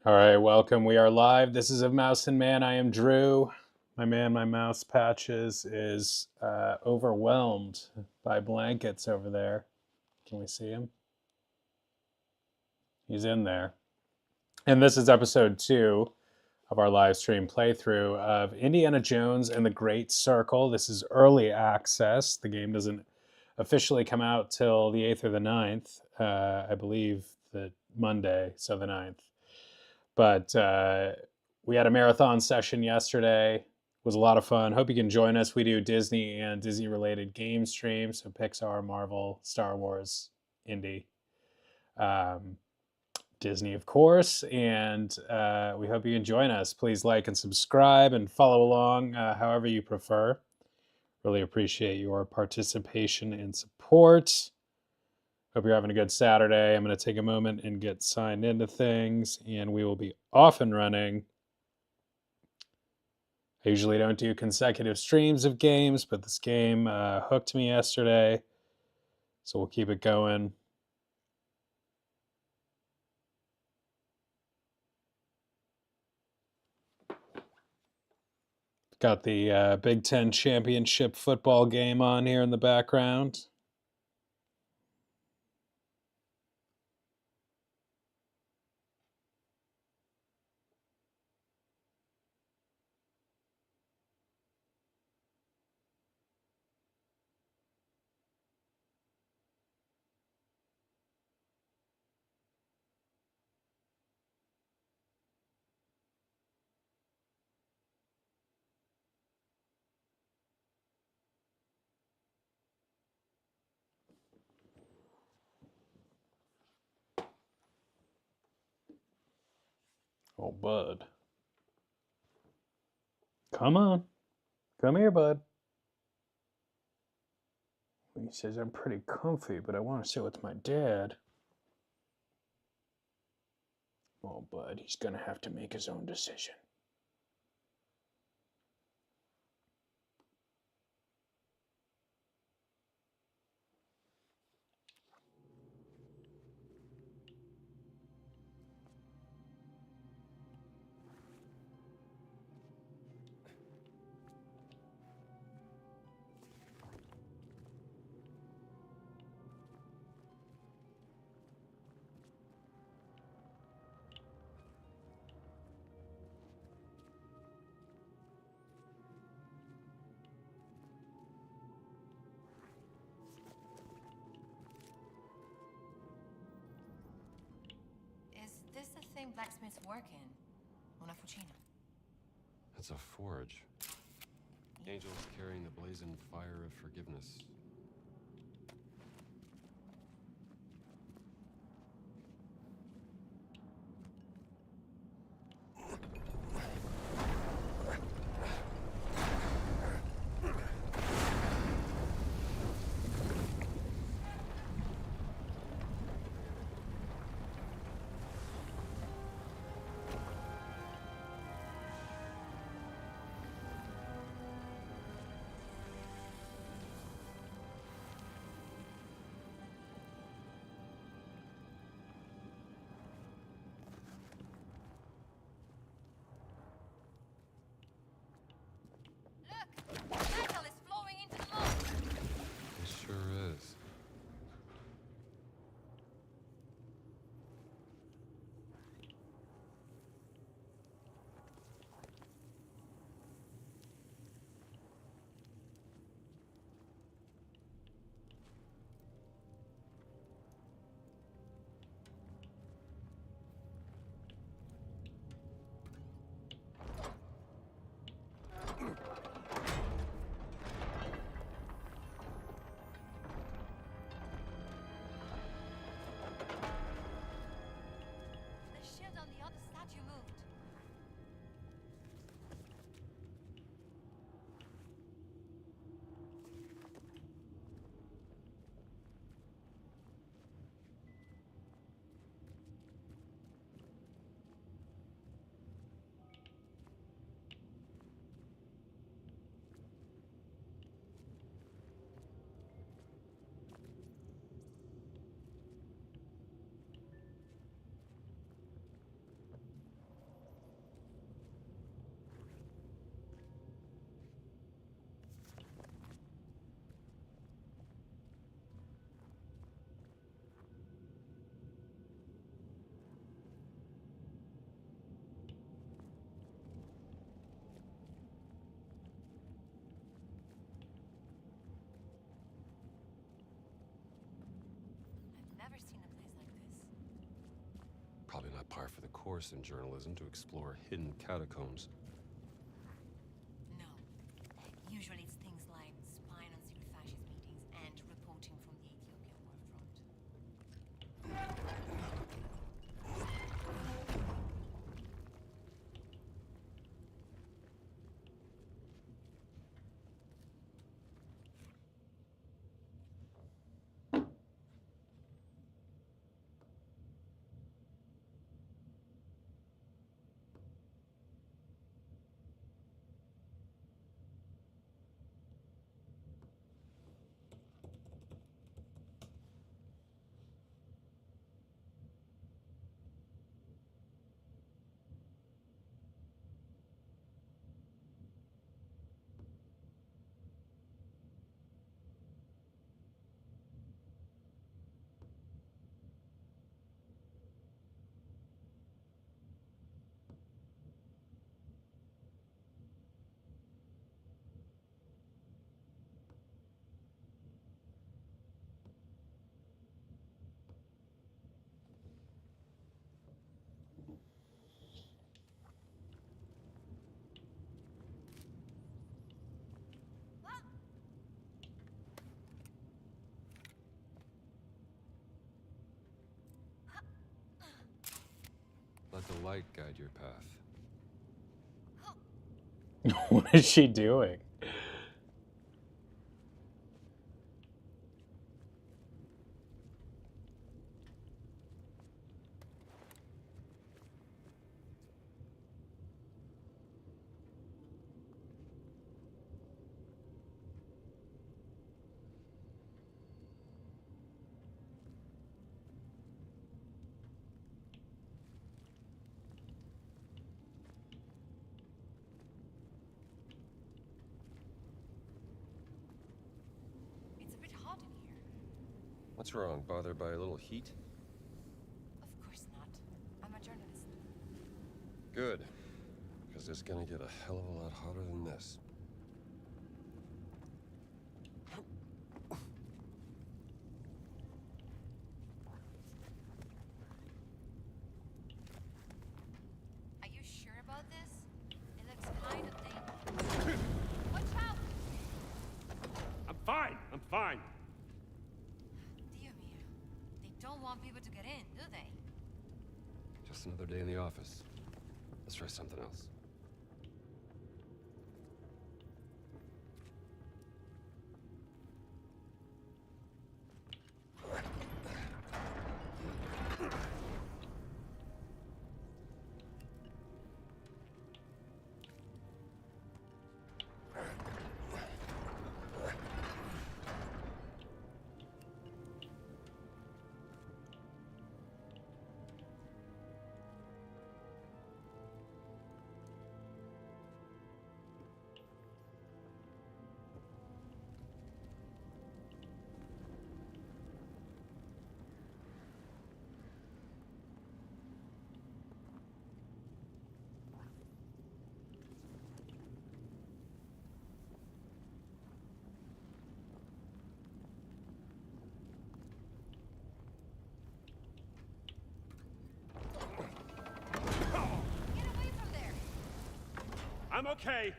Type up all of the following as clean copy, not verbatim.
All right, welcome. We are live. This is Of Mouse and Man. I am Drew. My man, my mouse patches is overwhelmed by blankets over there. Can we see him? He's in there. And this is episode 2 of our live stream playthrough of Indiana Jones and the Great Circle. This is early access. The game doesn't officially come out till the 8th or the 9th. I believe that Monday, so the 9th. But we had a marathon session yesterday. It was a lot of fun. Hope you can join us. We do Disney and Disney-related game streams, so Pixar, Marvel, Star Wars, Indie, Disney, of course. And we hope you can join us. Please like and subscribe and follow along however you prefer. Really appreciate your participation and support. Hope you're having a good Saturday. I'm going to take a moment and get signed into things, and we will be off and running. I usually don't do consecutive streams of games, but this game hooked me yesterday, so we'll keep it going. Got the Big Ten Championship football game on here in the background. Oh, bud. Come on. Come here, bud. He says, I'm pretty comfy, but I want to sit with my dad. Oh, bud, he's going to have to make his own decision. Is this the thing blacksmiths work in? Una fucina. It's a forge. Angels carrying the blazing fire of forgiveness. Probably not par for the course in journalism to explore hidden catacombs. No. Usually it's things like spying on secret fascist meetings and reporting from the Ethiopian war front. Let the light guide your path. What is she doing? It's a bit hot in here. What's wrong? Bothered by a little heat? Of course not. I'm a journalist. Good. Because it's gonna get a hell of a lot hotter than this. Are you sure about this? It looks kind of dangerous. Watch out! I'm fine! I'm fine! Dio mio. They don't want people to get in, do they? Just another day in the office. Let's try something else. Get away from there! I'm okay!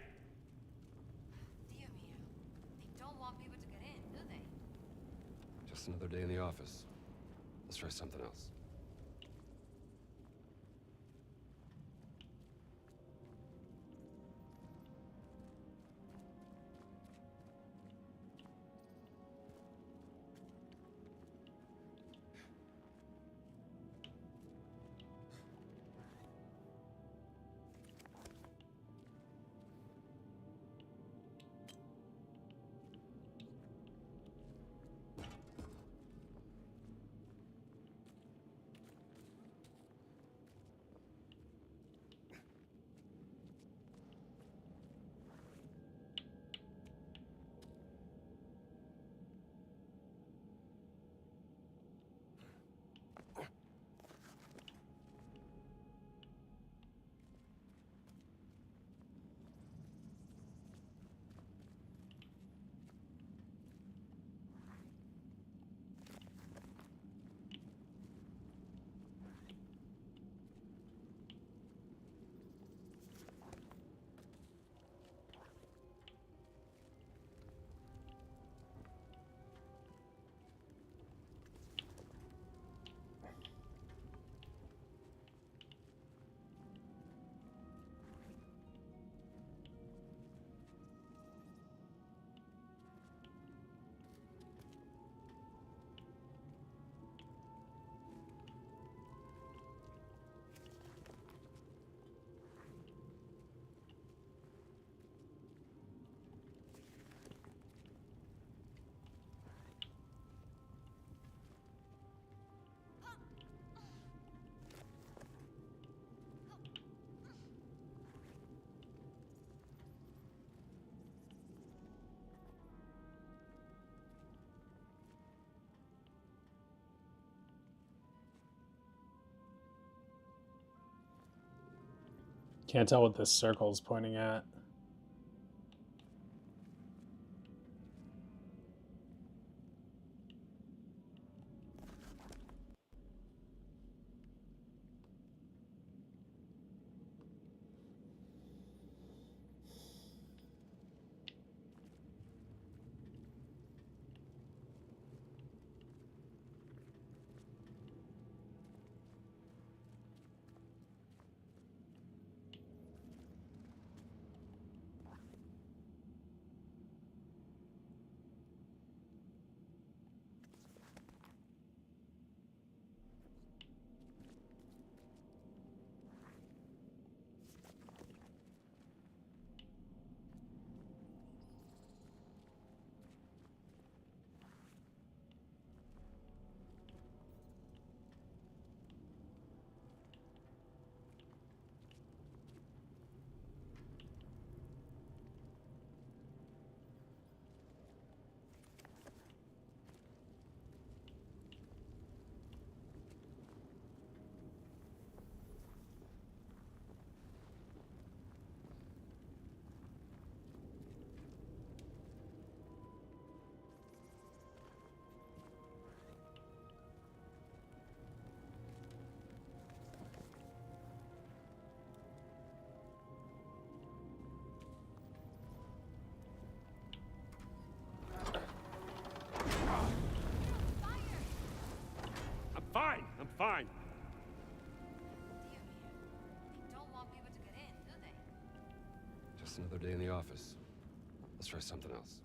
Dio mio. They don't want people to get in, do they? Just another day in the office. Let's try something else. Can't tell what this circle's pointing at. I'm fine. Dear me. They don't want people to get in, do they? Just another day in the office. Let's try something else.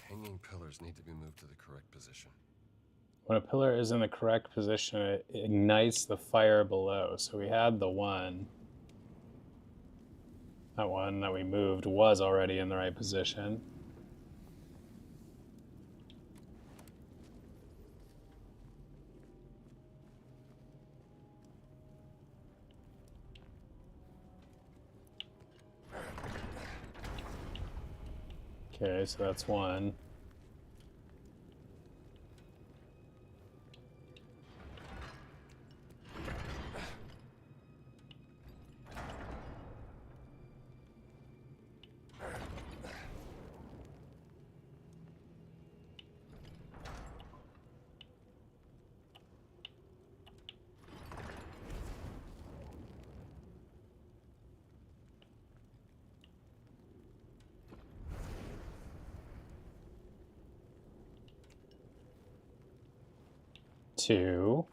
Hanging pillars need to be moved to the correct position. When a pillar is in the correct position, it ignites the fire below. So we had the one. That one that we moved was already in the right position. Okay, so that's one. Two.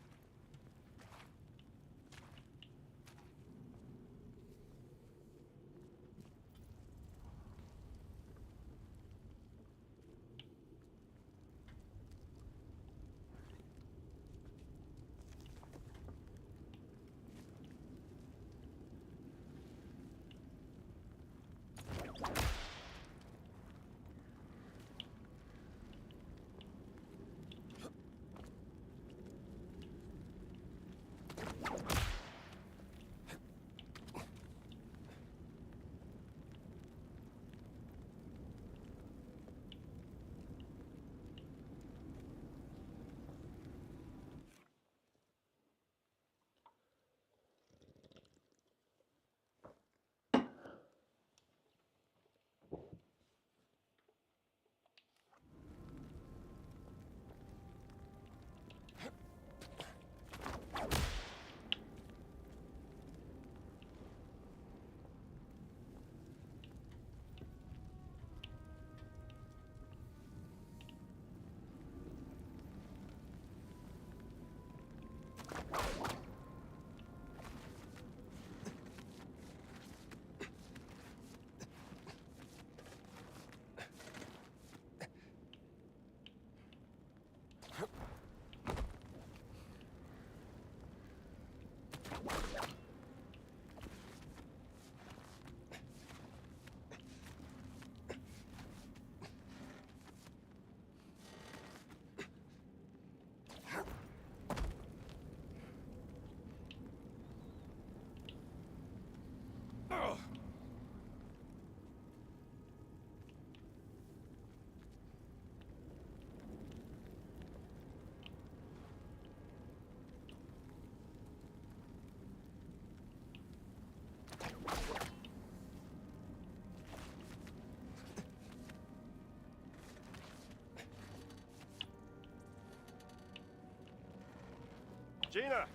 Gina!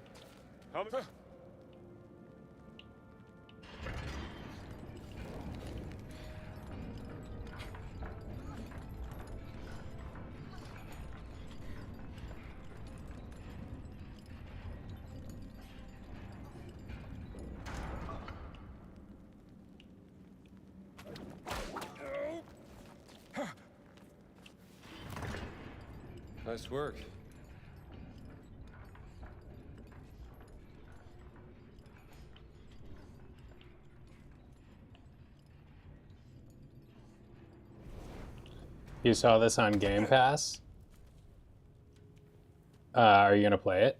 How many... Nice work. You saw this on Game Pass? Are you gonna play it?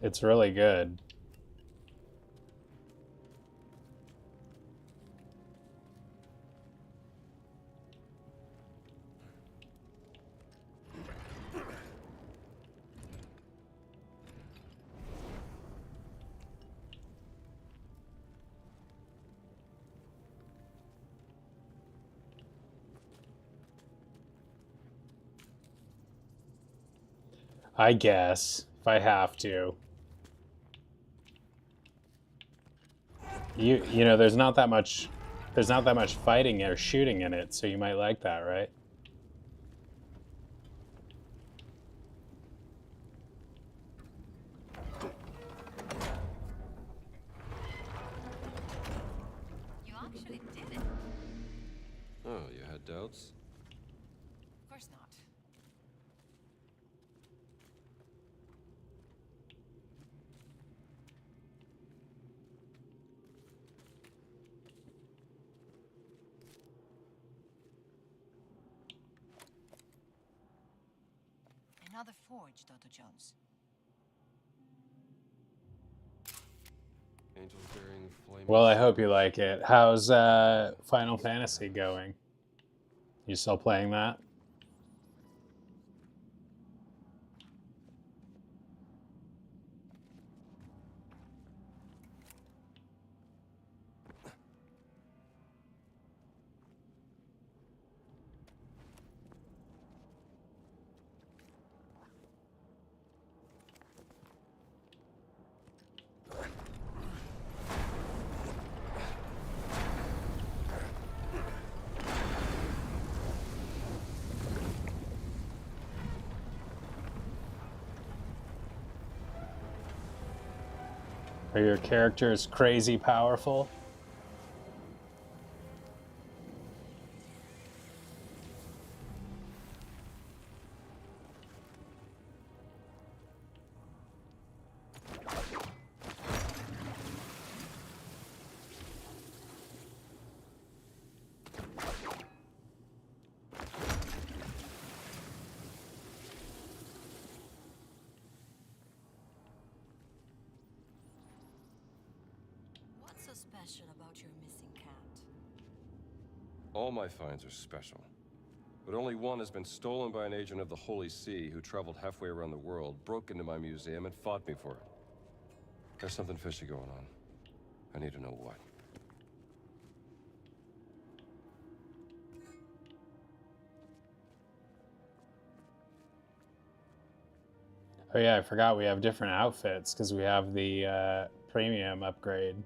It's really good. I guess, if I have to. You know, there's not that much fighting or shooting in it, so you might like that, right? You actually did it. Oh, you had doubts? Of course not. Another forge, Dr. Jones. Angels bearing flaming... Well, I hope you like it. How's Final Fantasy going? You still playing that? Are your characters crazy powerful? What's so special about your missing cat? All my finds are special. But only one has been stolen by an agent of the Holy See who traveled halfway around the world, broke into my museum, and fought me for it. There's something fishy going on. I need to know what. Oh yeah, I forgot we have different outfits because we have the premium upgrade.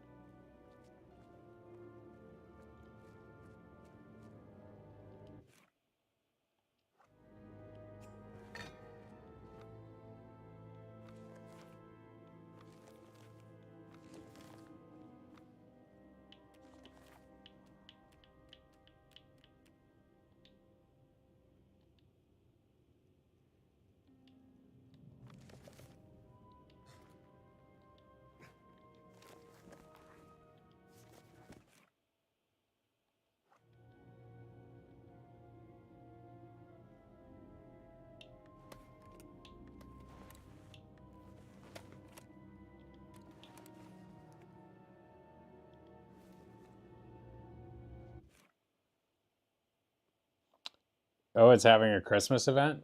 Oh, it's having a Christmas event?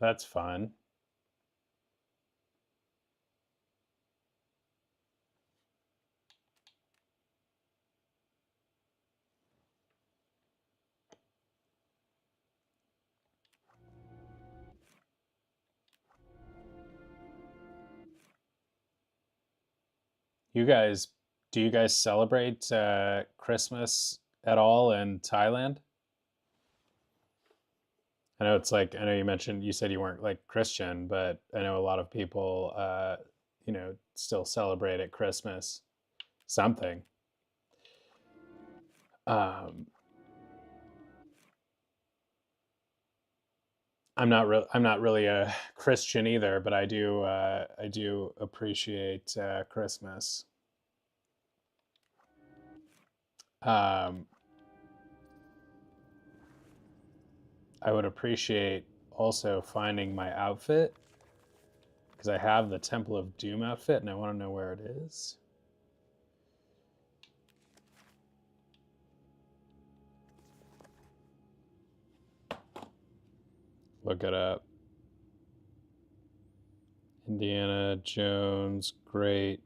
That's fun. Do you guys celebrate Christmas at all in Thailand? I know it's like, I know you said you weren't like Christian, but I know a lot of people, still celebrate at Christmas something. Um, I'm not really a Christian either, but I do appreciate Christmas. Um, I would appreciate also finding my outfit because I have the Temple of Doom outfit and I want to know where it is. Look it up. Indiana Jones Great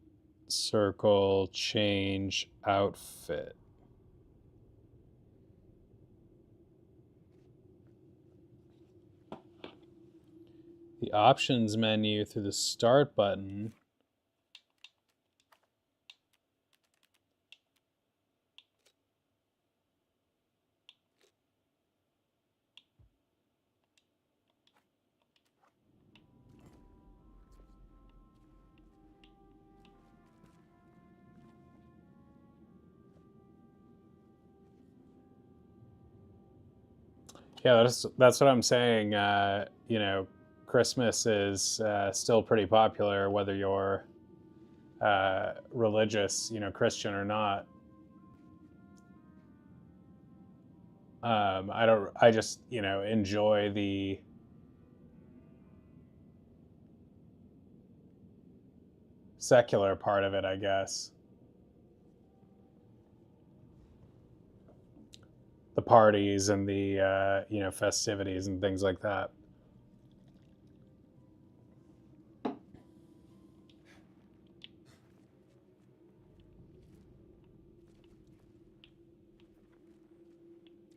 Circle change outfit. The options menu through the start button. Yeah, that's what I'm saying. Christmas is still pretty popular, whether you're religious, Christian or not. I don't. I just enjoy the secular part of it, I guess. The parties and the festivities and things like that.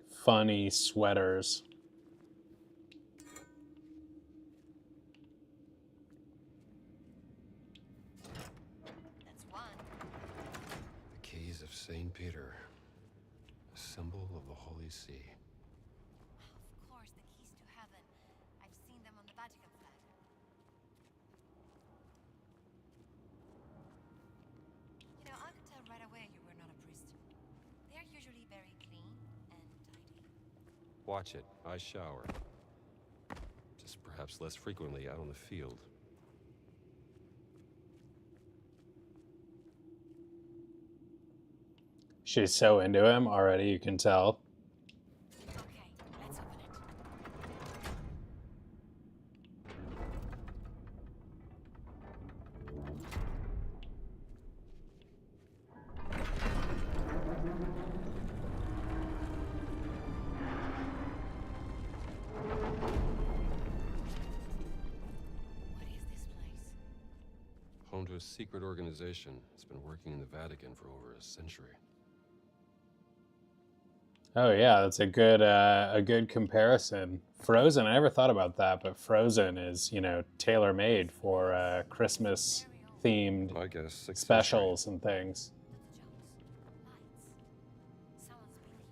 Funny sweaters. That's one. The keys of St. Peter, a symbol of the Holy See. Of course, the keys to heaven. I've seen them on the Vatican flag. I could tell right away you were not a priest. They are usually very clean and tidy. Watch it. I shower. Just perhaps less frequently out on the field. She's so into him already, you can tell. Okay, let's open it. What is this place? Home to a secret organization that's been working in the Vatican for over a century. Oh yeah, that's a good comparison. Frozen, I never thought about that, but Frozen is tailor made for Christmas themed I guess 6th century. specials and things. That's Jones. Lights. Someone's been here.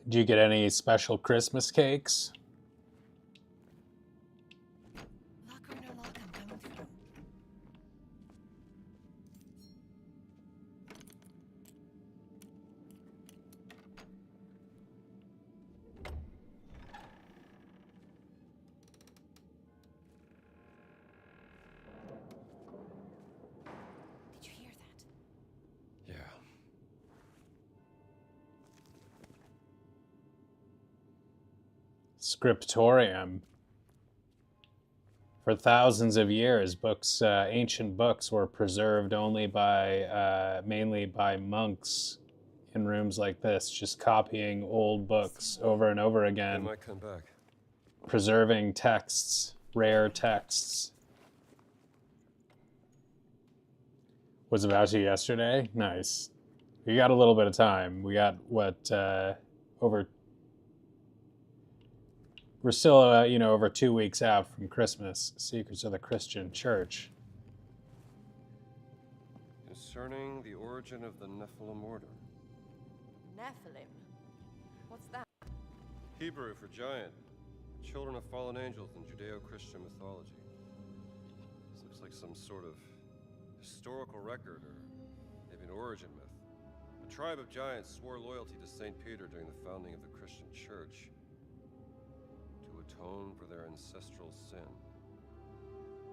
Do you get any special Christmas cakes? Lock or no lock, I'm coming through. Did you hear that? Yeah. Scriptorium. For thousands of years, ancient books were preserved only by, mainly by monks in rooms like this, just copying old books over and over They again, might come back. preserving texts, rare texts. Was about you yesterday? Nice. We got a little bit of time. We got what over. We're still over 2 weeks out from Christmas. Secrets of the Christian Church. Concerning the origin of the Nephilim order. Nephilim? What's that? Hebrew for giant. Children of fallen angels in Judeo-Christian mythology. This looks like some sort of historical record or maybe an origin myth. A tribe of giants swore loyalty to St. Peter during the founding of the Christian church to atone for their ancestral sin.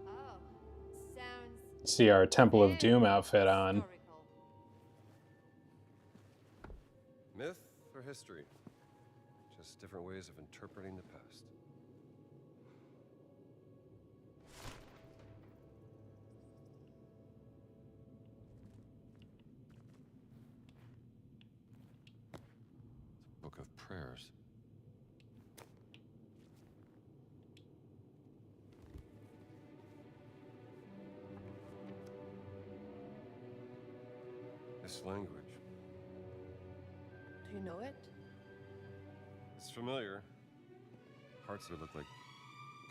Oh, sounds See our Temple of very Doom outfit on. historical. Myth or history? Just different ways of interpreting the past. Book of Prayers. This language. Do you know it? It's familiar. Parts of it look like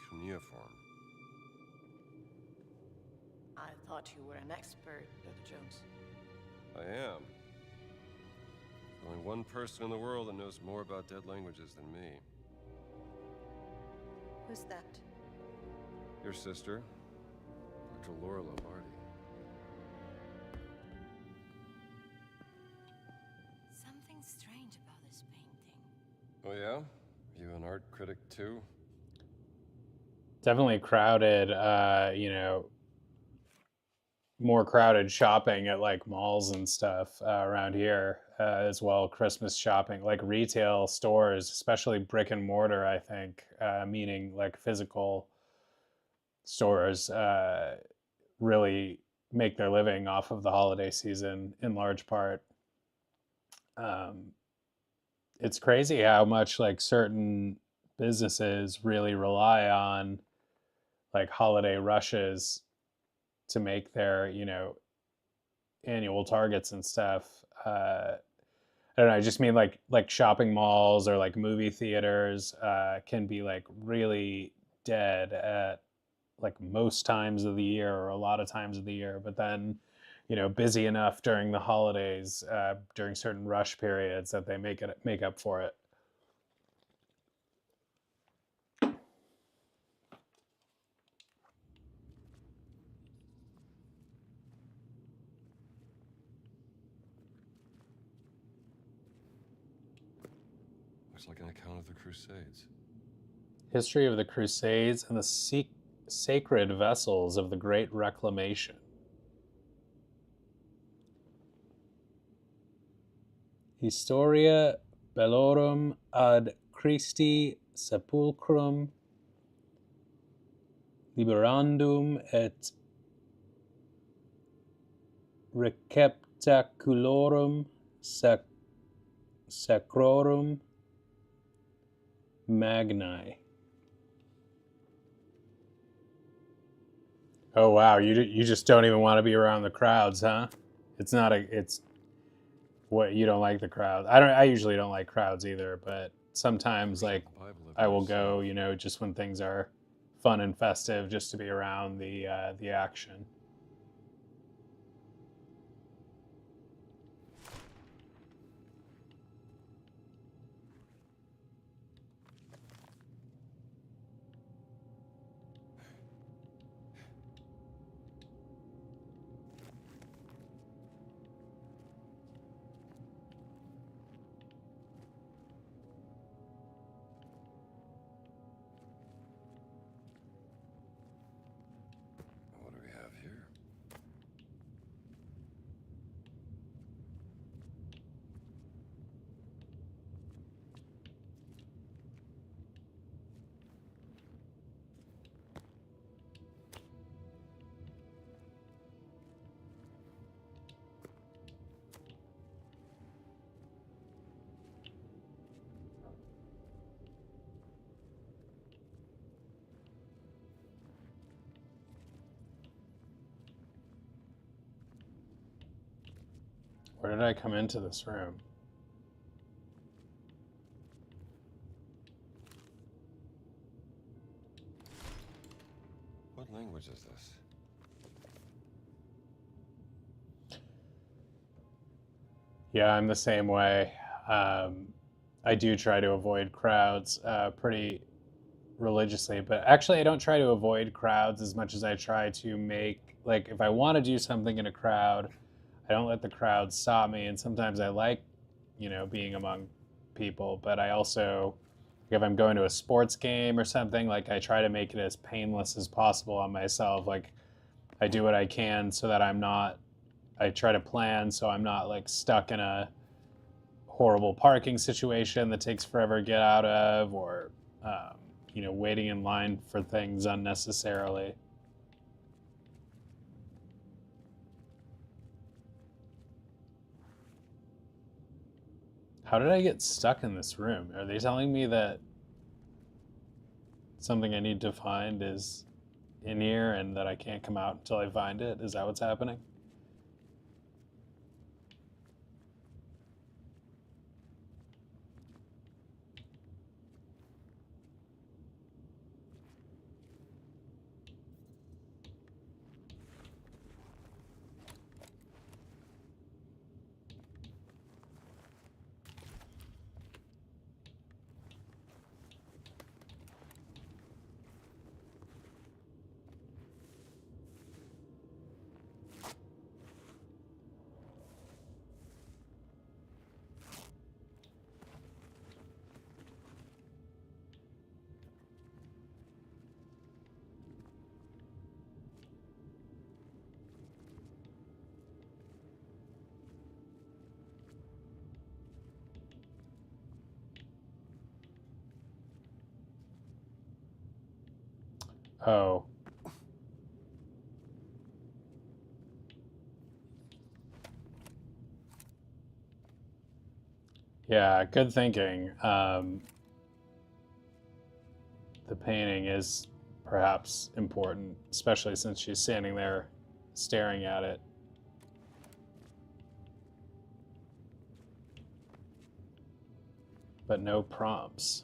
cuneiform. I thought you were an expert, Dr. Jones. I am. Only one person in the world that knows more about dead languages than me. Who's that? Your sister, Dr. Laura Lombardi. Something strange about this painting. Oh yeah? You an art critic too? Definitely crowded, more crowded shopping at like malls and stuff around here as well. Christmas shopping, like retail stores, especially brick and mortar, I think, meaning like physical stores, really make their living off of the holiday season in large part. It's crazy how much like certain businesses really rely on like holiday rushes to make their annual targets and stuff. I don't know. I just mean like shopping malls or like movie theaters can be like really dead at like most times of the year or a lot of times of the year, but then busy enough during the holidays during certain rush periods that they make up for it. Looks like an account of the Crusades. History of the Crusades and the sacred vessels of the Great Reclamation. Historia bellorum ad Christi sepulchrum liberandum et receptaculorum sacrorum magni. Oh wow, you just don't even want to be around the crowds, huh? It's what, you don't like the crowd. I usually don't like crowds either, but sometimes like I will go, just when things are fun and festive, just to be around the action. What do we have here? Where did I come into this room? What language is this? Yeah, I'm the same way. I do try to avoid crowds pretty religiously, but actually, I don't try to avoid crowds as much as I try to make, like, if I want to do something in a crowd, I don't let the crowd stop me. And sometimes I like, being among people, but I also, like, if I'm going to a sports game or something, like, I try to make it as painless as possible on myself. Like, I do what I can so that I try to plan so I'm not, like, stuck in a horrible parking situation that takes forever to get out of, or waiting in line for things unnecessarily. How did I get stuck in this room? Are they telling me that something I need to find is in here and that I can't come out until I find it? Is that what's happening? Oh. Yeah, good thinking. The painting is perhaps important, especially since she's standing there staring at it. But no prompts.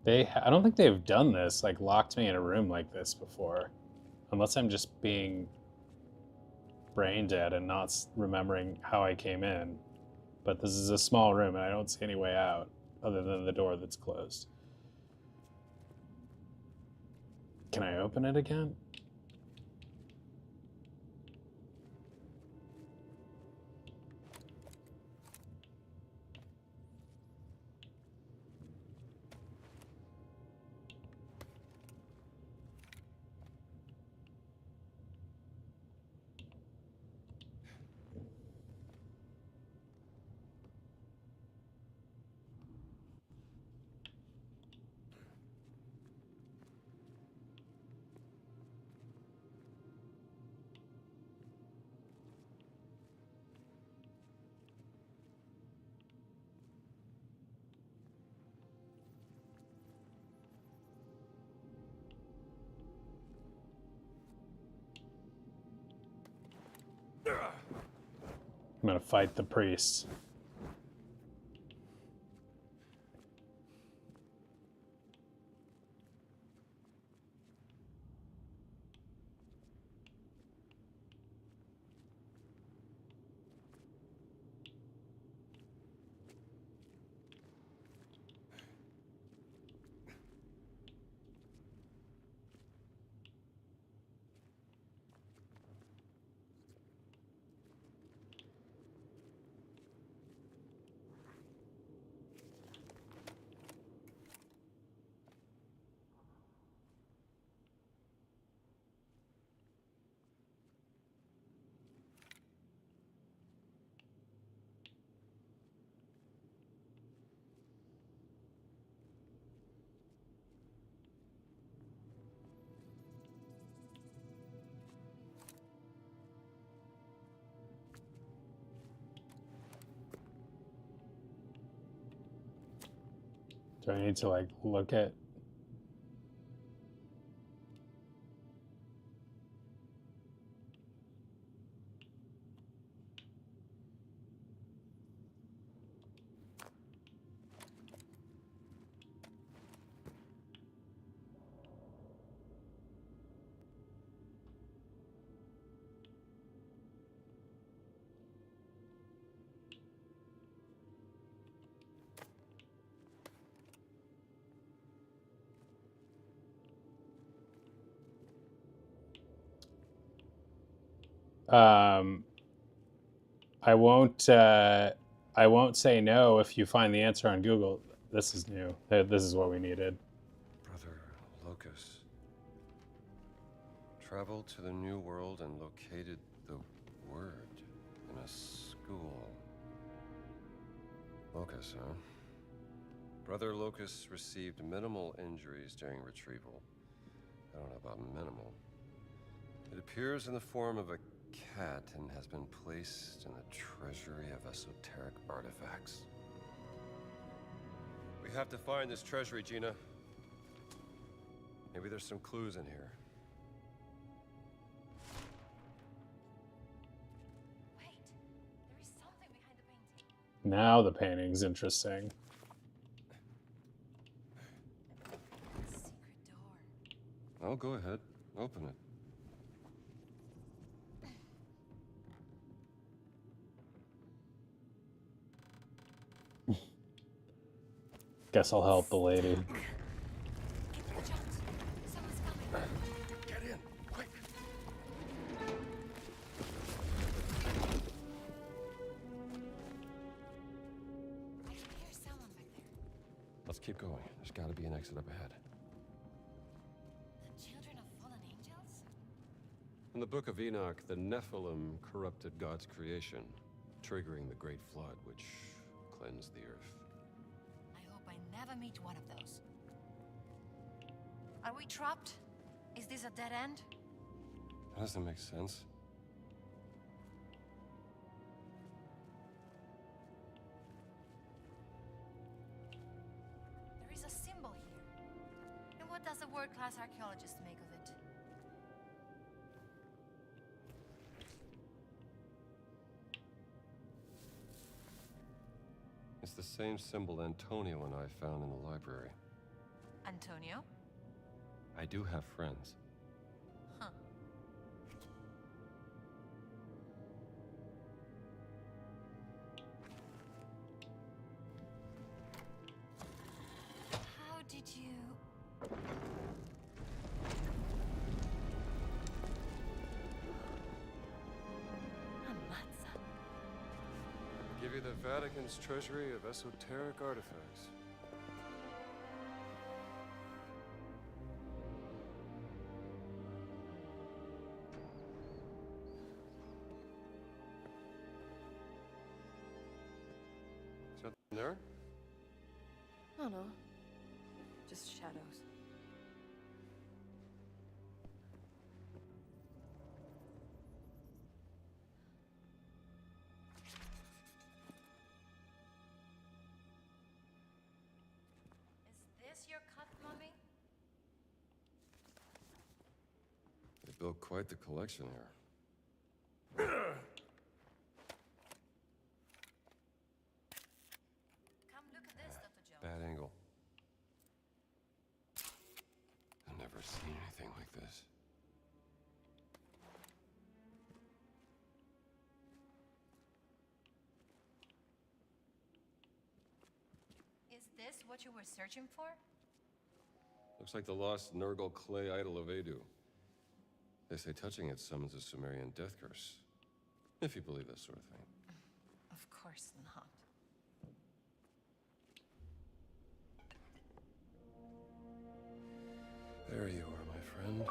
I don't think they've done this, like locked me in a room like this before, unless I'm just being brain dead and not remembering how I came in. But this is a small room and I don't see any way out other than the door that's closed. Can I open it again? I'm gonna fight the priest. Do I need to like look at? Um, I won't. I won't say no if you find the answer on Google. This is new. This is what we needed. Brother Locus traveled to the New World and located the word in a school. Locus, huh? Brother Locus received minimal injuries during retrieval. I don't know about minimal. It appears in the form of a cat and has been placed in the treasury of esoteric artifacts. We have to find this treasury, Gina. Maybe there's some clues in here. Wait, there is something behind the painting. Now the painting's interesting. Secret door. Oh, go ahead. Open it. Guess I'll help the lady. Jones, someone's coming. Get in, quick! I can hear someone back there. Let's keep going. There's got to be an exit up ahead. The children of fallen angels? In the Book of Enoch, the Nephilim corrupted God's creation, triggering the Great Flood, which cleansed the earth. I hope I never meet one of those. Are we trapped? Is this a dead end? That doesn't make sense. There is a symbol here. And what does a world-class archaeologist make of it? It's the same symbol Antonio and I found in the library. Antonio? I do have friends. Huh. How did you... Ammazza. Give you the Vatican's treasury of esoteric artifacts. Something there? Oh no. Just shadows. Is this your cut, Mommy? They built quite the collection here. Come look at this, Dr. Jones. Bad angle. I've never seen anything like this. Is this what you were searching for? Looks like the lost Nurgle clay idol of Edu. They say touching it summons a Sumerian death curse. If you believe that sort of thing. Of course not. There you are, my friend.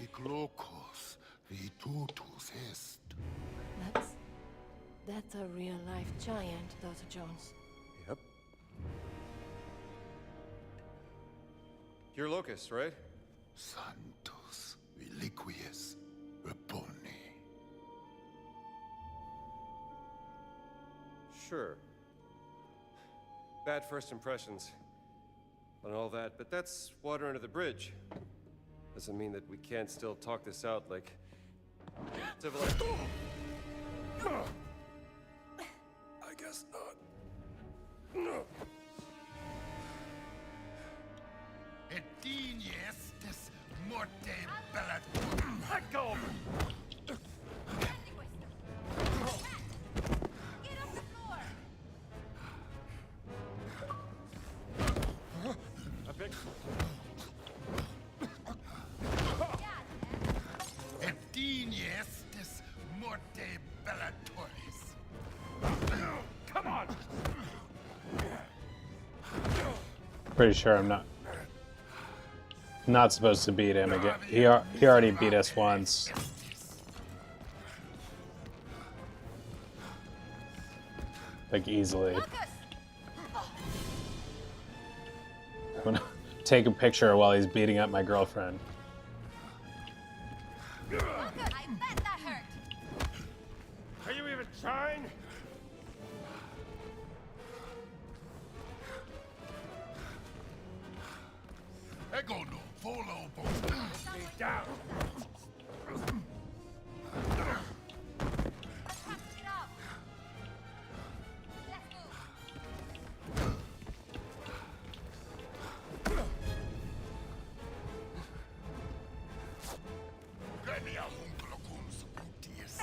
Iglokos vitutus est. That's a real-life giant, Dr. Jones. Yep. You're Locus, right? Sanctus reliquies reponi. sure. Bad first impressions and all that, but that's water under the bridge. Doesn't mean that we can't still talk this out like civilized. I guess not. Et dignes des morte bellator. Let go! Get off the floor! I pick. Et dignes des morte bellatoris. Come on! Pretty sure I'm not supposed to beat him again. He already beat us once. Like, easily. Focus! I'm gonna take a picture while he's beating up my girlfriend. Focus! I bet that hurt! Are you even trying? Ego no volo bo. Stay down. Let's wrap it up! Let's move! Genia hunkulocums utius.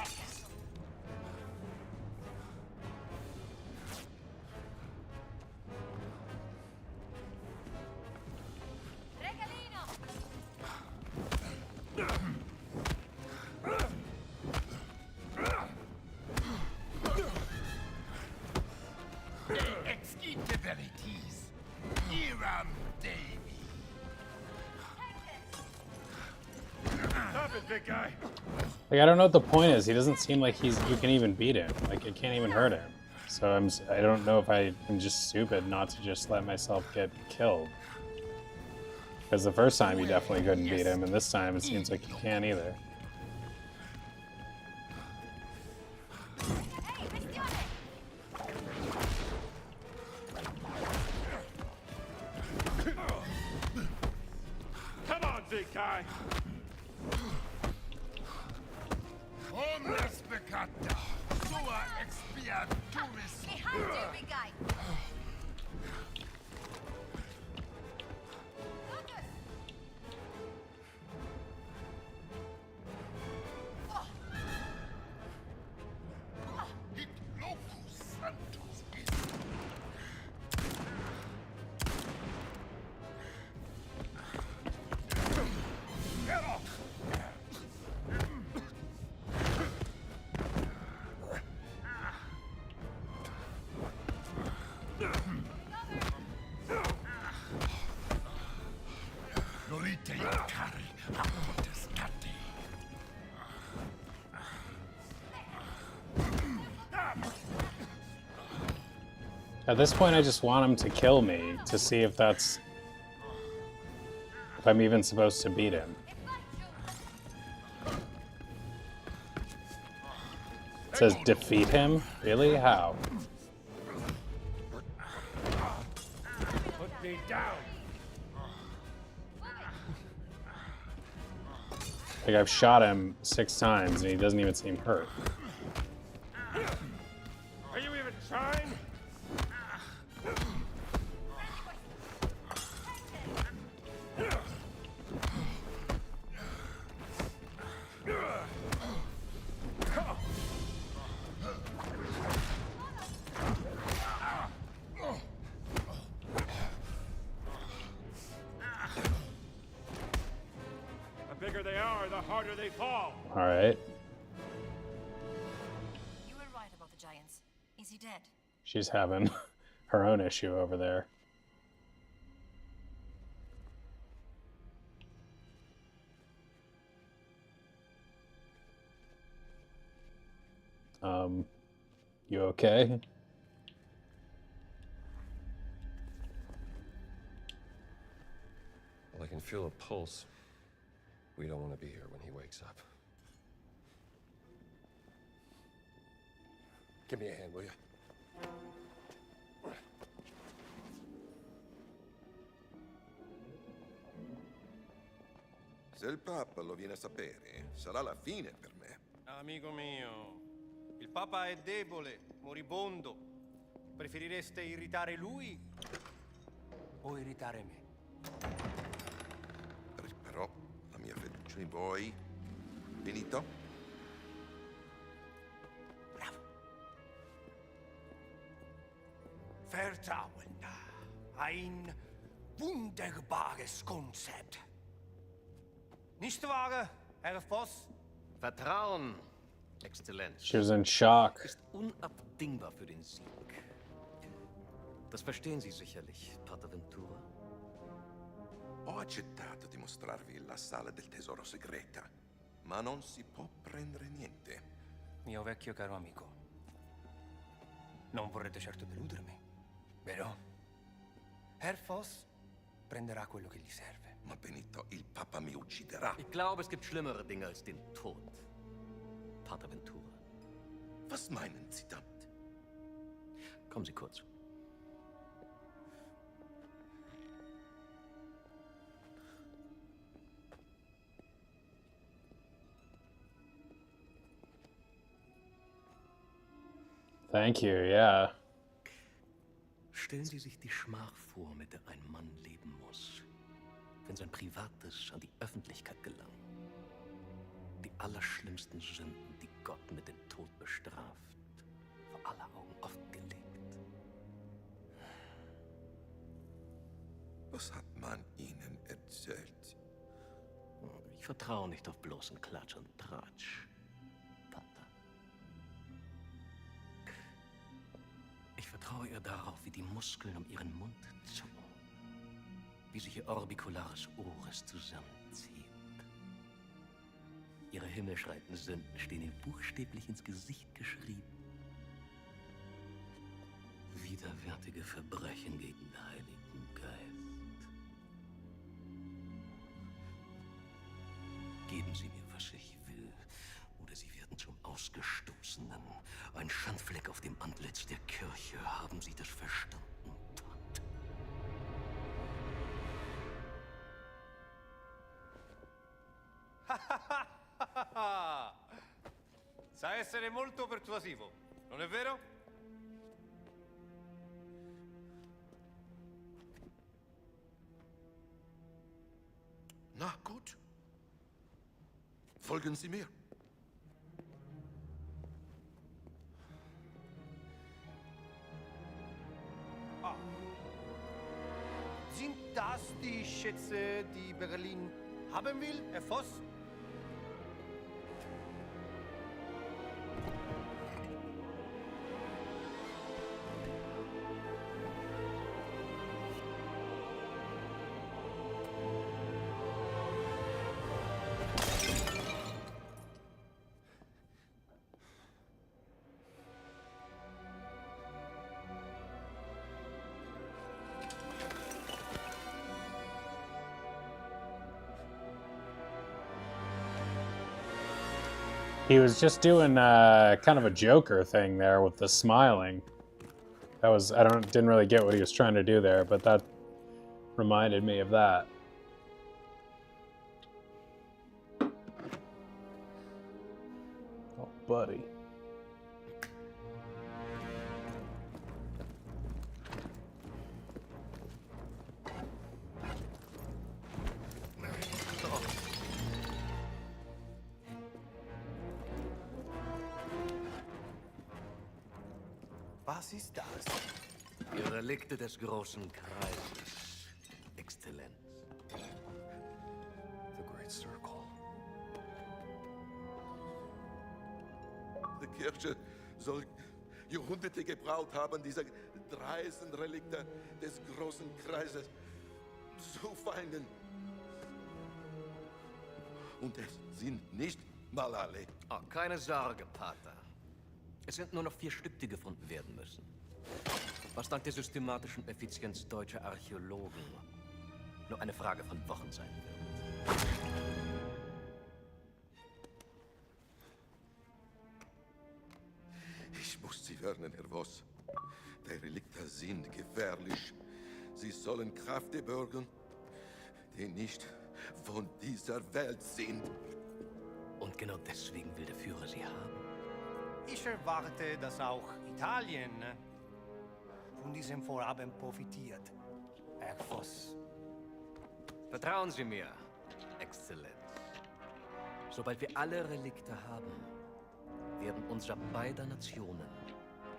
Regalino! Exquite verities. Iram Dei. Stop it, big guy. Like, I don't know what the point is. He doesn't seem like you can even beat him. Like, it can't even hurt him. So I don't know if I'm just stupid not to just let myself get killed. Because the first time you definitely couldn't beat him, and this time it seems like you can't either. Hey, bestione! Come on, big guy. Omnes peccata. Sua expiaturis. Behind you, big guy! Focus! Hic locus sanctus est. Get off. Lorite cari apotestati. At this point, I just want him to kill me to see if I'm even supposed to beat him. It says defeat him? Really? How? Put me down. Like, I've shot him 6 times and he doesn't even seem hurt. Are you even trying? The bigger they are, the harder they fall. Alright. You were right about the giants. Is he dead? She's having her own issue over there. You okay? Well, I can feel a pulse. We don't want to be here when he wakes up. Give me a hand, will you? Se il Papa lo viene a sapere, sarà la fine per me. Amico mio, il Papa è debole, moribondo. Preferireste irritare lui o irritare me? Però la mia fiducia in voi... Finito? Bravo. Vertrauen. Ein wunderbares Konzept. Nicht wahr, Herr Voss? Vertrauen, Exzellenz, She was in shock. ist unabdingbar für den Sieg. Das verstehen Sie sicherlich, Pater Ventura. Ho accettato di mostrarvi la sala del tesoro segreta, ma non si può prendere niente. Mio vecchio caro amico, non vorrete certo deludermi, vero? Herr Voss prenderà quello che gli serve. Ma Benito, il Papa mi ucciderà. Ich glaube, es gibt schlimmere Dinge als den Tod, Pater Ventura. Was meinen Sie damit? Kommen Sie kurz. Thank you, yeah. Stellen Sie sich die Schmach vor, mit der ein Mann leben muss, wenn sein Privates an die Öffentlichkeit gelangt. Die allerschlimmsten Sünden, die Gott mit dem Tod bestraft, vor aller Augen offengelegt. Was hat man Ihnen erzählt? Ich vertraue nicht auf bloßen Klatsch und Tratsch, Pater. Ich vertraue ihr darauf, wie die Muskeln um ihren Mund zucken, wie sich ihr orbicularis oris zusammenzieht. Ihre himmelschreienden Sünden stehen ihr buchstäblich ins Gesicht geschrieben. Widerwärtige Verbrechen gegen den Heiligen Geist. Geben Sie mir, was ich will, oder Sie werden zum Ausgestoßenen. Ein Schandfleck auf dem Antlitz der Kirche. Haben Sie das verstanden, Tat? Sa essere molto persuasivo, non è vero? Na gut. Folgen Sie mir. Sind das die Schätze, die Berlin haben will, Herr Voss? He was just doing kind of a Joker thing there with the smiling. That was, didn't really get what he was trying to do there, but that reminded me of that. Oh, buddy. Was ist das? Die Relikte des großen Kreises, Exzellenz. The Great Circle. Die Kirche soll Jahrhunderte gebraucht haben, diese dreisten Relikte des großen Kreises zu finden. Und es sind nicht mal alle. Oh, keine Sorge, Pater. Es sind nur noch 4 Stück, die gefunden werden müssen. Was dank der systematischen Effizienz deutscher Archäologen nur eine Frage von Wochen sein wird. Ich muss Sie warnen, Herr Voss. Die Relikte sind gefährlich. Sie sollen Kräfte bürgen, die nicht von dieser Welt sind. Und genau deswegen will der Führer sie haben. Ich erwarte, dass auch Italien von diesem Vorhaben profitiert. Herr Voss. Vertrauen Sie mir, Exzellenz. Sobald wir alle Relikte haben, werden unser beider Nationen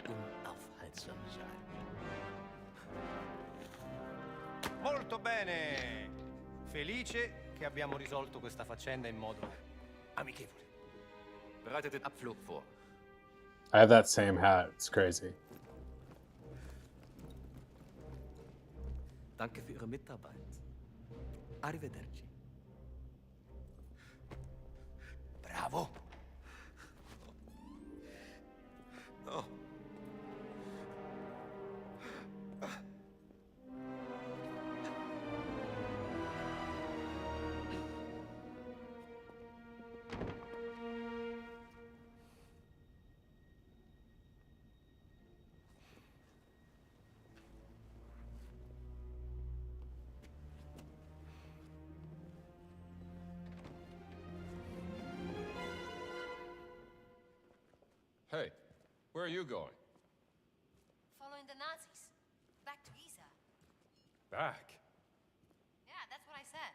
unaufhaltsam sein. Molto bene! Felice che abbiamo risolto questa faccenda in modo amichevole. Bereitet den Abflug vor. I have that same hat. It's crazy. Danke für Ihre Mitarbeit. Arrivederci. Bravo! No. Hey, where are you going? Following the Nazis. Back to Giza. Back? Yeah, that's what I said.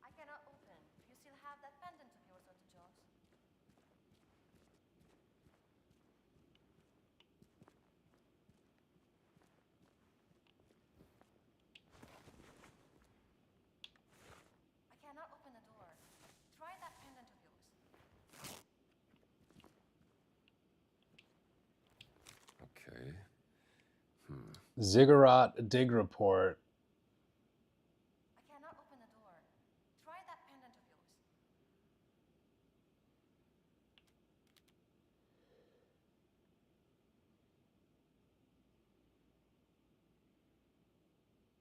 I cannot open. You still have that pendant of yours, Dr. Jones? I cannot open the door. Try that pendant of yours. Okay. Ziggurat dig report. I cannot open the door. Try that pendant of yours.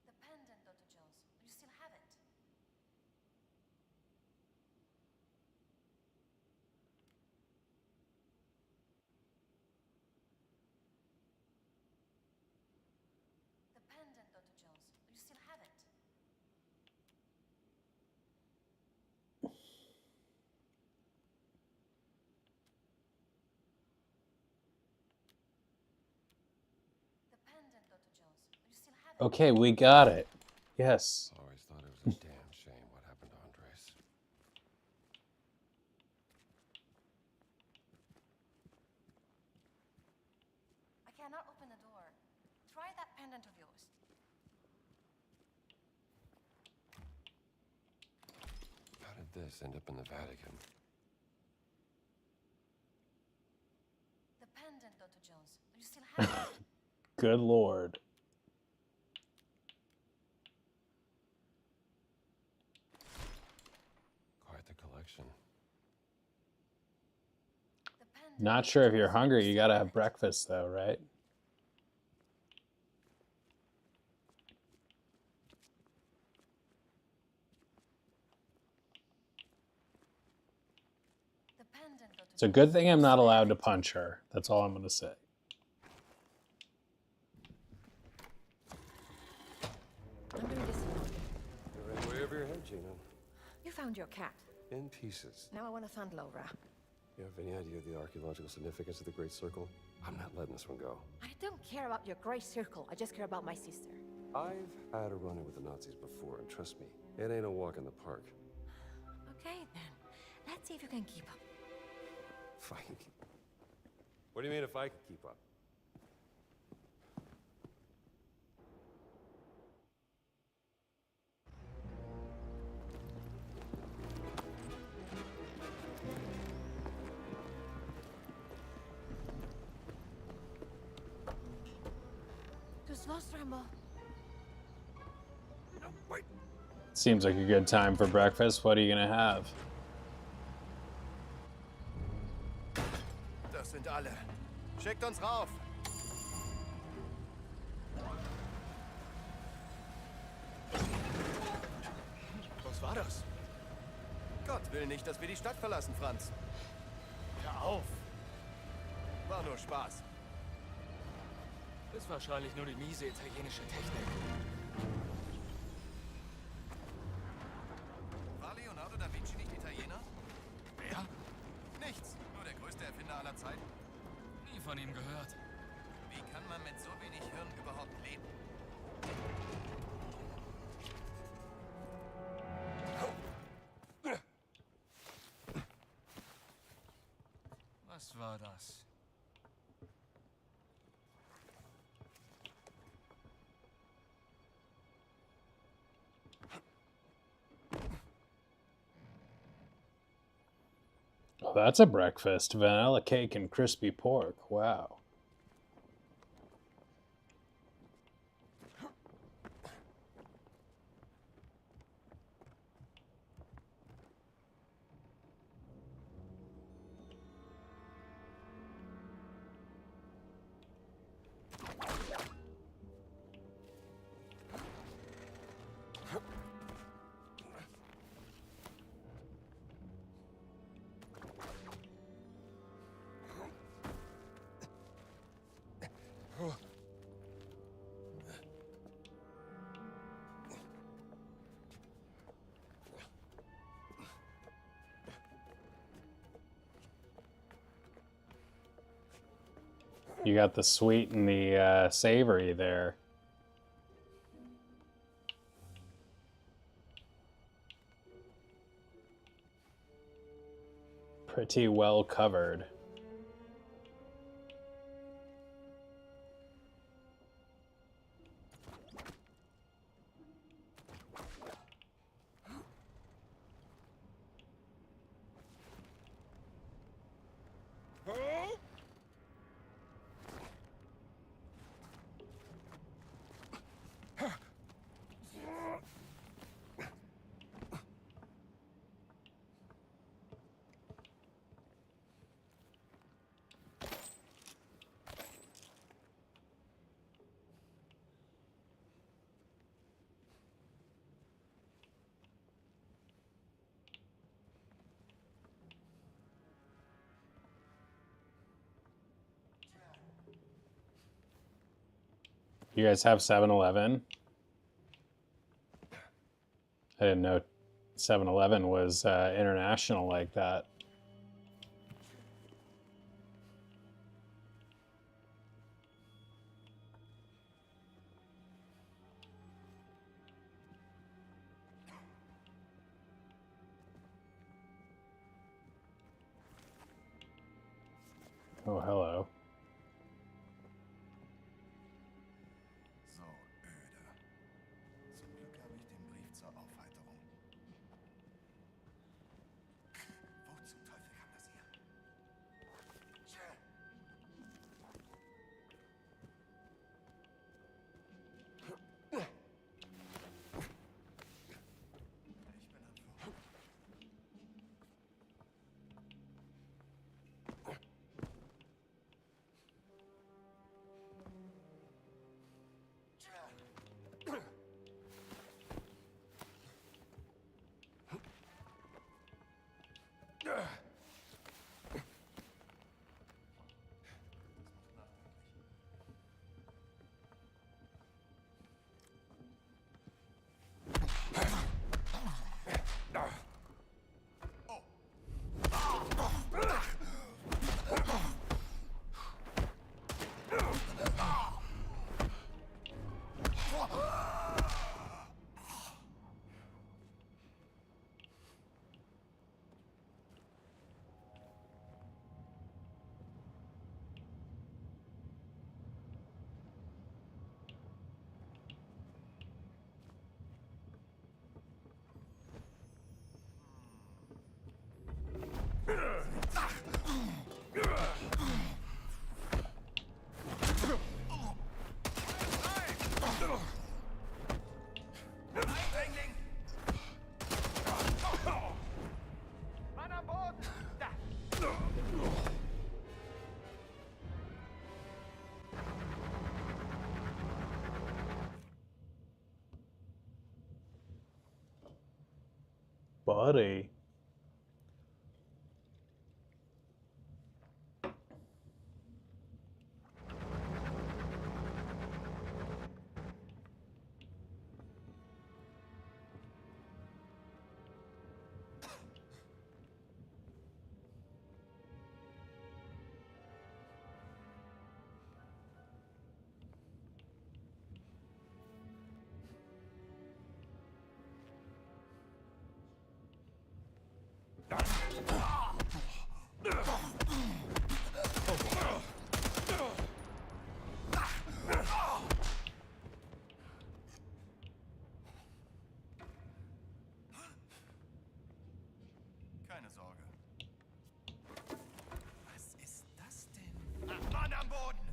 The pendant, Dr. Jones. You still have it. The pendant, Dr. Jones. You still have it. The pendant, Dr. Jones. You still have it. Okay, we got it. Yes. Always thought it was a damn shame what happened to Andres. I cannot open the door. Try that pendant of yours. How did this end up in the Vatican? The pendant, Dr. Jones. You still have it. Good Lord. Quite the collection. The pendant, Not Dr. sure if you're Jones. hungry. You You still gotta have have it. breakfast, though, right? The pendant, Dr. It's a Jones. good thing I'm You not still allowed have to it. punch her. That's all I'm gonna say. I'm very disappointed. You're right way over your head, Gina. You found your cat. In pieces. Now I want to find Laura. You have any idea of the archaeological significance of the Great Circle? I'm not letting this one go. I don't care about your great circle. I just care about my sister. I've had a run-in with the Nazis before, and trust me, it ain't a walk in the park. Okay, then. Let's see if you can keep up. If I can keep... What do you mean if I can keep up? Just lost, Rambo. No, wait. Seems like a good time for breakfast. What are you gonna have? alle. Schickt uns rauf. Was war das? Gott will nicht, dass wir die Stadt verlassen, Franz. Hör auf. War nur Spaß. Ist wahrscheinlich nur die miese italienische Technik. War Leonardo da Vinci nicht Italiener? Wer? Nichts. Nur der größte Erfinder aller Zeiten. Nie von ihm gehört. Wie kann man mit so wenig Hirn überhaupt leben? Was war das? Oh, that's a breakfast. Vanilla cake and crispy pork. Wow. You got the sweet and the savory there. Pretty well covered. You guys have 7-Eleven? I didn't know 7-Eleven was international like that. Oh, hello. So öde. Zum Glück habe ich den Brief zur Aufheiterung. Wo zum Teufel kam das her? Tja. Ich bin an Flucht. buddy. Keine Sorge. Was ist das denn? Ach, Mann am Boden!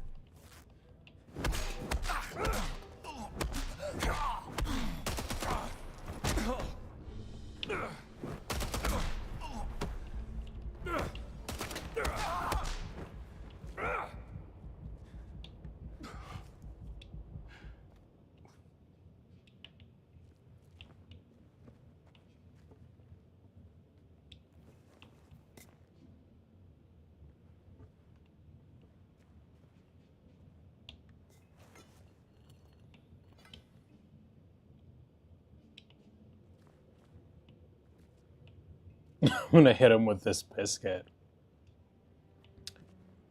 I'm gonna hit him with this biscuit.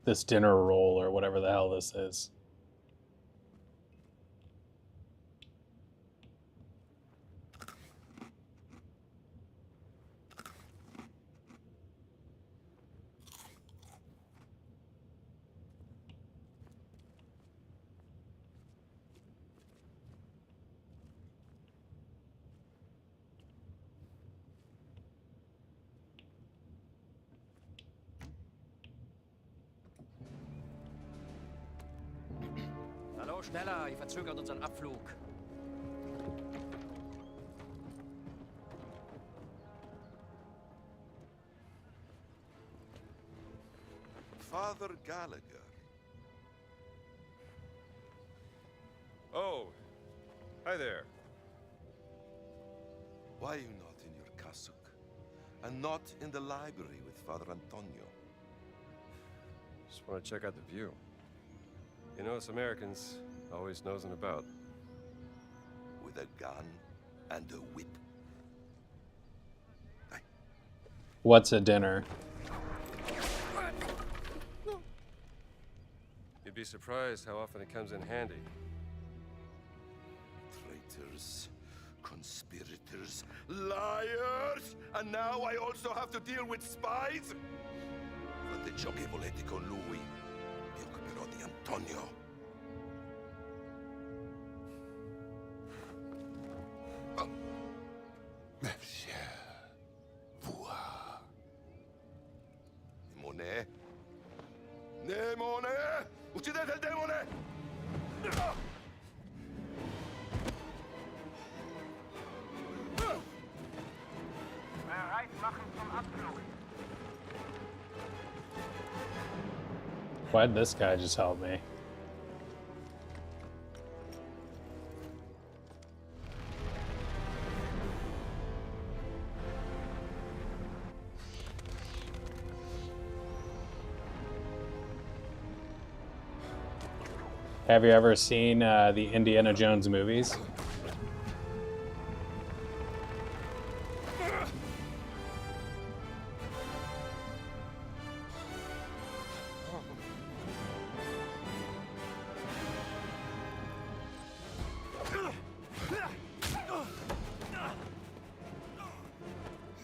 This dinner roll or whatever the hell this is. Hallo, schneller, ihr verzögert unseren Abflug. Father Gallagher. Oh, hi there. Why are you not in your cassock? And not in the library with Father Antonio? Just want to check out the view. You know, us Americans always nosing about. With a gun and a whip. Hey, What's a dinner? You'd be surprised how often it comes in handy. traitors, conspirators, liars! And now I also have to deal with spies? Fate ciò che volete con lui. Mi occuperò di Antonio. Oh. Monsieur, voir. Demone? Demone! Uccidete il demone! Bereit machen zum Abflug. Why'd this guy just help me? Have you ever seen the Indiana Jones movies?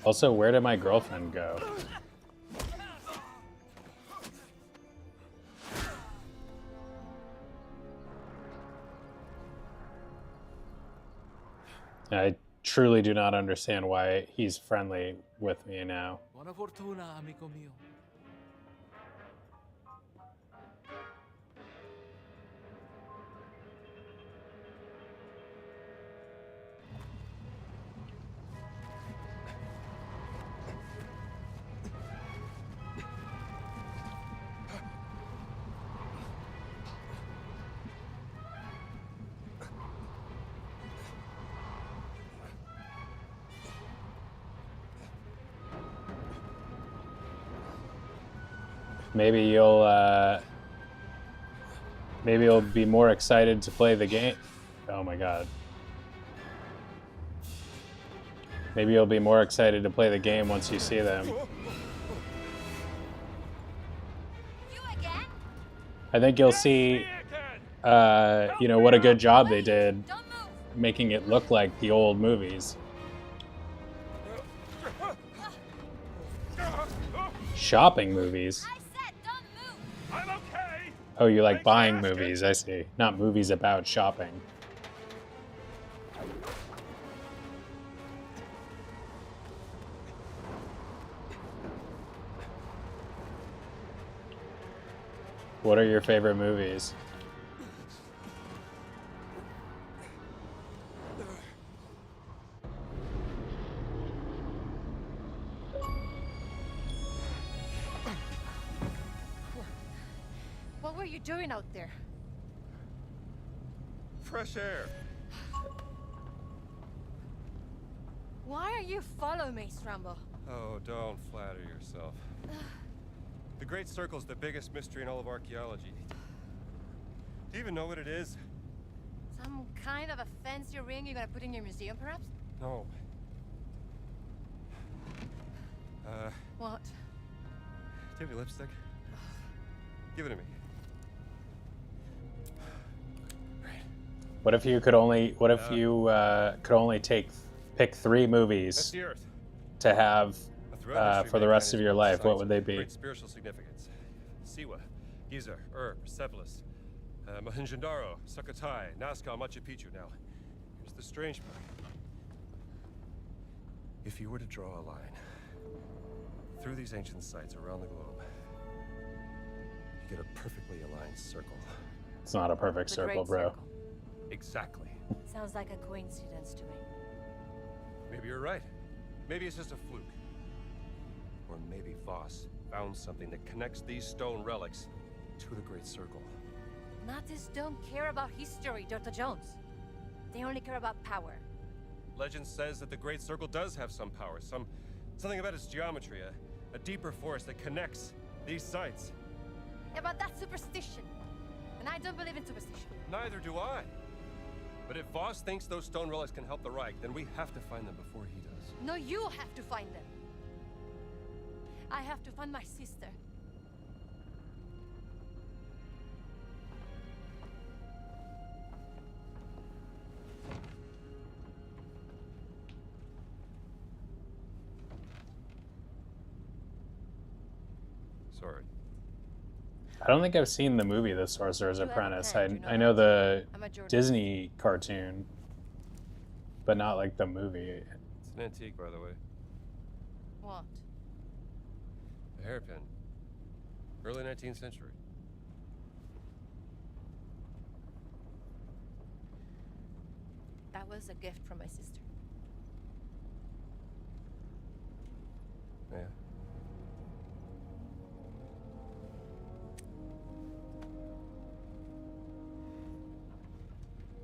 Also, where did my girlfriend go? I truly do not understand why he's friendly with me now. Buona fortuna, amico mio. Maybe you'll be more excited to play the game. Oh my god. Maybe you'll be more excited to play the game once you see them. You again? I think you'll see, you know, what a good job they did Don't move. making it look like the old movies. Shopping movies? I said don't move. I'm okay. Oh, you like buying movies, I see. Not movies about shopping. What are your favorite movies? What were you doing out there? Fresh air. Why are you following me, Strambo? Oh, don't flatter yourself. The Great Circle's the biggest mystery in all of archaeology. Do you even know what it is? Some kind of a fancy ring you're gonna put in your museum, perhaps? No. What? Do you have any lipstick? Give it to me. What if you could only pick 3 That's movies the Earth. to have Throughout history, for the rest of mankind your has life? built What sites would they of be? Great spiritual significance. Siwa, Giza, Persepolis, Mohenjo-Daro, Sukhothai, Nazca, Machu Picchu. Now, here's the strange part. If you were to draw a line through these ancient sites around the globe, you get a perfectly aligned circle. It's not a perfect The circle, Great bro. Circle. Exactly. Sounds like a coincidence to me. Maybe you're right. Maybe it's just a fluke. Or maybe Voss found something that connects these stone relics to the Great Circle. Nazis don't care about history, Dr. Jones. They only care about power. Legend says that the Great Circle does have some power, something about its geometry, a deeper force that connects these sites. Yeah, but that's superstition. And I don't believe in superstition. Neither do I. But if Voss thinks those stone relics can help the Reich, then we have to find them before he does. No, you have to find them. I have to find my sister. Sorry. I don't think I've seen the movie The Sorcerer's You have a Apprentice. pen, do you know I know the I'm a journalist. Disney cartoon, but not like the movie. It's an antique, by the way. What? A hairpin. Early 19th century. That was a gift from my sister. Yeah.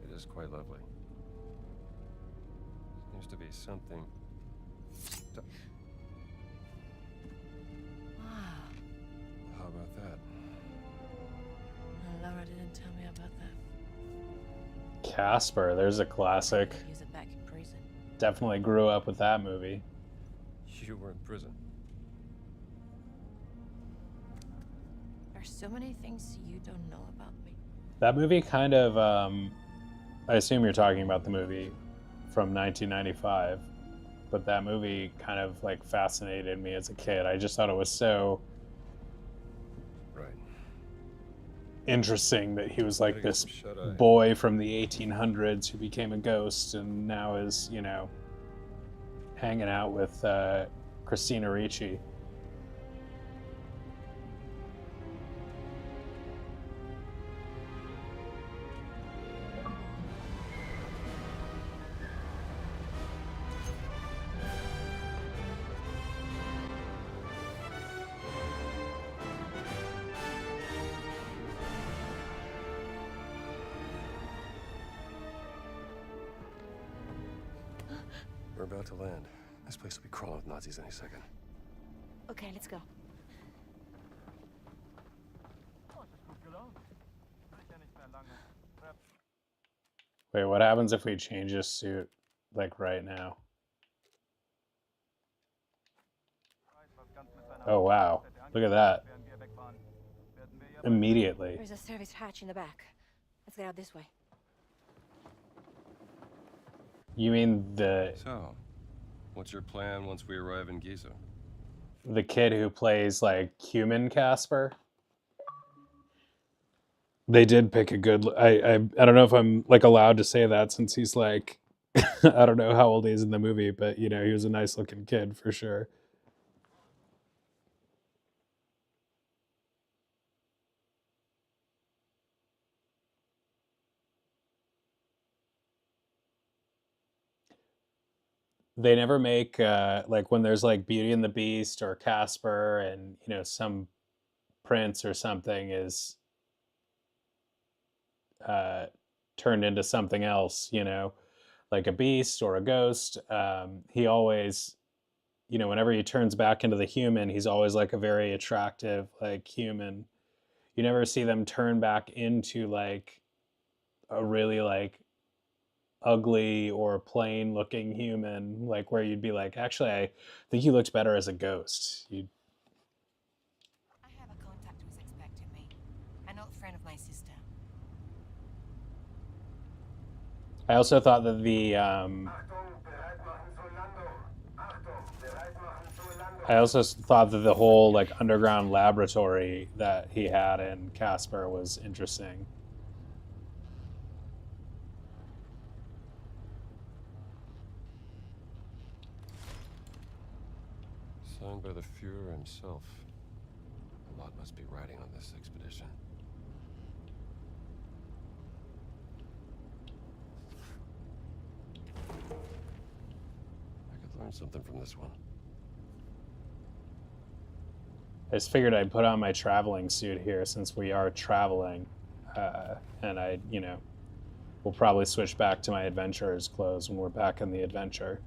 It is quite lovely. Seems to be something. Wow. How about that? Laura didn't tell me about that. Casper, there's a classic. Use it back in prison. Definitely grew up with that movie. You were in prison. There's so many things you don't know about me. That movie kind of, I assume you're talking about the movie from 1995, but that movie kind of like fascinated me as a kid. I just thought it was so Right. interesting that he was like Gotta get this some shut-eye. boy from the 1800s who became a ghost and now is, you know, hanging out with Christina Ricci. We're about to land. This place will be crawling with Nazis any second. Okay, let's go. Wait, what happens if we change his suit, like, right now? Oh, wow. Look at that. Immediately. There's a service hatch in the back. Let's get out this way. You mean the So, what's your plan once we arrive in Giza? kid who plays, like, human Casper? They did pick a good. I don't know if I'm, like, allowed to say that since he's, like, I don't know how old he is in the movie, but you know he was a nice looking kid for sure. They never make like when there's like Beauty and the Beast or Casper, and you know some prince or something is uh, turned into something else. You know, like a beast or a ghost. He always, you know, whenever he turns back into the human, he's always like a very attractive like human. You never see them turn back into like a really like ugly or plain looking human, like where you'd be like, actually, I think you looked better as a ghost. You I have a contact who's expecting me. An old friend of my sister. I also thought that the whole like underground laboratory that he had in Casper was interesting. Signed by the Fuhrer himself. A lot must be riding on this expedition. I could learn something from this one. I just figured I'd put on my traveling suit here since we are traveling, and I, you know, we'll probably switch back to my adventurer's clothes when we're back in the adventure.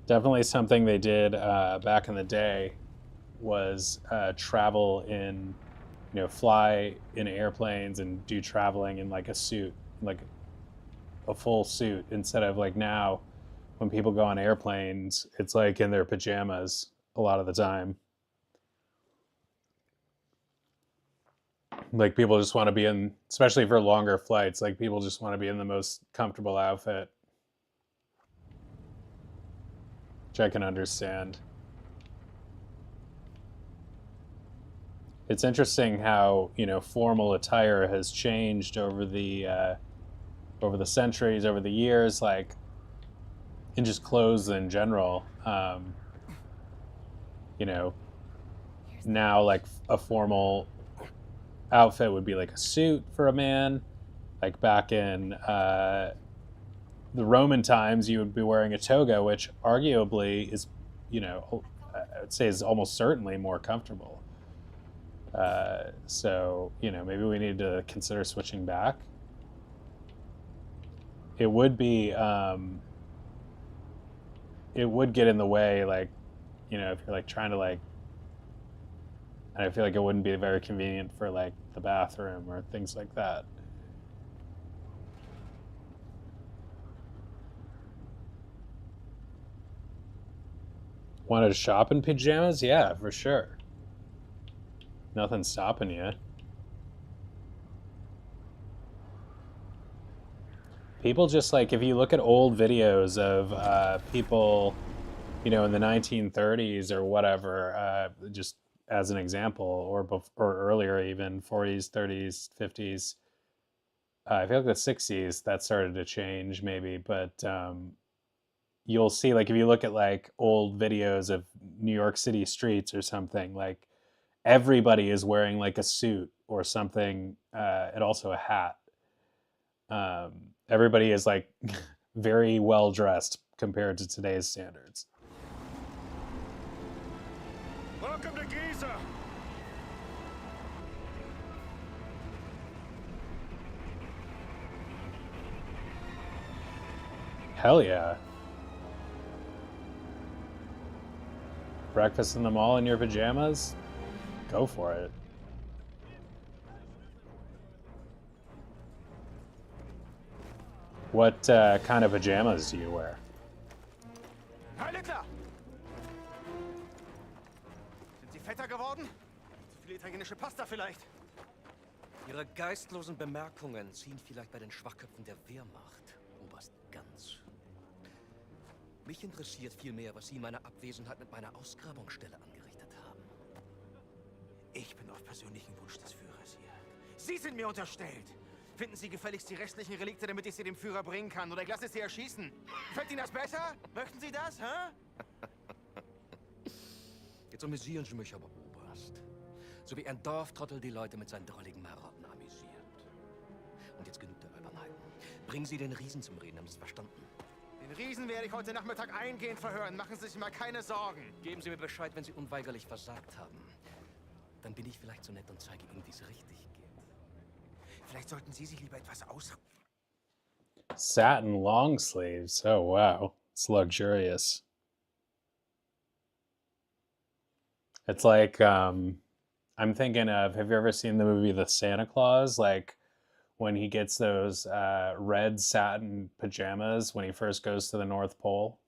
Definitely something they did back in the day was travel in, you know, fly in airplanes and do traveling in like a suit, like a full suit, instead of like now when people go on airplanes, it's like in their pajamas a lot of the time. Like people just want to be in, especially for longer flights, like people just want to be in the most comfortable outfit, which I can understand. It's interesting how, you know, formal attire has changed over the centuries, over the years, like in just clothes in general. You know, now like a formal outfit would be like a suit for a man. Like back in the Roman times, you would be wearing a toga, which arguably is, you know, I would say is almost certainly more comfortable. So, you know, maybe we need to consider switching back. It would be, it would get in the way, like, you know, if you're like trying to like, and I feel like it wouldn't be very convenient for like the bathroom or things like that. Wanted to shop in pajamas? Yeah, for sure. Nothing's stopping you. People just like, if you look at old videos of people, you know, in the 1930s or whatever, just as an example, or earlier even, 40s, 30s, 50s. I feel like the 60s that started to change maybe, but you'll see, like, if you look at like old videos of New York City streets or something, like everybody is wearing like a suit or something, and also a hat. Everybody is like very well dressed compared to today's standards. Welcome to Giza! Hell yeah. Breakfast in the mall in your pajamas? Go for it. What kind of pajamas do you wear? Herr Littler! Sind Sie fetter geworden? Zu viel italienische Pasta vielleicht? Ihre geistlosen Bemerkungen ziehen vielleicht bei den Schwachköpfen der Wehrmacht, Oberst Ganz. Mich interessiert vielmehr, was Sie in meiner Abwesenheit mit meiner Ausgrabungsstelle angerichtet haben. Ich bin auf persönlichen Wunsch des Führers hier. Sie sind mir unterstellt. Finden Sie gefälligst die restlichen Relikte, damit ich sie dem Führer bringen kann. Oder ich lasse Sie erschießen. Gefällt Ihnen das besser? Möchten Sie das, hä? Jetzt amüsieren Sie mich aber, Oberst. So wie ein Dorftrottel die Leute mit seinen drolligen Marotten amüsiert. Und jetzt genug der Albernheiten. Bringen Sie den Riesen zum Reden, haben Sie es verstanden? Den Riesen werde ich heute Nachmittag eingehend verhören. Machen Sie sich mal keine Sorgen. Geben Sie mir Bescheid, wenn Sie unweigerlich versagt haben. Dann bin ich vielleicht so nett und zeige Ihnen, wie es richtig geht. Vielleicht sollten Sie sich lieber etwas aus... Satin long sleeves. Oh, wow. It's luxurious. It's like, I'm thinking of, have you ever seen the movie The Santa Claus? Like, when he gets those red satin pajamas when he first goes to the North Pole.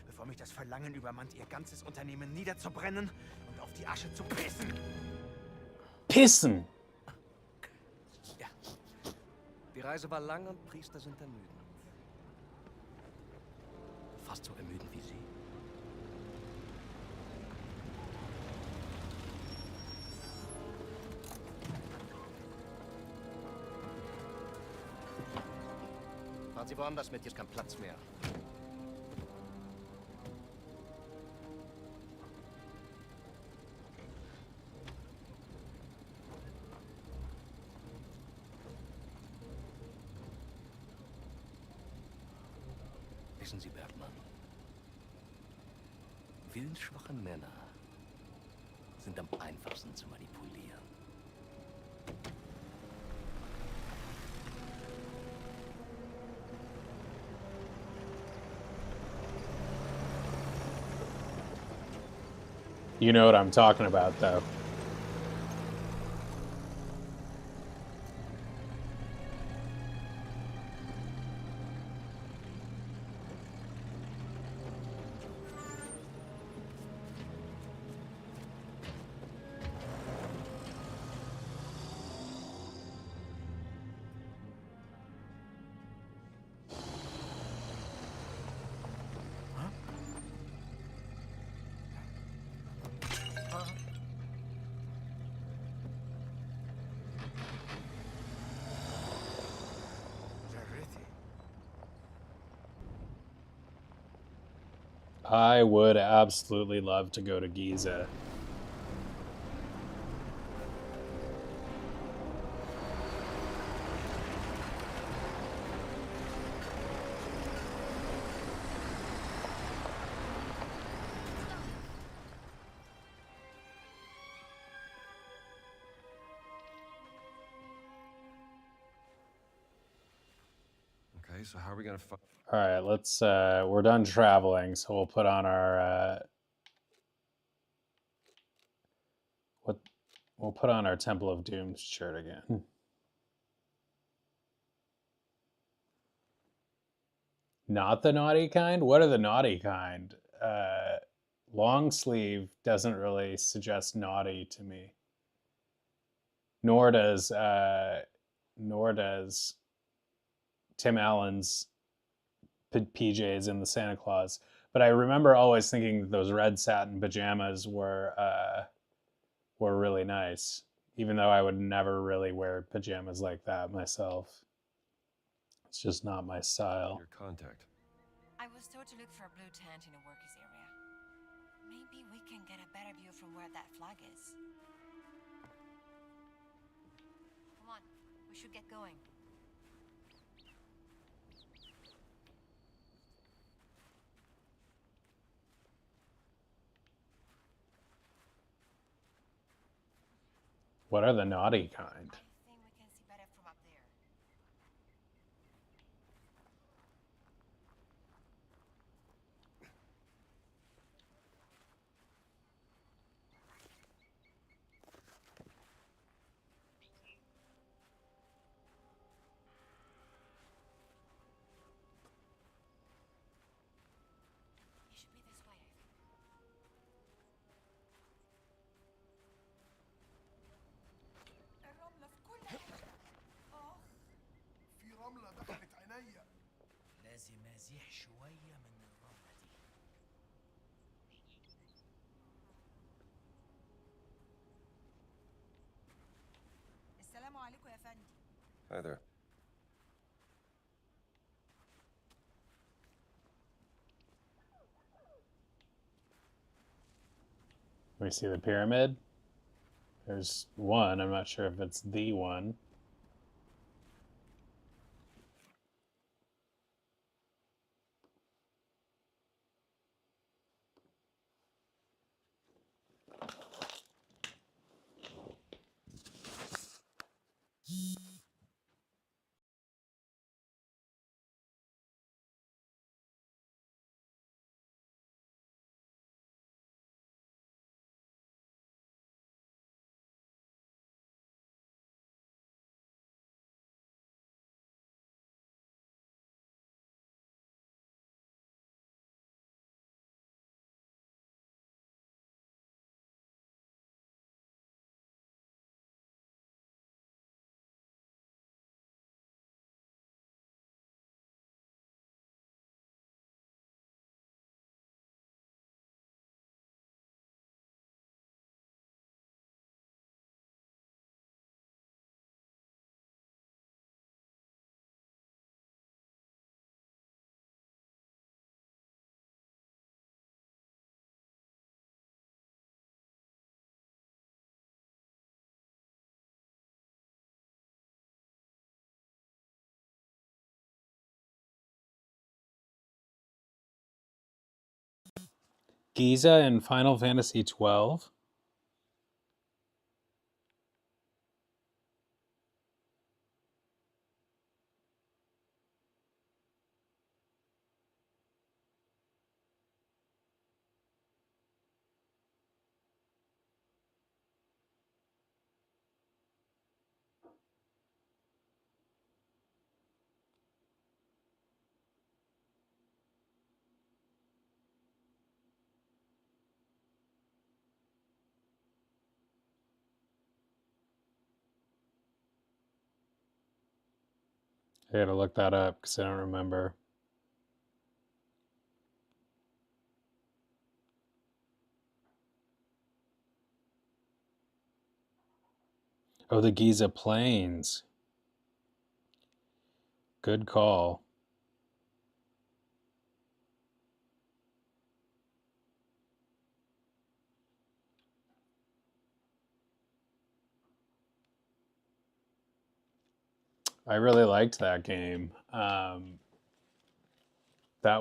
Bevor mich das Verlangen übermannt, Ihr ganzes Unternehmen niederzubrennen und auf die Asche zu pissen. Pissen! Ja. Die Reise war lang und Priester sind ermüdend. Fast so ermüdend wie Sie. Fahren Sie woanders mit, hier ist kein Platz mehr. Wissen Sie, Bergmann, willensschwache Männer sind am einfachsten zu manipulieren. You know what I'm talking about, though. I would absolutely love to go to Giza. Okay, so how are we gonna find... All right, let's, we're done traveling, so we'll put on our, we'll put on our Temple of Doom shirt again. Not the naughty kind? What are the naughty kind? Long sleeve doesn't really suggest naughty to me. Nor does Tim Allen's PJs in the Santa Claus. But I remember always thinking that those red satin pajamas were really nice, even though I would never really wear pajamas like that myself. It's just not my style. Your contact. I was told to look for a blue tent in a workers' area. Maybe we can get a better view from where that flag is. Come on, we should get going. What are the naughty kind? I think we can see better from up there. It should be this way, I think. الرملة في كل حتة. في رملة دخلت عينيا. لازم ازيح شوية من الرملة دي. السلام عليكم يا فندم. Hi there. We see the pyramid. There's one. I'm not sure if it's the one. Giza in Final Fantasy 12. I gotta look that up because I don't remember. Oh, the Giza Plains. Good call. I really liked that game. That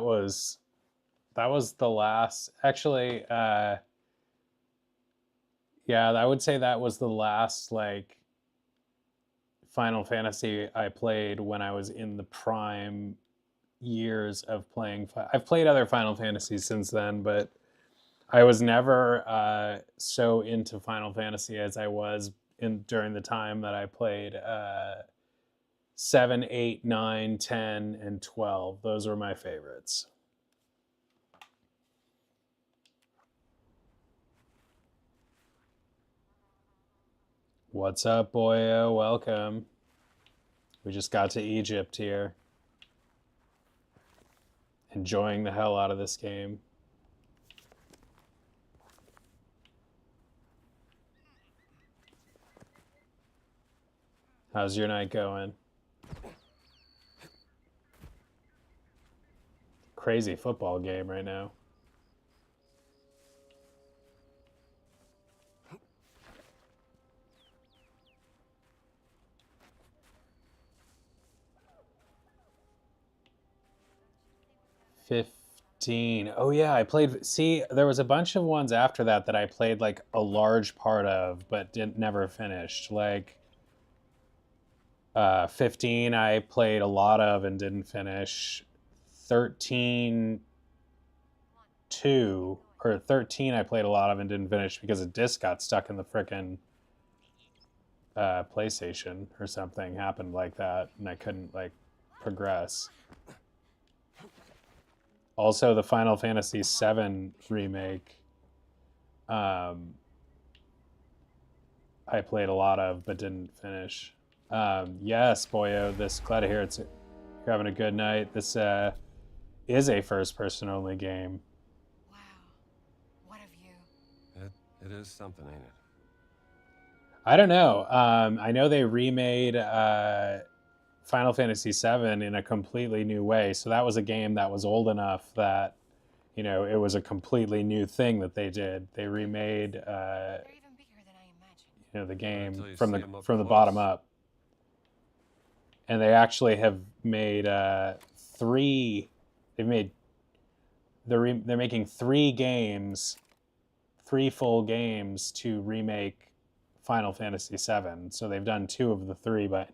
was the last. Actually, yeah, I would say that was the last like Final Fantasy I played when I was in the prime years of playing. I've played other Final Fantasies since then, but I was never so into Final Fantasy as I was in during the time that I played 7, 8, 9, 10, and 12. Those were my favorites. What's up, boyo? Welcome. We just got to Egypt here. Enjoying the hell out of this game. How's your night going? Crazy football game right now. 15. Oh yeah, I played. See, there was a bunch of ones after that that I played like a large part of, but didn't never finished. Like 15, I played a lot of and didn't finish. 13, 2 or 13, I played a lot of and didn't finish because a disc got stuck in the frickin' PlayStation or something happened like that, and I couldn't like progress. Also, the Final Fantasy VII remake, I played a lot of but didn't finish. Yes, boyo, glad to hear you're having a good night. This is a first-person only game. Wow. What a view. It is something, ain't it? I don't know. I know they remade Final Fantasy VII in a completely new way. So that was a game that was old enough that, you know, it was a completely new thing that they did. They remade, They're even bigger than I imagined. you know, the game Until you from see 'em up the close. bottom up. And they actually have made three. They've made. They're making 3 games, 3 full games to remake Final Fantasy VII. So they've done 2 of the 3, but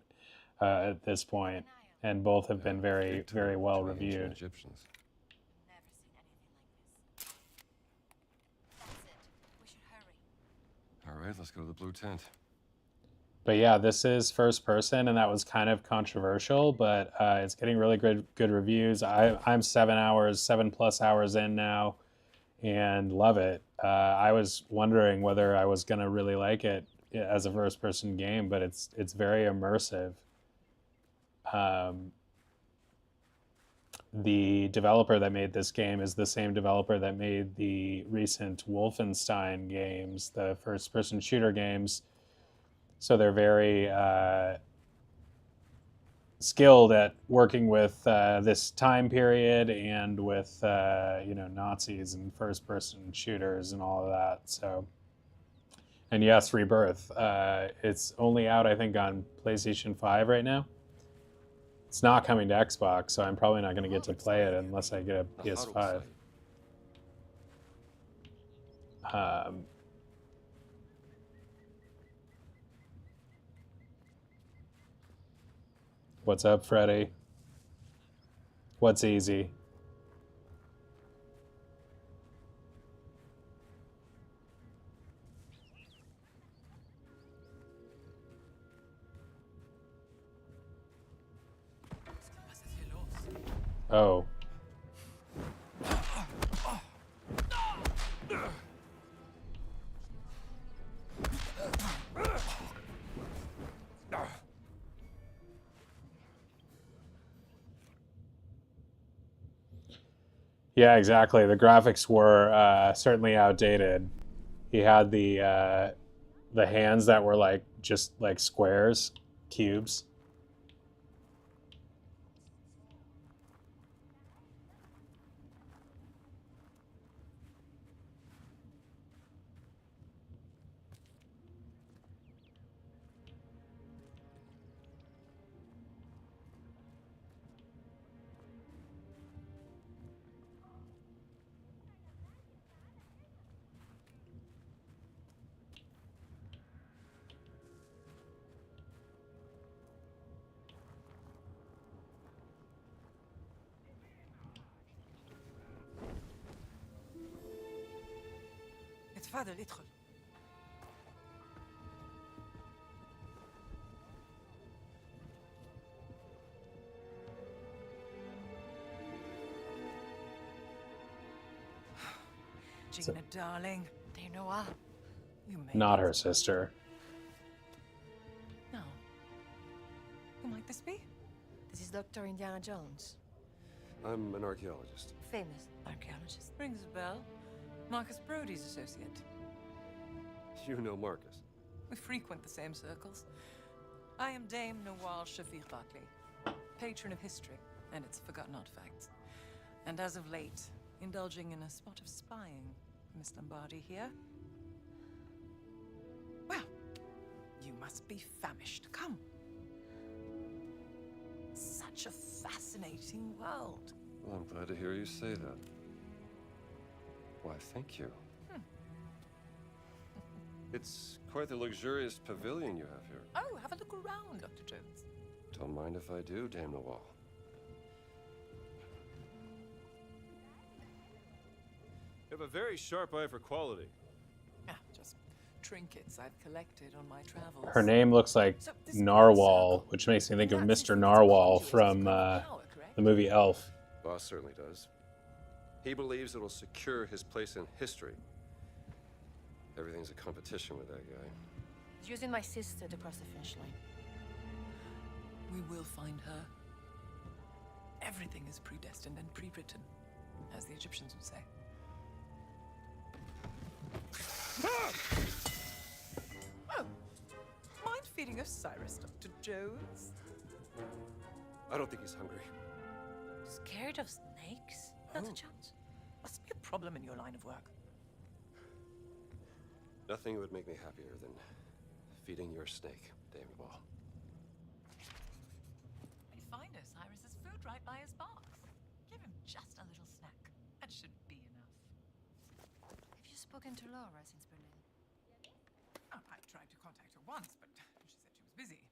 at this point, and both have been very, Big very tour well between ancient reviewed. Egyptians. Never seen anything like this. That's it. We should hurry. All right, let's go to the blue tent. But yeah, this is first person, and that was kind of controversial, but it's getting really good reviews. I'm 7+ hours in now, and love it. I was wondering whether I was gonna really like it as a first person game, but it's very immersive. The developer that made this game is the same developer that made the recent Wolfenstein games, the first person shooter games. So they're very skilled at working with this time period and with you know, Nazis and first person shooters and all of that. So, and yes, Rebirth. It's only out, I think, on PlayStation 5 right now. It's not coming to Xbox, so I'm probably not going to get to play it unless I get a PS5. What's up, Freddy? What's easy? Was ist hier los? Oh. Yeah, exactly. The graphics were certainly outdated. He had the hands that were like just like squares, cubes. اتفضل ادخل. Gina, darling. Dear Noah. You made Not it. her sister. No. Who might this be? This is Dr. Indiana Jones. I'm an archaeologist. Famous archaeologist. Rings a bell. Marcus Brody's associate. You know Marcus. We frequent the same circles. I am Dame Nawal Shafiq Barkley, patron of history and its forgotten artifacts. And as of late, indulging in a spot of spying. Miss Lombardi here? Well, you must be famished. Come. Such a fascinating world. Well, I'm glad to hear you say that. Why, thank you. It's quite the luxurious pavilion you have here. Oh, have a look around, Dr. Jones. Don't mind if I do, Dame Noel. You have a very sharp eye for quality. Ah, just trinkets I've collected on my travels. Her name looks like So, this Narwhal, circle, which makes me think of that's Mr. it's Narwhal conduit from to power, correct? the movie Elf. Boss certainly does. He believes it'll secure his place in history. Everything's a competition with that guy. He's using my sister to cross the finish line. We will find her. Everything is predestined and pre-written, as the Egyptians would say. Oh, mind feeding Osiris, Dr. Jones? I don't think he's hungry. Scared of snakes? Not a chance. Must be a problem in your line of work. Nothing would make me happier than feeding your snake, Dame Noel. We find Osiris's food right by his box. Give him just a little snack. That should be enough. Have you spoken to Laura since Berlin? Oh, I tried to contact her once, but she said she was busy.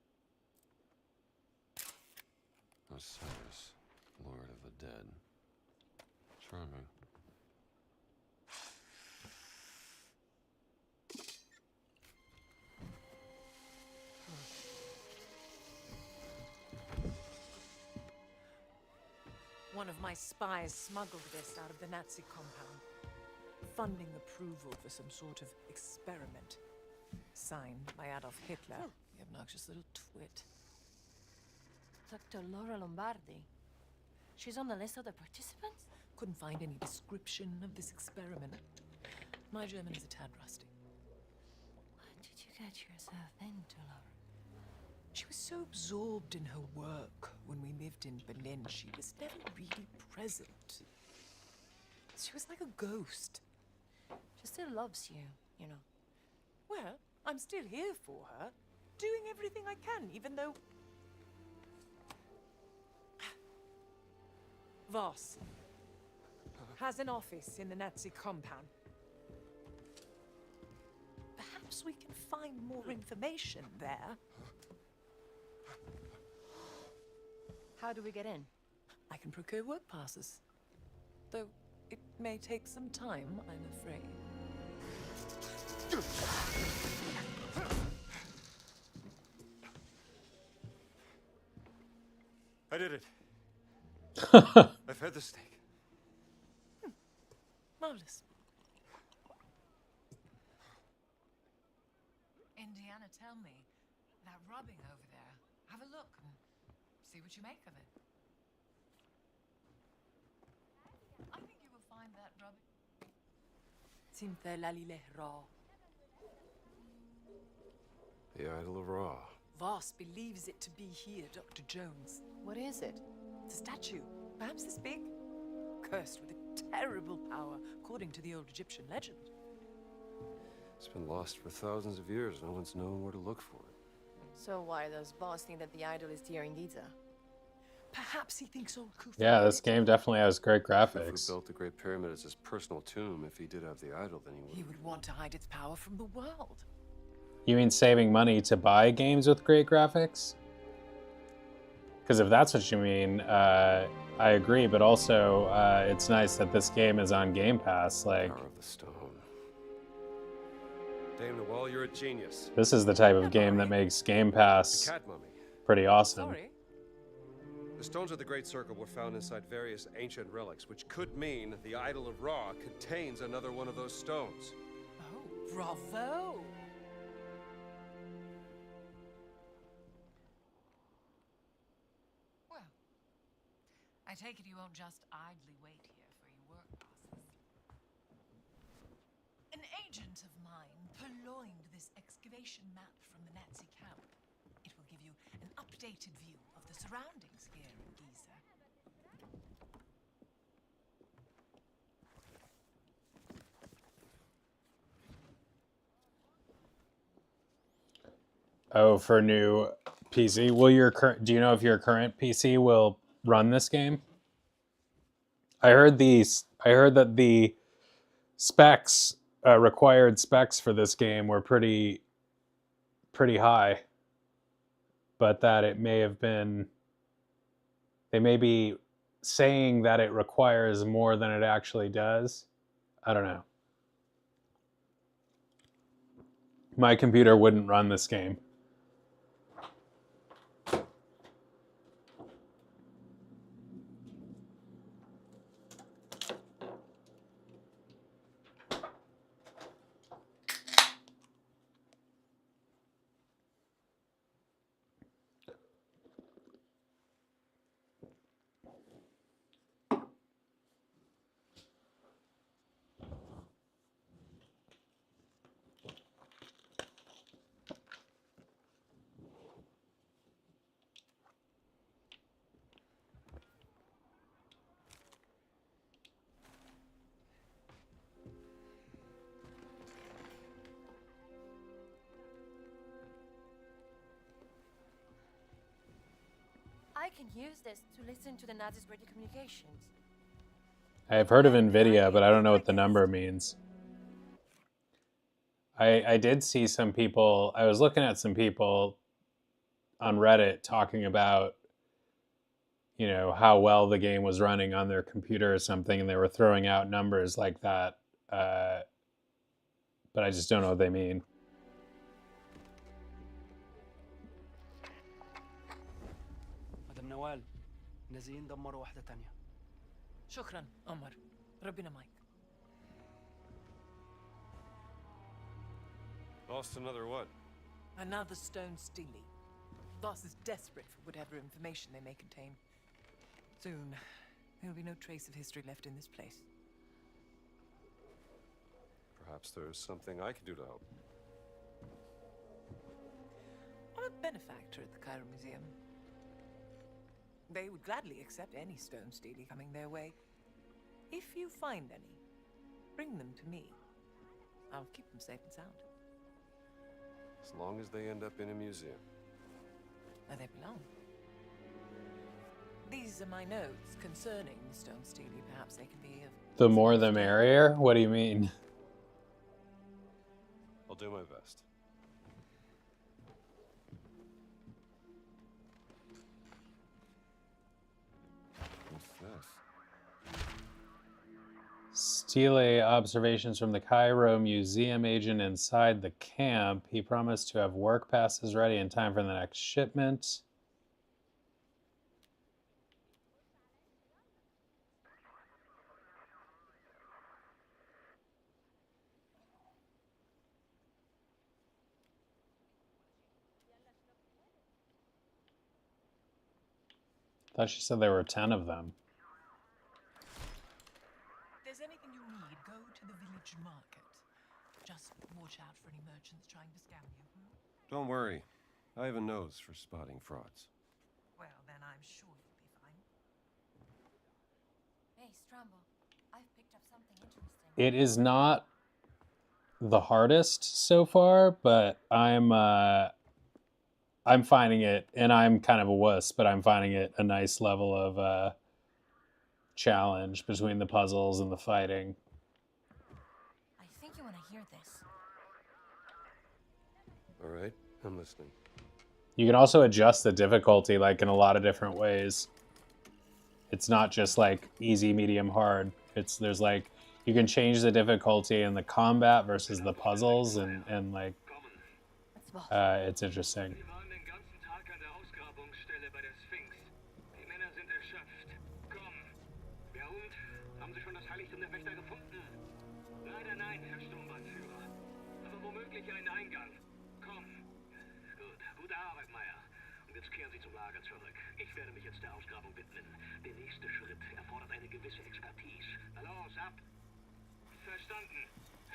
Osiris, Lord of the Dead. Charming. One of my spies smuggled this out of the Nazi compound, funding approval for some sort of experiment. Signed by Adolf Hitler, the obnoxious little twit. Dr. Laura Lombardi. She's on the list of the participants? Couldn't find any description of this experiment. My German is a tad rusty. What did you get yourself into, Laura? She was so absorbed in her work when we lived in Berlin, she was never really present. She was like a ghost. She still loves you, you know. Well, I'm still here for her, doing everything I can, even though... Voss has an office in the Nazi compound. Perhaps we can find more information there. How do we get in? I can procure work passes. Though it may take some time, I'm afraid. I did it. I've had the steak. Marvelous. Indiana, tell me, that rubbing over there, have a look and see what you make of it. I think you will find that rubbing... The Idol of Ra. Voss believes it to be here, Dr. Jones. What is it? It's a statue, perhaps this big, cursed with a terrible power, according to the old Egyptian legend. It's been lost for thousands of years. No one's known where to look for it. So why does Boss think that the idol is here in Giza? Perhaps he thinks old Khufu... Yeah, this game definitely has great Khufu graphics. built the Great Pyramid as his personal tomb. If he did have the idol, then He would want to hide its power from the world. You mean saving money to buy games with great graphics? Because if that's what you mean, I agree, but also it's nice that this game is on Game Pass. Like, Power of the Stone. Dame Noel, you're a genius. this is the type of game that makes Game The Pass cat mummy. pretty awesome. Sorry? The stones of the Great Circle were found inside various ancient relics, which could mean the Idol of Ra contains another one of those stones. Oh, bravo! Well, I take it you won't just idly wait here for your work passes. An agent of mine purloined this excavation map from the Nazi camp. It will give you an updated view of the surroundings here in Giza. Oh, for new PC. Will your current? Do you know if your current PC will run this game? I heard that the specs, required specs for this game were pretty high, but that it may have been, they may be saying that it requires more than it actually does. I don't know. My computer wouldn't run this game. I can use this to listen to the Nazis' radio communications. I've heard of NVIDIA, but I don't know what the number means. I did see some people, I was looking at some people on Reddit talking about, you know, how well the game was running on their computer or something, and they were throwing out numbers like that. But I just don't know what they mean. مدام نوال نازلين دمروا واحدة تانية. شكرا عمر. ربنا معك. Lost another what? Another stone steely. Voss is desperate for whatever information they may contain. Soon, there'll be no trace of history left in this place. Perhaps there's something I can do to help. I'm a benefactor at the Cairo Museum. They would gladly accept any stone steely coming their way. If you find any, bring them to me. I'll keep them safe and sound. As long as they end up in a museum. Where they belong. These are my notes concerning the stone steely. Perhaps they can be of... The more the merrier? What do you mean? I'll do my best. What's this? Stele observations from the Cairo Museum agent inside the camp. He promised to have work passes ready in time for the next shipment. I thought she said there were 10 of them. If there's anything you need, go to the village market. Just watch out for any merchants trying to scam you. Don't worry. I have a nose for spotting frauds. Well, then I'm sure you'll be fine. Hey, Stramble, I've picked up something interesting. It is not the hardest so far, but I'm finding it, and I'm kind of a wuss, but I'm finding it a nice level of challenge between the puzzles and the fighting. I think you want to hear this. All right, I'm listening. You can also adjust the difficulty like in a lot of different ways. It's not just like easy, medium, hard. There's like, you can change the difficulty in the combat versus the puzzles, and like, it's interesting.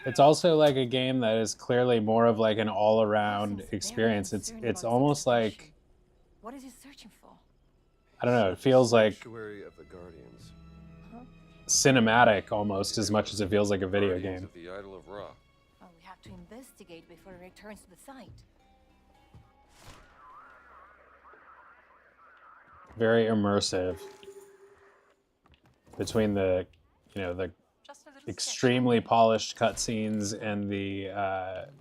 It's also like a game that is clearly more of like an all-around experience. It's almost like, What is he searching for? I don't know, it feels like Sanctuary of the Guardians. cinematic almost as much as it feels like a video Guardians game. of the Idol of Ra. Well, we have to investigate before he returns to the site. Very immersive between the, you know, the Just a little extremely polished cutscenes and the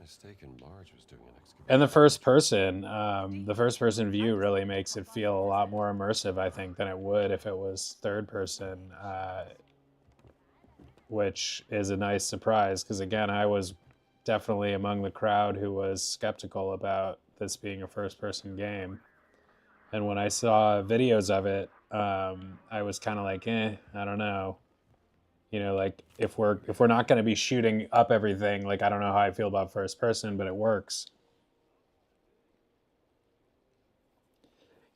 Mistaken, Marge was doing an excavation. and the first person view really makes it feel a lot more immersive, I think, than it would if it was third person, which is a nice surprise because, again, I was definitely among the crowd who was skeptical about this being a first person game. And when I saw videos of it, I was kind of like, I don't know. You know, like if we're not going to be shooting up everything, like I don't know how I feel about first person, but it works.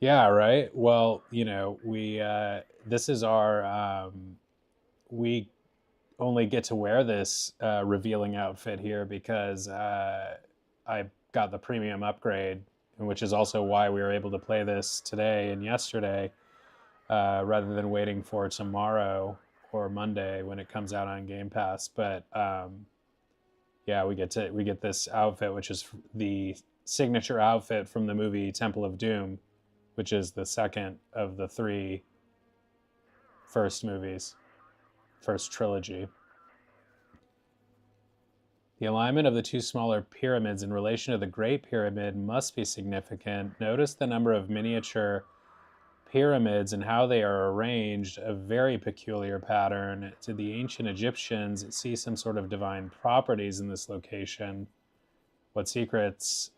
Yeah, right. Well, you know, we this is our we only get to wear this revealing outfit here because I got the premium upgrade, which is also why we were able to play this today and yesterday rather than waiting for tomorrow or Monday when it comes out on Game Pass. But yeah, we get this outfit, which is the signature outfit from the movie Temple of Doom, which is the second of the three first movies, first trilogy. The alignment of the two smaller pyramids in relation to the Great Pyramid must be significant. Notice the number of miniature pyramids and how they are arranged, a very peculiar pattern. To the ancient Egyptians, see some sort of divine properties in this location. What secrets?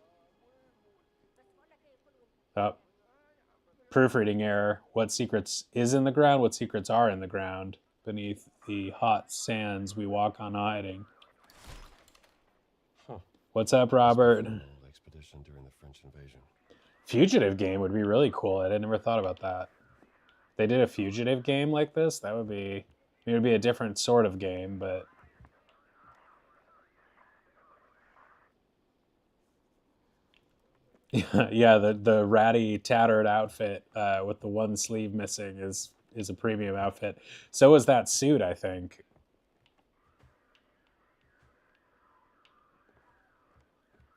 Oh, proofreading error. What secrets is in the ground? What secrets are in the ground? Beneath the hot sands we walk on hiding. Huh. What's up, Robert? An old expedition during the French invasion. Fugitive game would be really cool. I never thought about that. If they did a fugitive game like this, that would be, it would be a different sort of game, but yeah, the ratty tattered outfit with the one sleeve missing is a premium outfit. So is that suit, I think.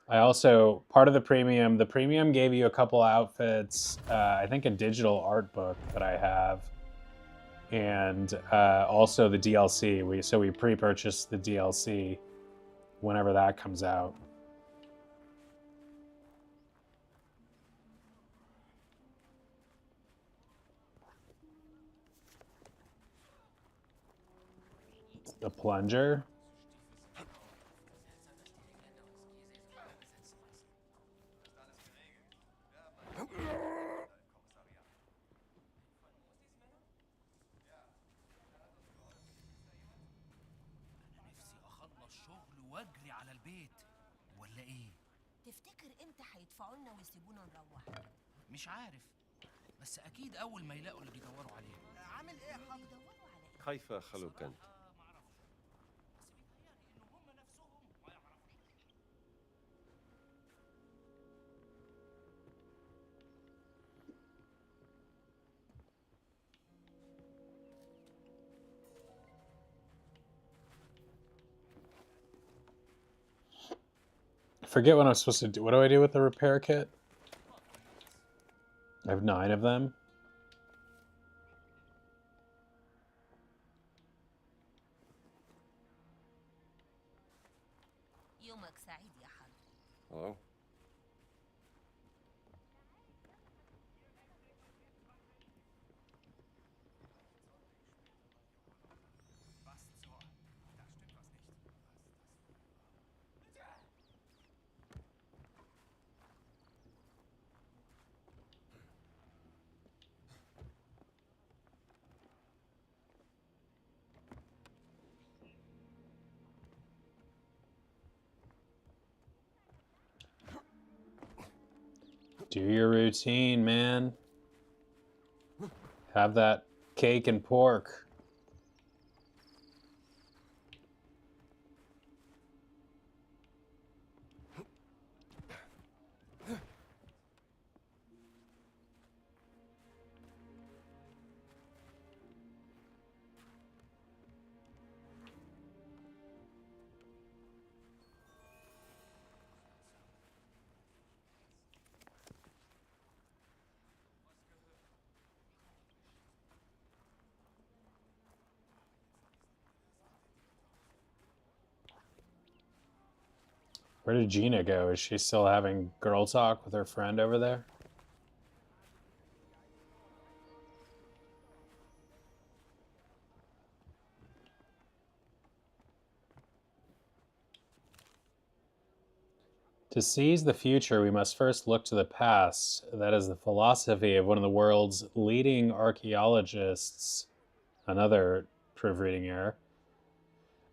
I also, part of the premium gave you a couple outfits, I think a digital art book that I have, and also the DLC. We pre-purchased the DLC whenever that comes out. The plunger. واجري على البيت ولا ايه؟ تفتكر امتى هيدفعوا لنا ويسيبونا نروح؟ مش عارف، بس اكيد اول ما يلاقوا اللي بيدوروا عليه. عامل ايه يا حاج؟ بيدوروا على ايه؟ كيف خلوك أنت؟ I forget what I'm supposed to do. What do I do with the repair kit? I have 9 of them. يومك سعيد يا حاج. Hello? Do your routine, man. Have that cake and pork. Where did Gina go? Is she still having girl talk with her friend over there? To seize the future, we must first look to the past. That is the philosophy of one of the world's leading archaeologists, another proofreading error,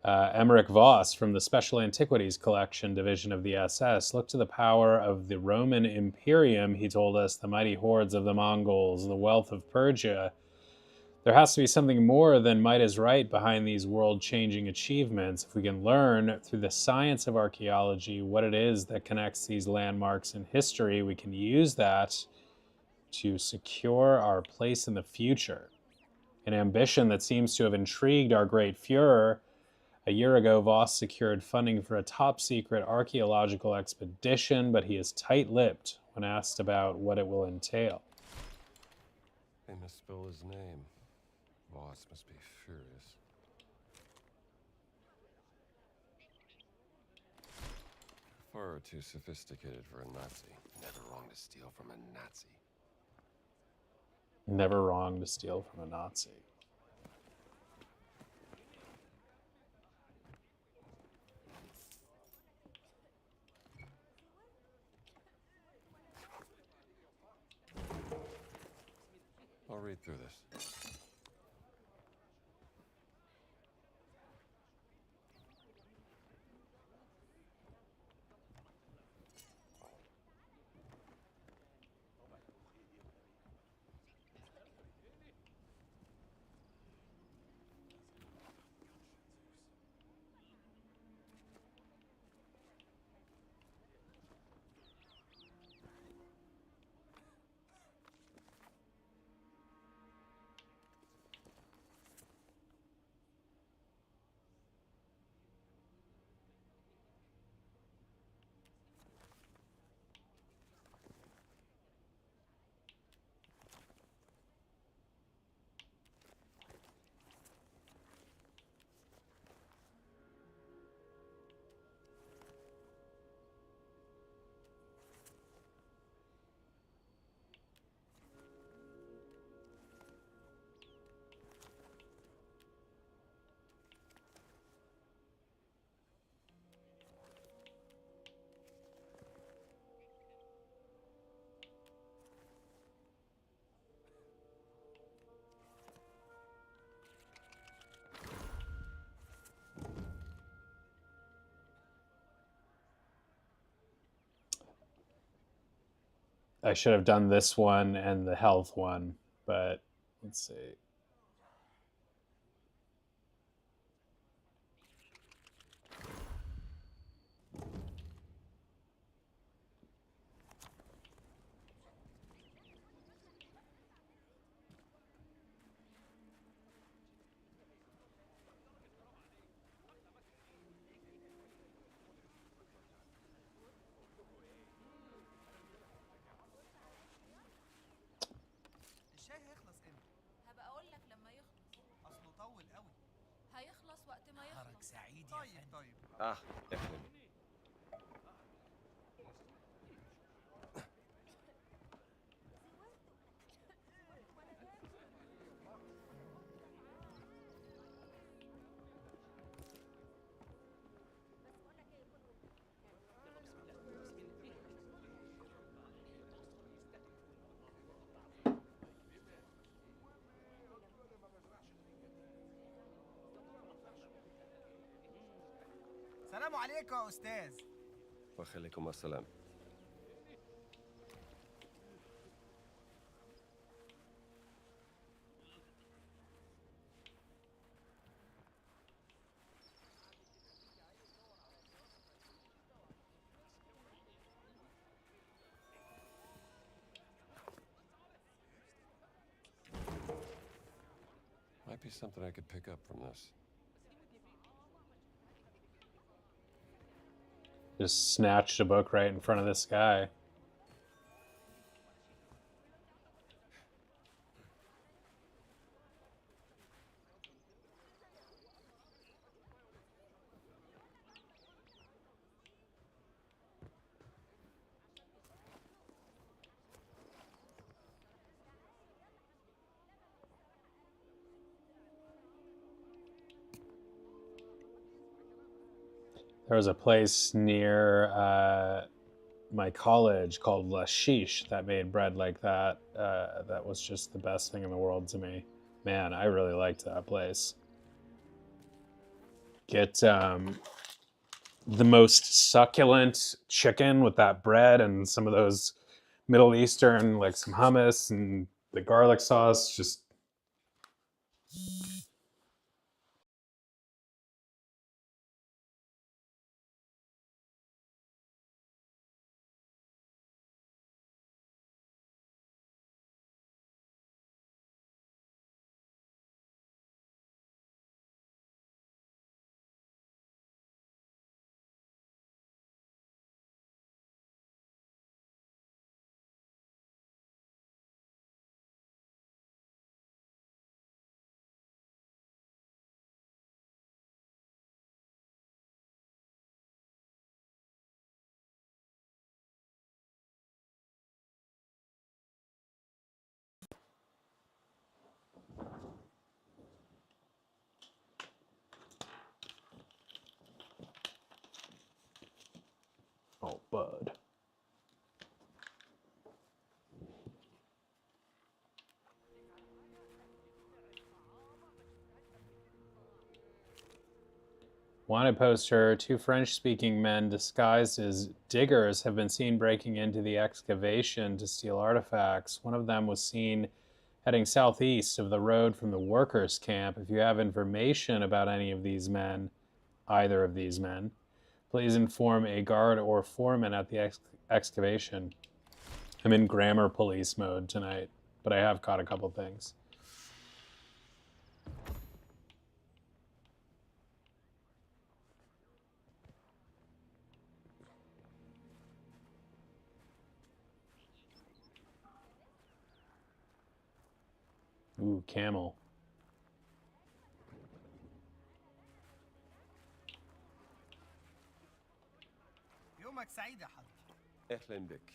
Emmerich Voss from the Special Antiquities Collection Division of the SS. Look to the power of the Roman Imperium, he told us, the mighty hordes of the Mongols, the wealth of Persia. There has to be something more than might is right behind these world-changing achievements. If we can learn through the science of archaeology what it is that connects these landmarks in history, we can use that to secure our place in the future. An ambition that seems to have intrigued our great Führer. A year ago, Voss secured funding for a top-secret archaeological expedition, but he is tight-lipped when asked about what it will entail. They misspell his name. Voss must be furious. Far too sophisticated for a Nazi. Never wrong to steal from a Nazi. Never wrong to steal from a Nazi. I'll read through this. I should have done this one and the health one, but let's see. الشاي هيخلص امتى؟ هبقى اقول لك لما يخلص. اصله طول قوي. هيخلص وقت ما نهارك يخلص. سعيد يا فندم. طيب. Ah, Declan. سلام عليكم يا استاذ. وخليكم السلام. Might be something I could pick up from this. Just snatched a book right in front of this guy. There was a place near my college called La Chiche that made bread like that. That was just the best thing in the world to me. Man, I really liked that place. Get the most succulent chicken with that bread and some of those Middle Eastern, like some hummus and the garlic sauce. Just oh, bud. Wanted poster, 2 French-speaking men disguised as diggers have been seen breaking into the excavation to steal artifacts. One of them was seen heading southeast of the road from the workers' camp. If you have information about any of these men, either of these men, please inform a guard or foreman at the excavation. I'm in grammar police mode tonight, but I have caught a couple things. Ooh, camel. يومك سعيد يا حضرتك. أهلا بك.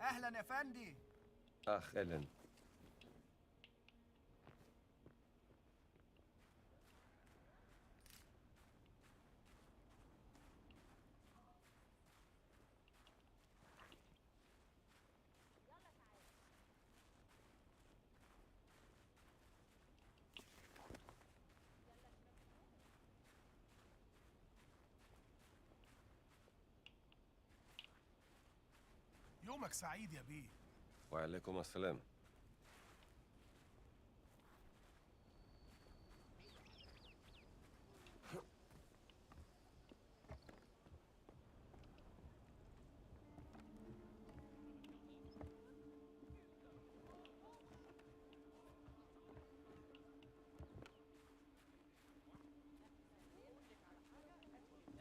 أهلا يا فندي. أهلا. يومك سعيد يا بيه. وعليكم السلام.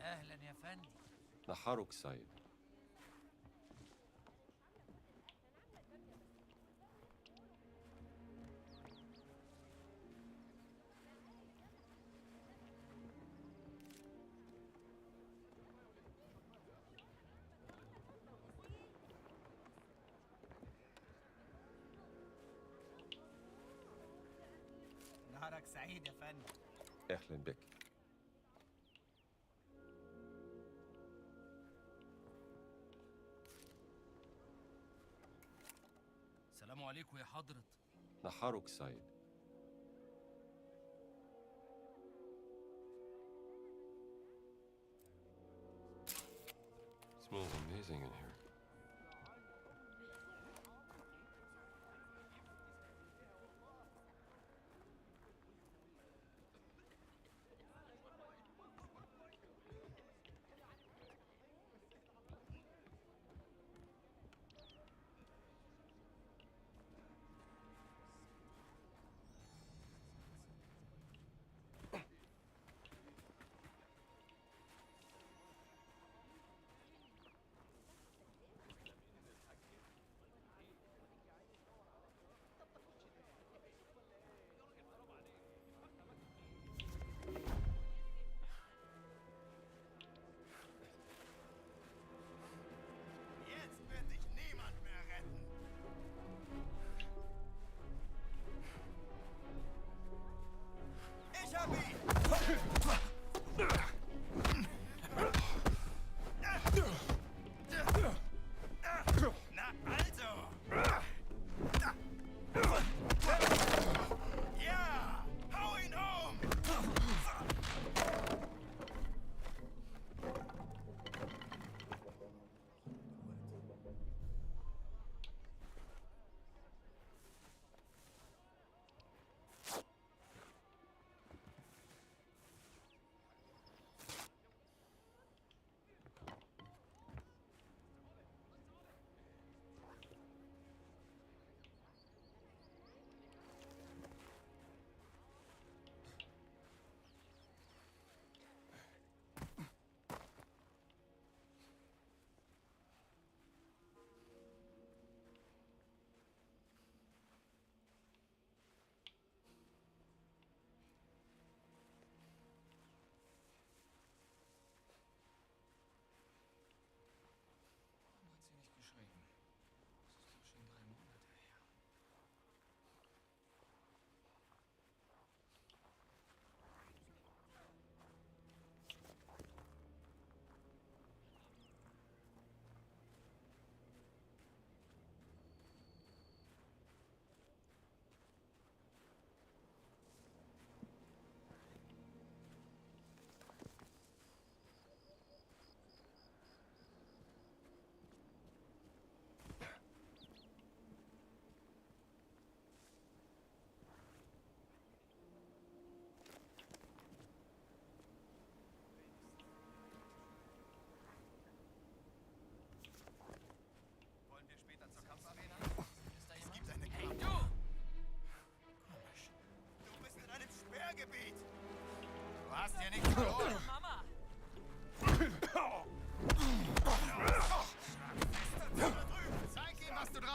أهلا يا فندي. نهارك سعيد. نهارك سعيد يا فندي. أهلا بك. السلام عليكم يا حضرة. نهارك سعيد. Smells amazing in here.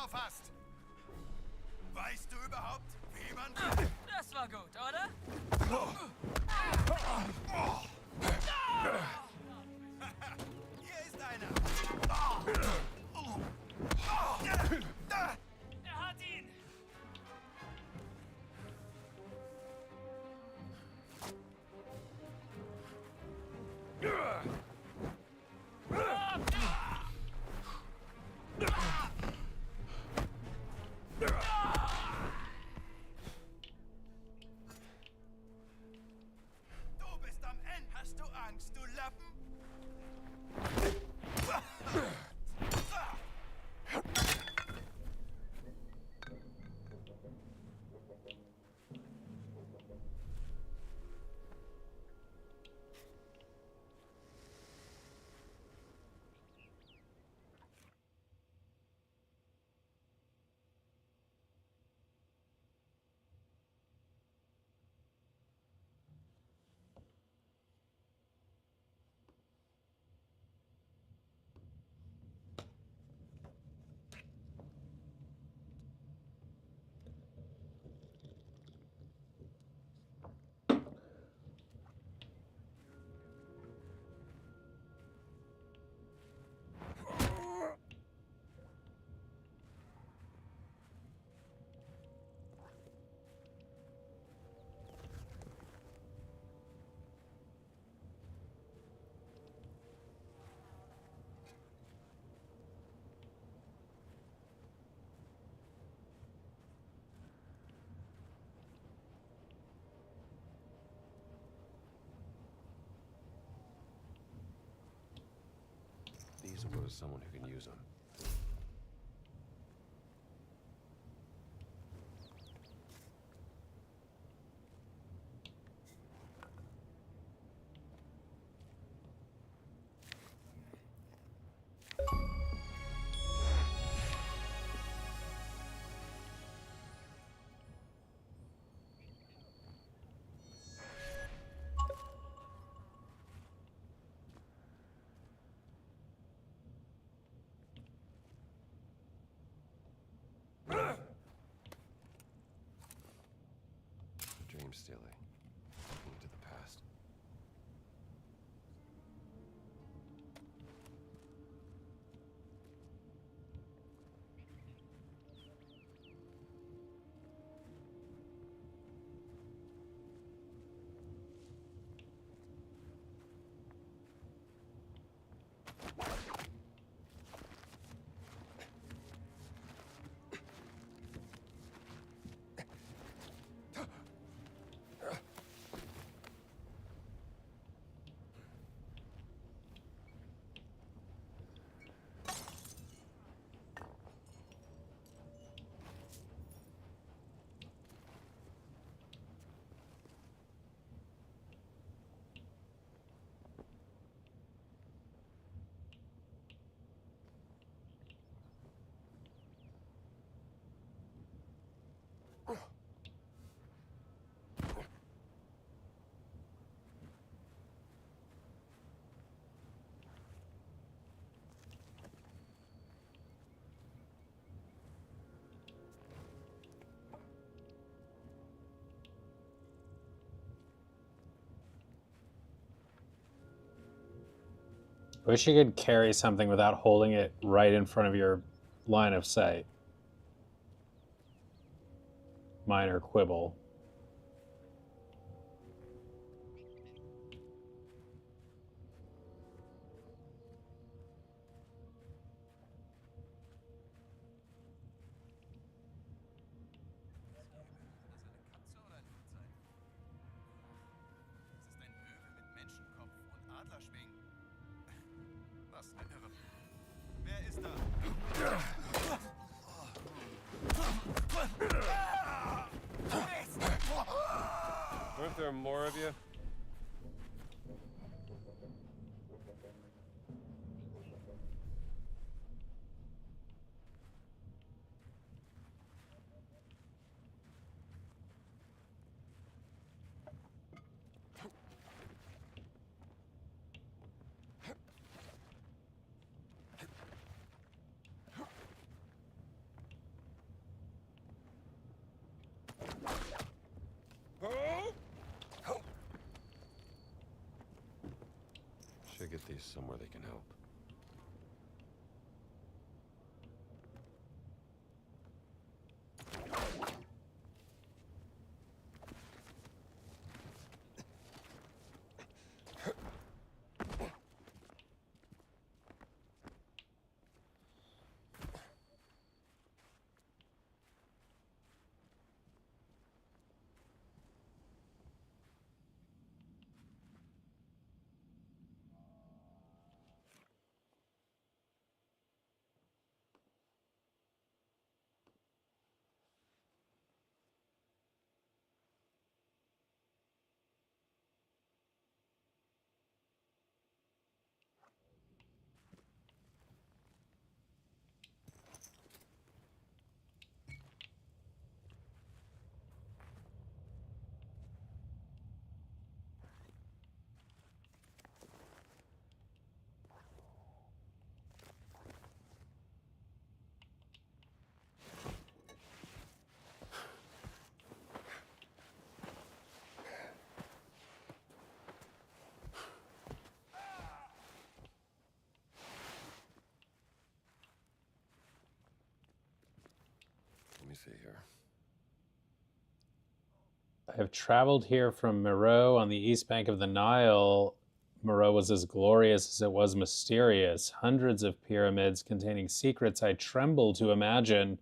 drauf hast. Weißt du überhaupt, wie man... Das war gut, oder? Hier ist einer. Er hat ihn! Du bist am Ende. Hast du Angst, du Lappen? These will go to someone who can use them. Dream stealing. Into the past. I wish you could carry something without holding it right in front of your line of sight. Minor quibble. Wer ist da? somewhere they can help. Let me see here. I have traveled here from Meroe on the east bank of the Nile. Meroe was as glorious as it was mysterious. Hundreds of pyramids containing secrets I tremble to imagine.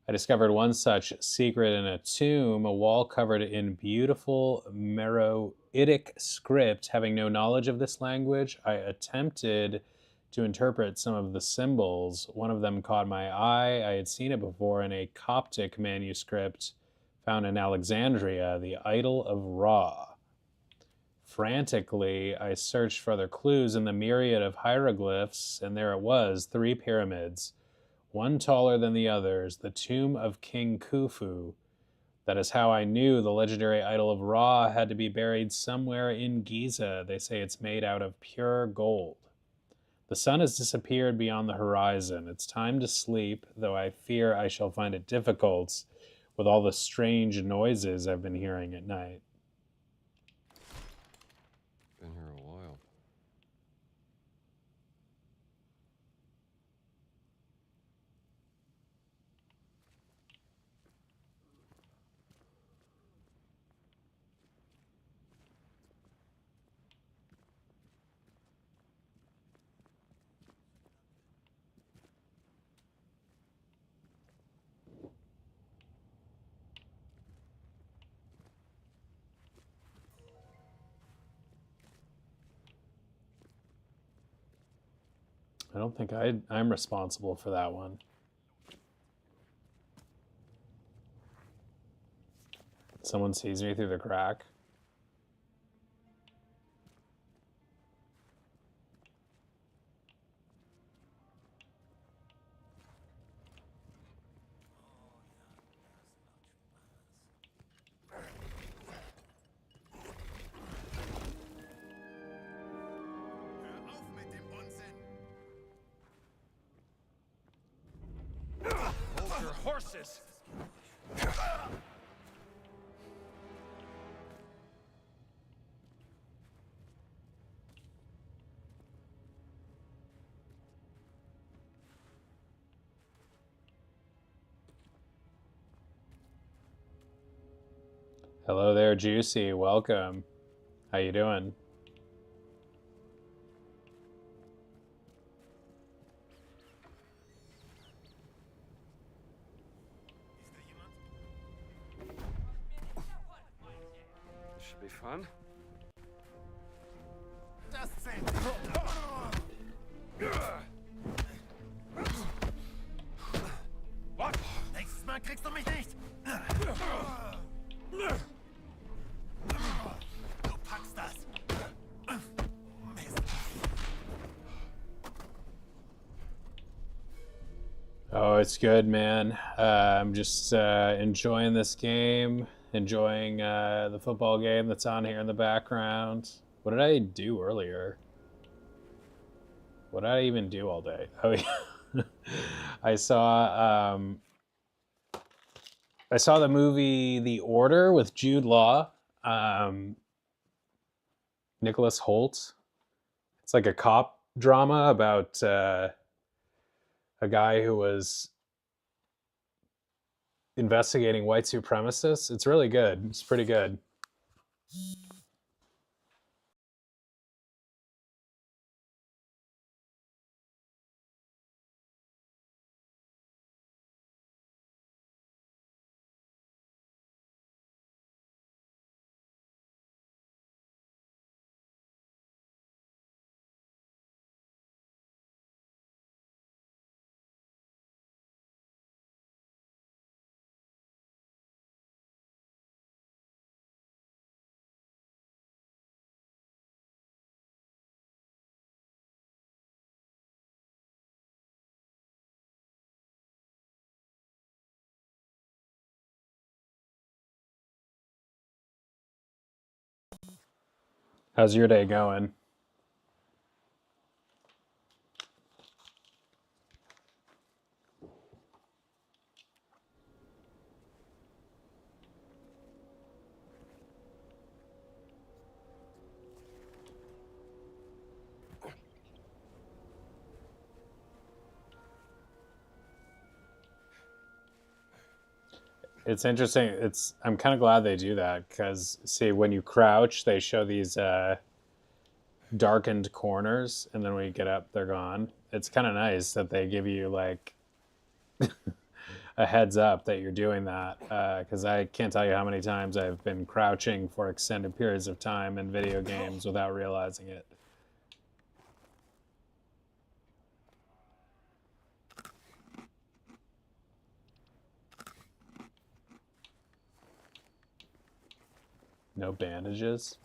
I discovered one such secret in a tomb, a wall covered in beautiful Meroitic script. Having no knowledge of this language, I attempted to interpret some of the symbols. One of them caught my eye. I had seen it before in a Coptic manuscript found in Alexandria, the Idol of Ra. Frantically, I searched for other clues in the myriad of hieroglyphs, and there it was, 3 pyramids, one taller than the others, the tomb of King Khufu. That is how I knew the legendary Idol of Ra had to be buried somewhere in Giza. They say it's made out of pure gold. The sun has disappeared beyond the horizon. It's time to sleep, though I fear I shall find it difficult with all the strange noises I've been hearing at night. Been here a while. I don't think I'm responsible for that one. Someone sees me through the crack. Hör auf mit dem Unsinn! Hold your horses! Hello there, Juicy. Welcome. How you doing? This should be fun. Das zählt nicht. What? Nächstes Mal kriegst du mich nicht. Du packst das. Mist. Oh, it's good, man. I'm just enjoying this game, enjoying the football game that's on here in the background. What did I do earlier? What did I even do all day? Oh, yeah. I saw the movie The Order with Jude Law, Nicholas Hoult. It's like a cop drama about a guy who was investigating white supremacists. It's really good. It's pretty good. How's your day going? It's interesting. I'm kind of glad they do that because, see, when you crouch, they show these darkened corners, and then when you get up, they're gone. It's kind of nice that they give you like a heads up that you're doing that, because I can't tell you how many times I've been crouching for extended periods of time in video games without realizing it. No bandages.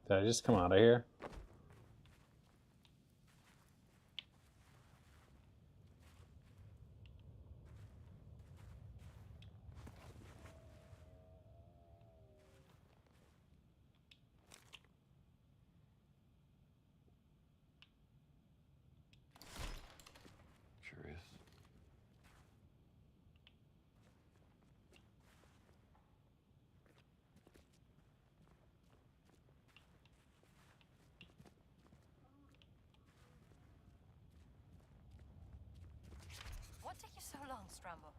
Did I just come out of here? Curious. What took you so long, Strambo?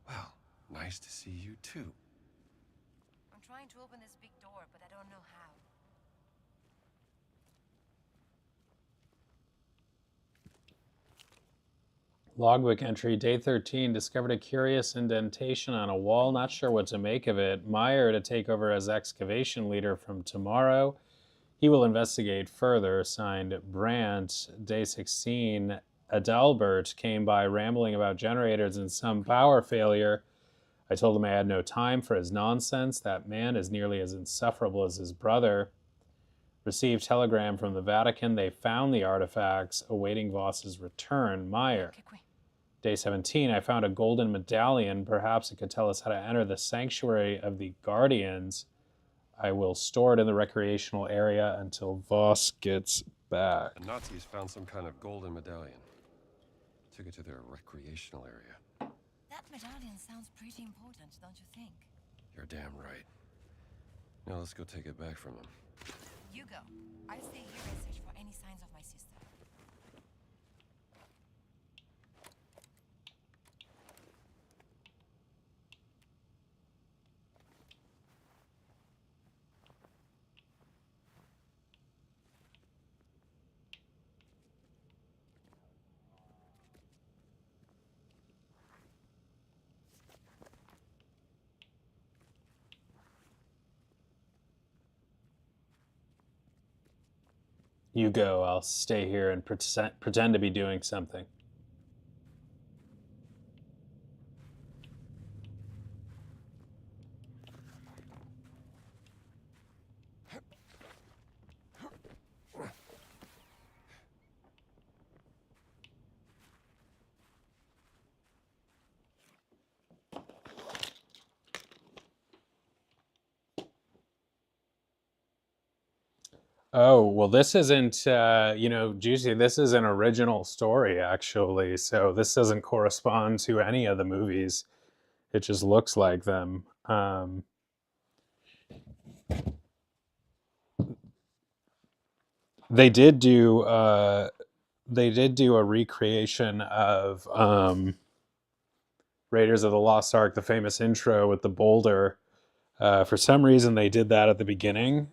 Well, nice to see you too. I'm trying to open this big door, but I don't know how. Logbook entry, day 13, discovered a curious indentation on a wall. Not sure what to make of it. Meyer to take over as excavation leader from tomorrow. He will investigate further. Signed, Brandt. Day 16, Adalbert came by rambling about generators and some power failure. I told him I had no time for his nonsense. That man is nearly as insufferable as his brother. Received telegram from the Vatican. They found the artifacts, awaiting Voss's return. Meyer. Day 17, I found a golden medallion. Perhaps it could tell us how to enter the sanctuary of the Guardians. I will store it in the recreational area until Voss gets back. The Nazis found some kind of golden medallion. Took it to their recreational area. That medallion sounds pretty important, don't you think? You're damn right. Now let's go take it back from them. You go. I'll stay here and search for any signs of my sister. You go. I'll stay here and pretend to be doing something. Oh, well, this isn't, you know, Juicy, this is an original story, actually. So this doesn't correspond to any of the movies. It just looks like them. They did do, a recreation of Raiders of the Lost Ark, the famous intro with the boulder. For some reason, they did that at the beginning.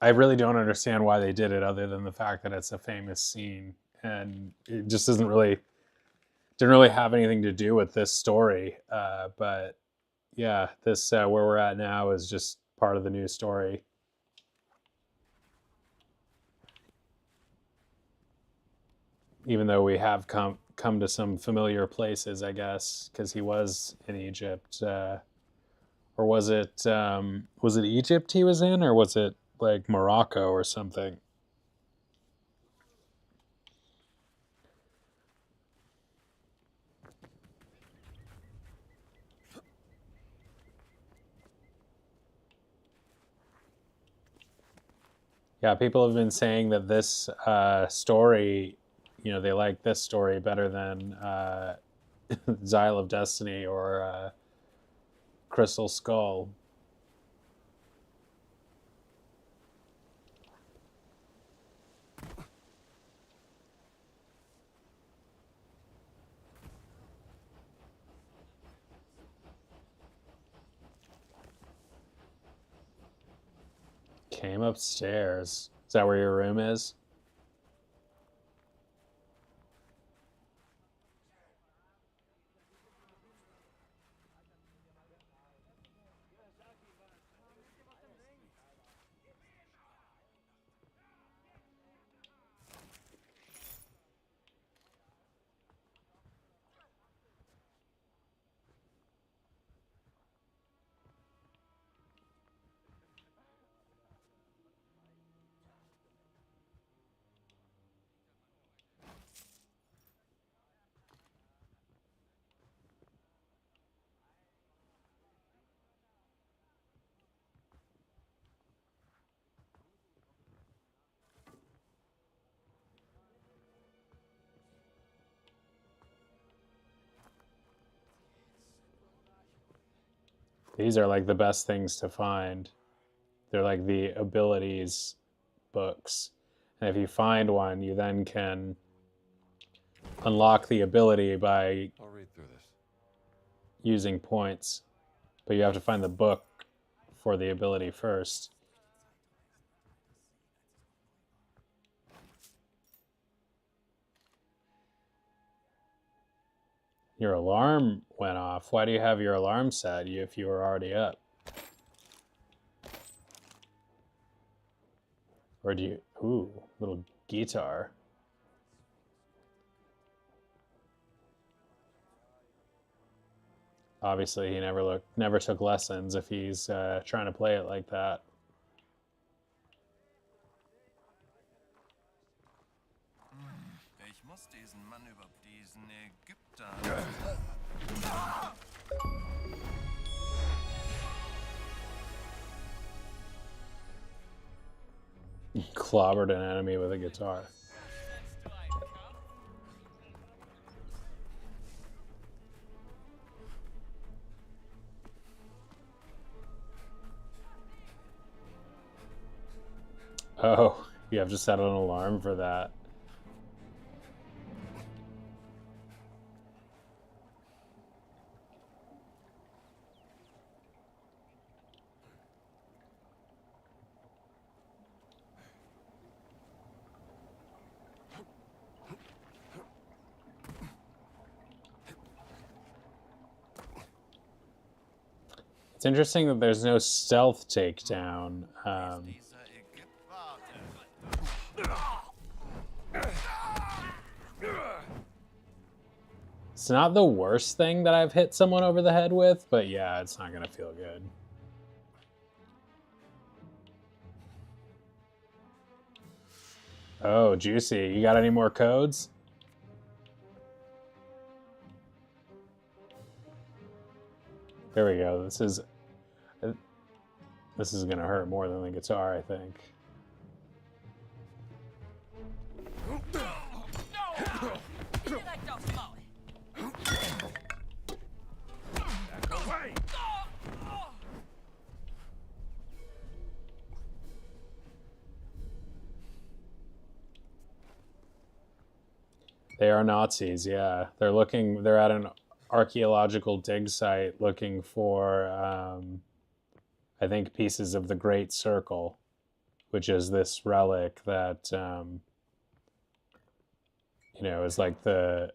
I really don't understand why they did it, other than the fact that it's a famous scene, and it just didn't really have anything to do with this story. But yeah, this where we're at now is just part of the new story. Even though we have come to some familiar places, I guess, because he was in Egypt, or was it Egypt he was in, or was it like Morocco or something? Yeah, people have been saying that this story, you know, they like this story better than Xyle of Destiny or Crystal Skull. Came upstairs. Is that where your room is? These are like the best things to find. They're like the abilities books. And if you find one, you then can unlock the ability by I'll read through this. using points. But you have to find the book for the ability first. Your alarm went off. Why do you have your alarm set if you were already up? Or do you... Ooh, little guitar. Obviously, he never took lessons if he's trying to play it like that. Ich muss diesen Mann über diesen Ägypter. Clobbered an enemy with a guitar. Oh, you have to set an alarm for that. It's interesting that there's no stealth takedown. It's not the worst thing that I've hit someone over the head with, but yeah, it's not going to feel good. Oh, juicy. You got any more codes? There we go. This This is gonna hurt more than the guitar, I think. They are Nazis, yeah. They're at an archaeological dig site looking for, I think, pieces of the Great Circle, which is this relic that, you know, is like the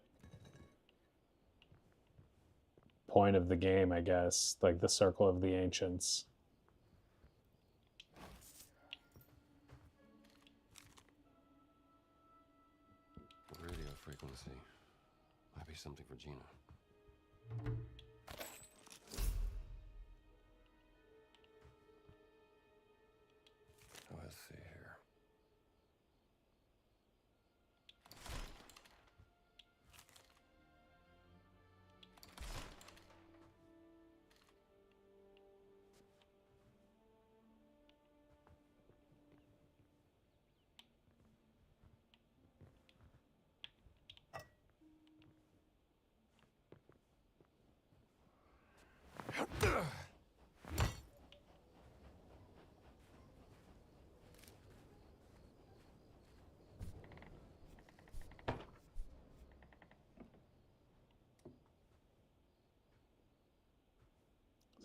point of the game, I guess, like the Circle of the Ancients. Radio frequency. Might be something for Gina. Let's see here.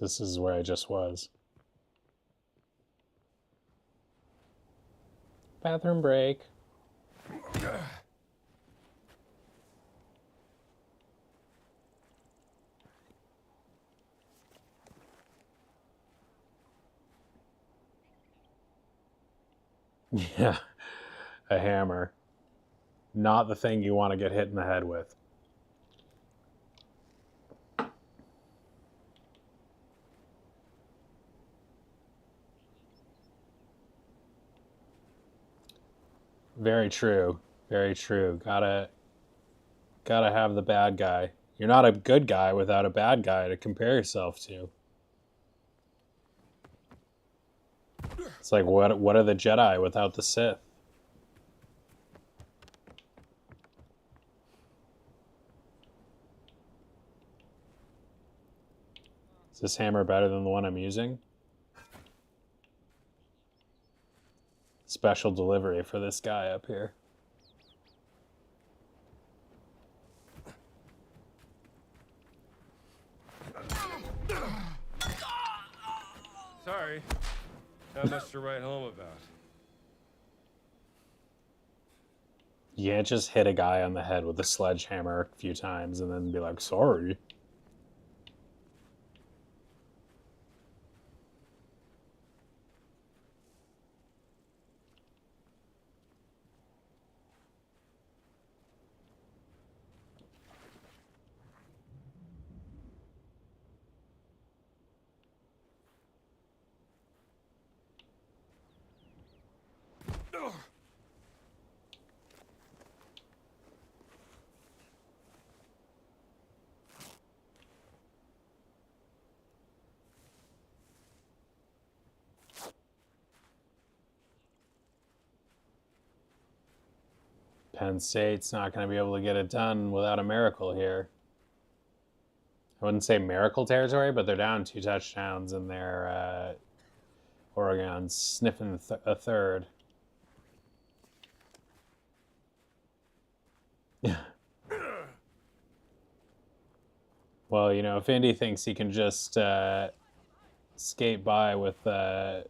This is where I just was. Bathroom break. Yeah, a hammer. Not the thing you want to get hit in the head with. Very true. Very true. Gotta have the bad guy. You're not a good guy without a bad guy to compare yourself to. It's like, what are the Jedi without the Sith? Is this hammer better than the one I'm using? Special delivery for this guy up here. Sorry. Not much to write home about. You can't just hit a guy on the head with a sledgehammer a few times and then be like, sorry. Penn State's not going to be able to get it done without a miracle here. I wouldn't say miracle territory, but they're down 2 touchdowns and they're Oregon sniffing a third. Well, you know, if Indy thinks he can just skate by with an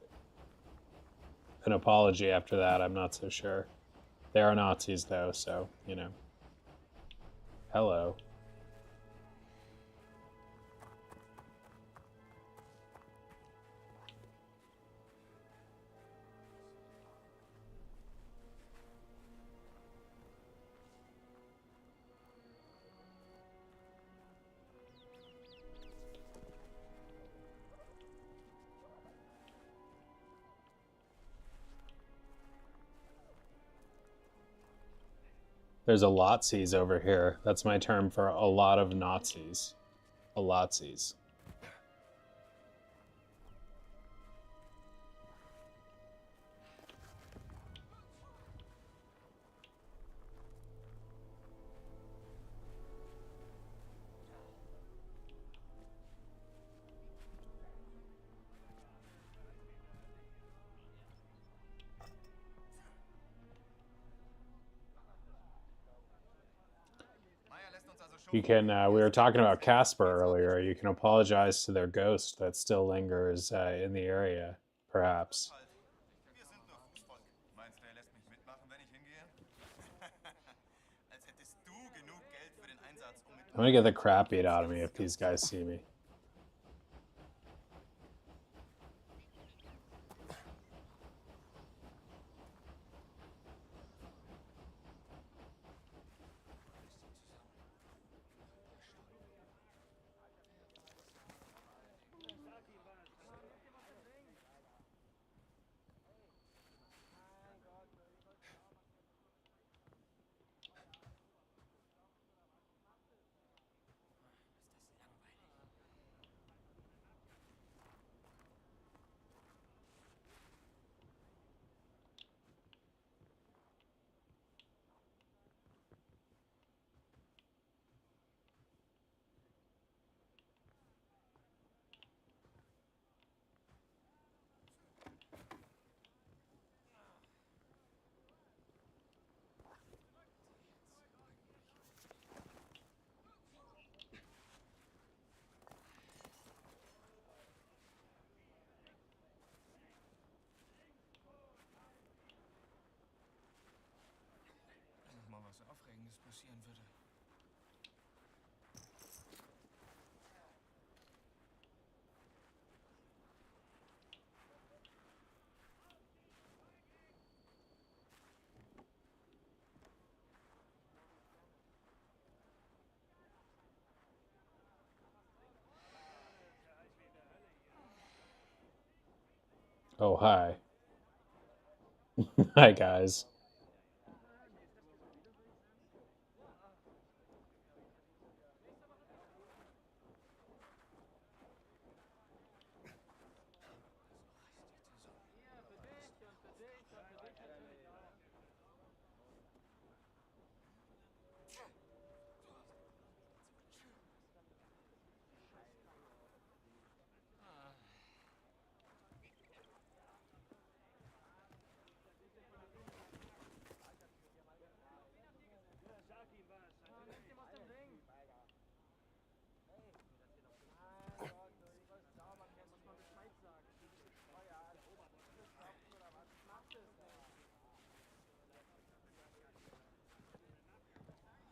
apology after that, I'm not so sure. They are Nazis, though, so, you know. Hello. There's a lotsies over here. That's my term for a lot of Nazis. A lotsies. You can. We were talking about Casper earlier. You can apologize to their ghost that still lingers in the area, perhaps. Wir sind nur Fußvolk. Meinst du, er lässt mich mitmachen, wenn ich hingehe? Als hättest du genug Geld für den Einsatz, um mit I'm gonna get the crap beat out of me if these guys see me. Mal was Aufregendes passieren würde. Oh, hi. Hi, guys.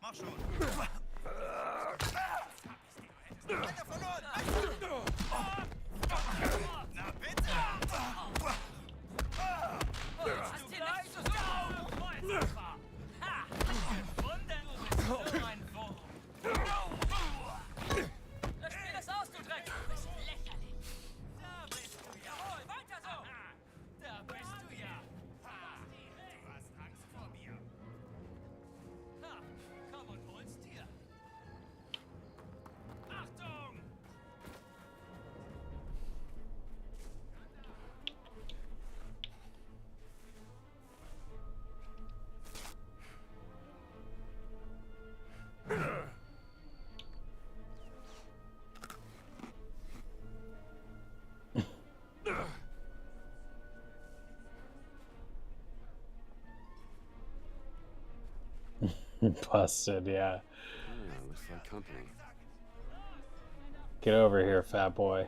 Mach schon! Einer verloren! Na bitte! Hast du gleich so Volltreffer! Ha! Wunder, du bist so ein Wurm! Lass mir das aus, du Dreck! Du bist lächerlich! Da bist du ja! Jawohl, weiter so! Da bist du ja! Du hast Angst vor mir! Ha! Komm und hol's dir! Achtung! Busted, yeah. Looks like company. Get over here, fat boy.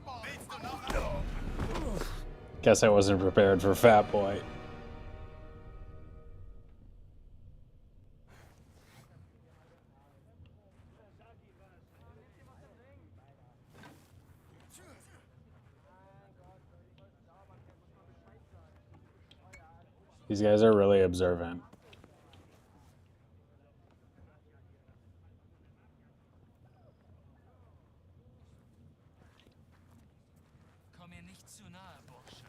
Willst du noch? Guess I wasn't prepared for fat boy. These guys are really observant. Komm mir nicht zu nahe, Bursche.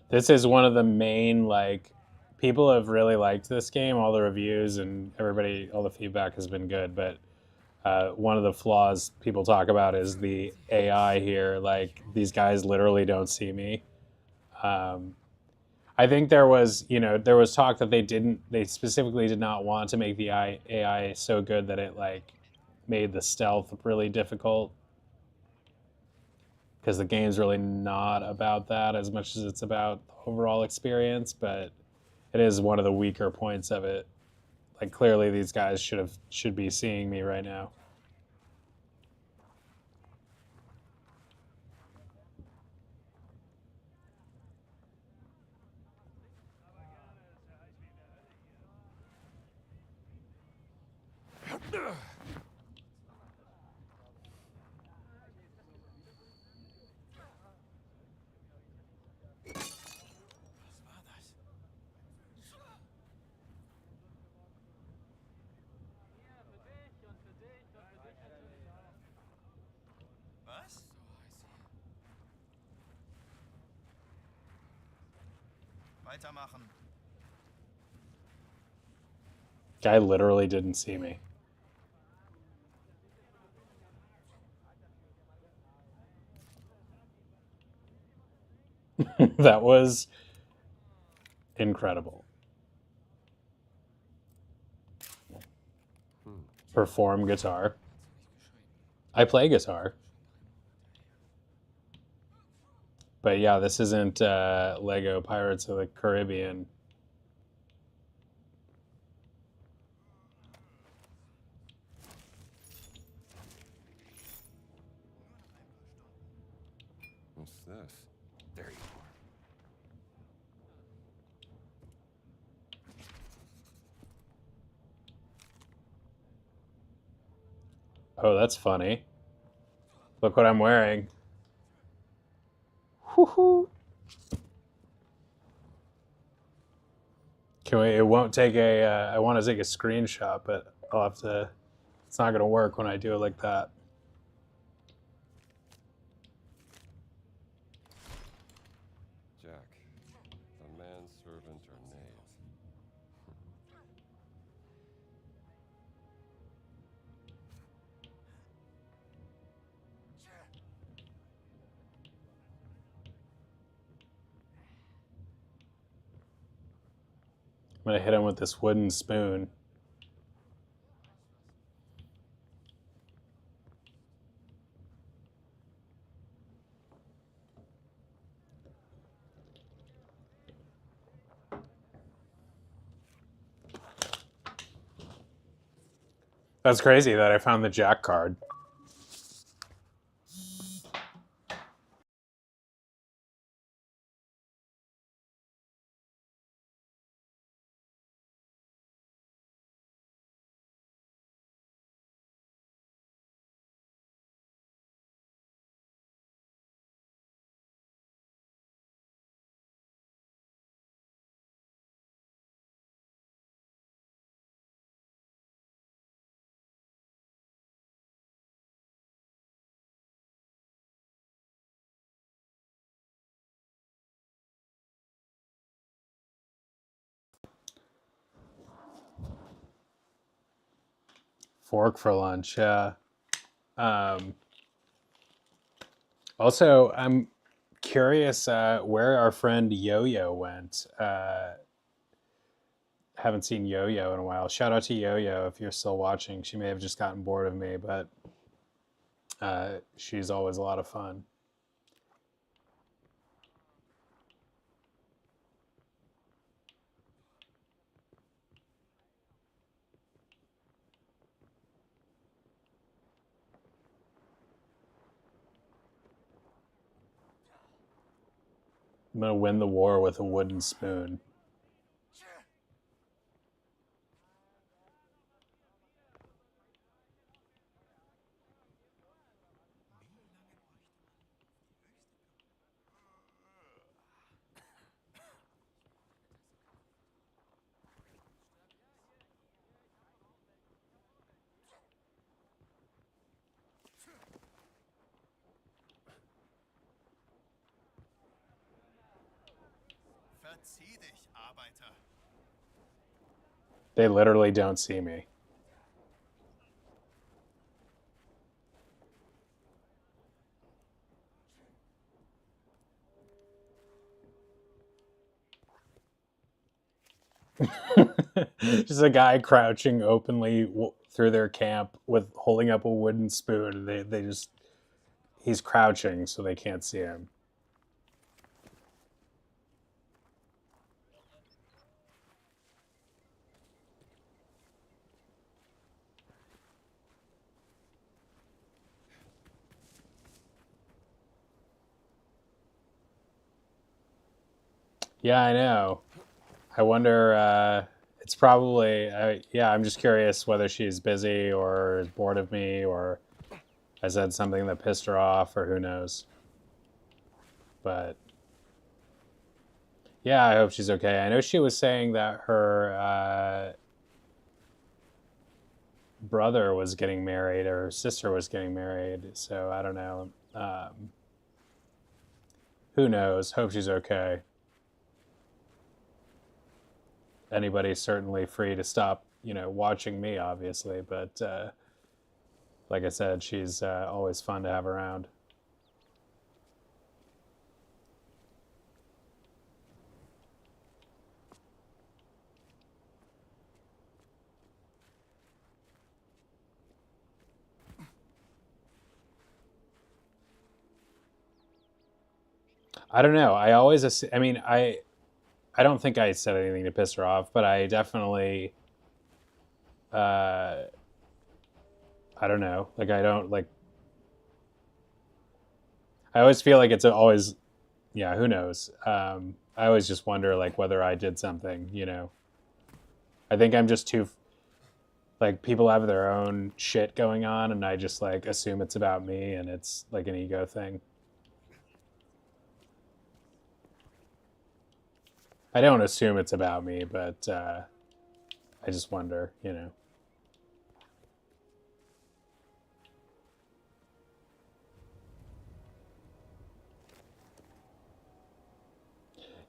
This is one of the main, like, people have really liked this game. All the reviews and everybody, all the feedback has been good. But one of the flaws people talk about is the AI here. Like, these guys literally don't see me. I think there was talk that they specifically did not want to make the AI so good that it, like, made the stealth really difficult. because the game's really not about that as much as it's about the overall experience, but it is one of the weaker points of it. Like, clearly these guys should be seeing me right now. Was? Weitermachen. Guy literally didn't see me. That was incredible. Perform guitar. I play guitar. But yeah, this isn't Lego Pirates of the Caribbean. What's this? There you Oh, that's funny. Look what I'm wearing. Woohoo! Can we? It won't take a. I want to take a screenshot, but I'll have to. It's not gonna work when I do it like that. Jack, the manservant or knave? I'm gonna hit him with this wooden spoon. That's crazy that I found the Jack card. Fork for lunch, yeah. Also, I'm curious where our friend Yo-Yo went. Haven't seen Yo-Yo in a while. Shout out to Yo-Yo if you're still watching. She may have just gotten bored of me, but she's always a lot of fun. I'm gonna win the war with a wooden spoon. Verzieh dich, Arbeiter. They literally don't see me. Just a guy crouching openly through their camp with holding up a wooden spoon. They just he's crouching so they can't see him. Yeah, I know. I wonder, it's probably, yeah, I'm just curious whether she's busy or is bored of me or I said something that pissed her off or who knows. But yeah, I hope she's okay. I know she was saying that her brother was getting married or her sister was getting married. So I don't know. Who knows? Hope she's okay. Anybody's certainly free to stop, watching me, obviously. But like I said, she's always fun to have around. I don't know. I always, I mean, I don't think I said anything to piss her off, but I definitely, I don't know. Like, I don't, like, I always feel like it's always, yeah, who knows? I always just wonder, like, whether I did something, I think I'm just too, like, people have their own shit going on, and I just, like, assume it's about me, and it's, like, an ego thing. I don't assume it's about me, but I just wonder,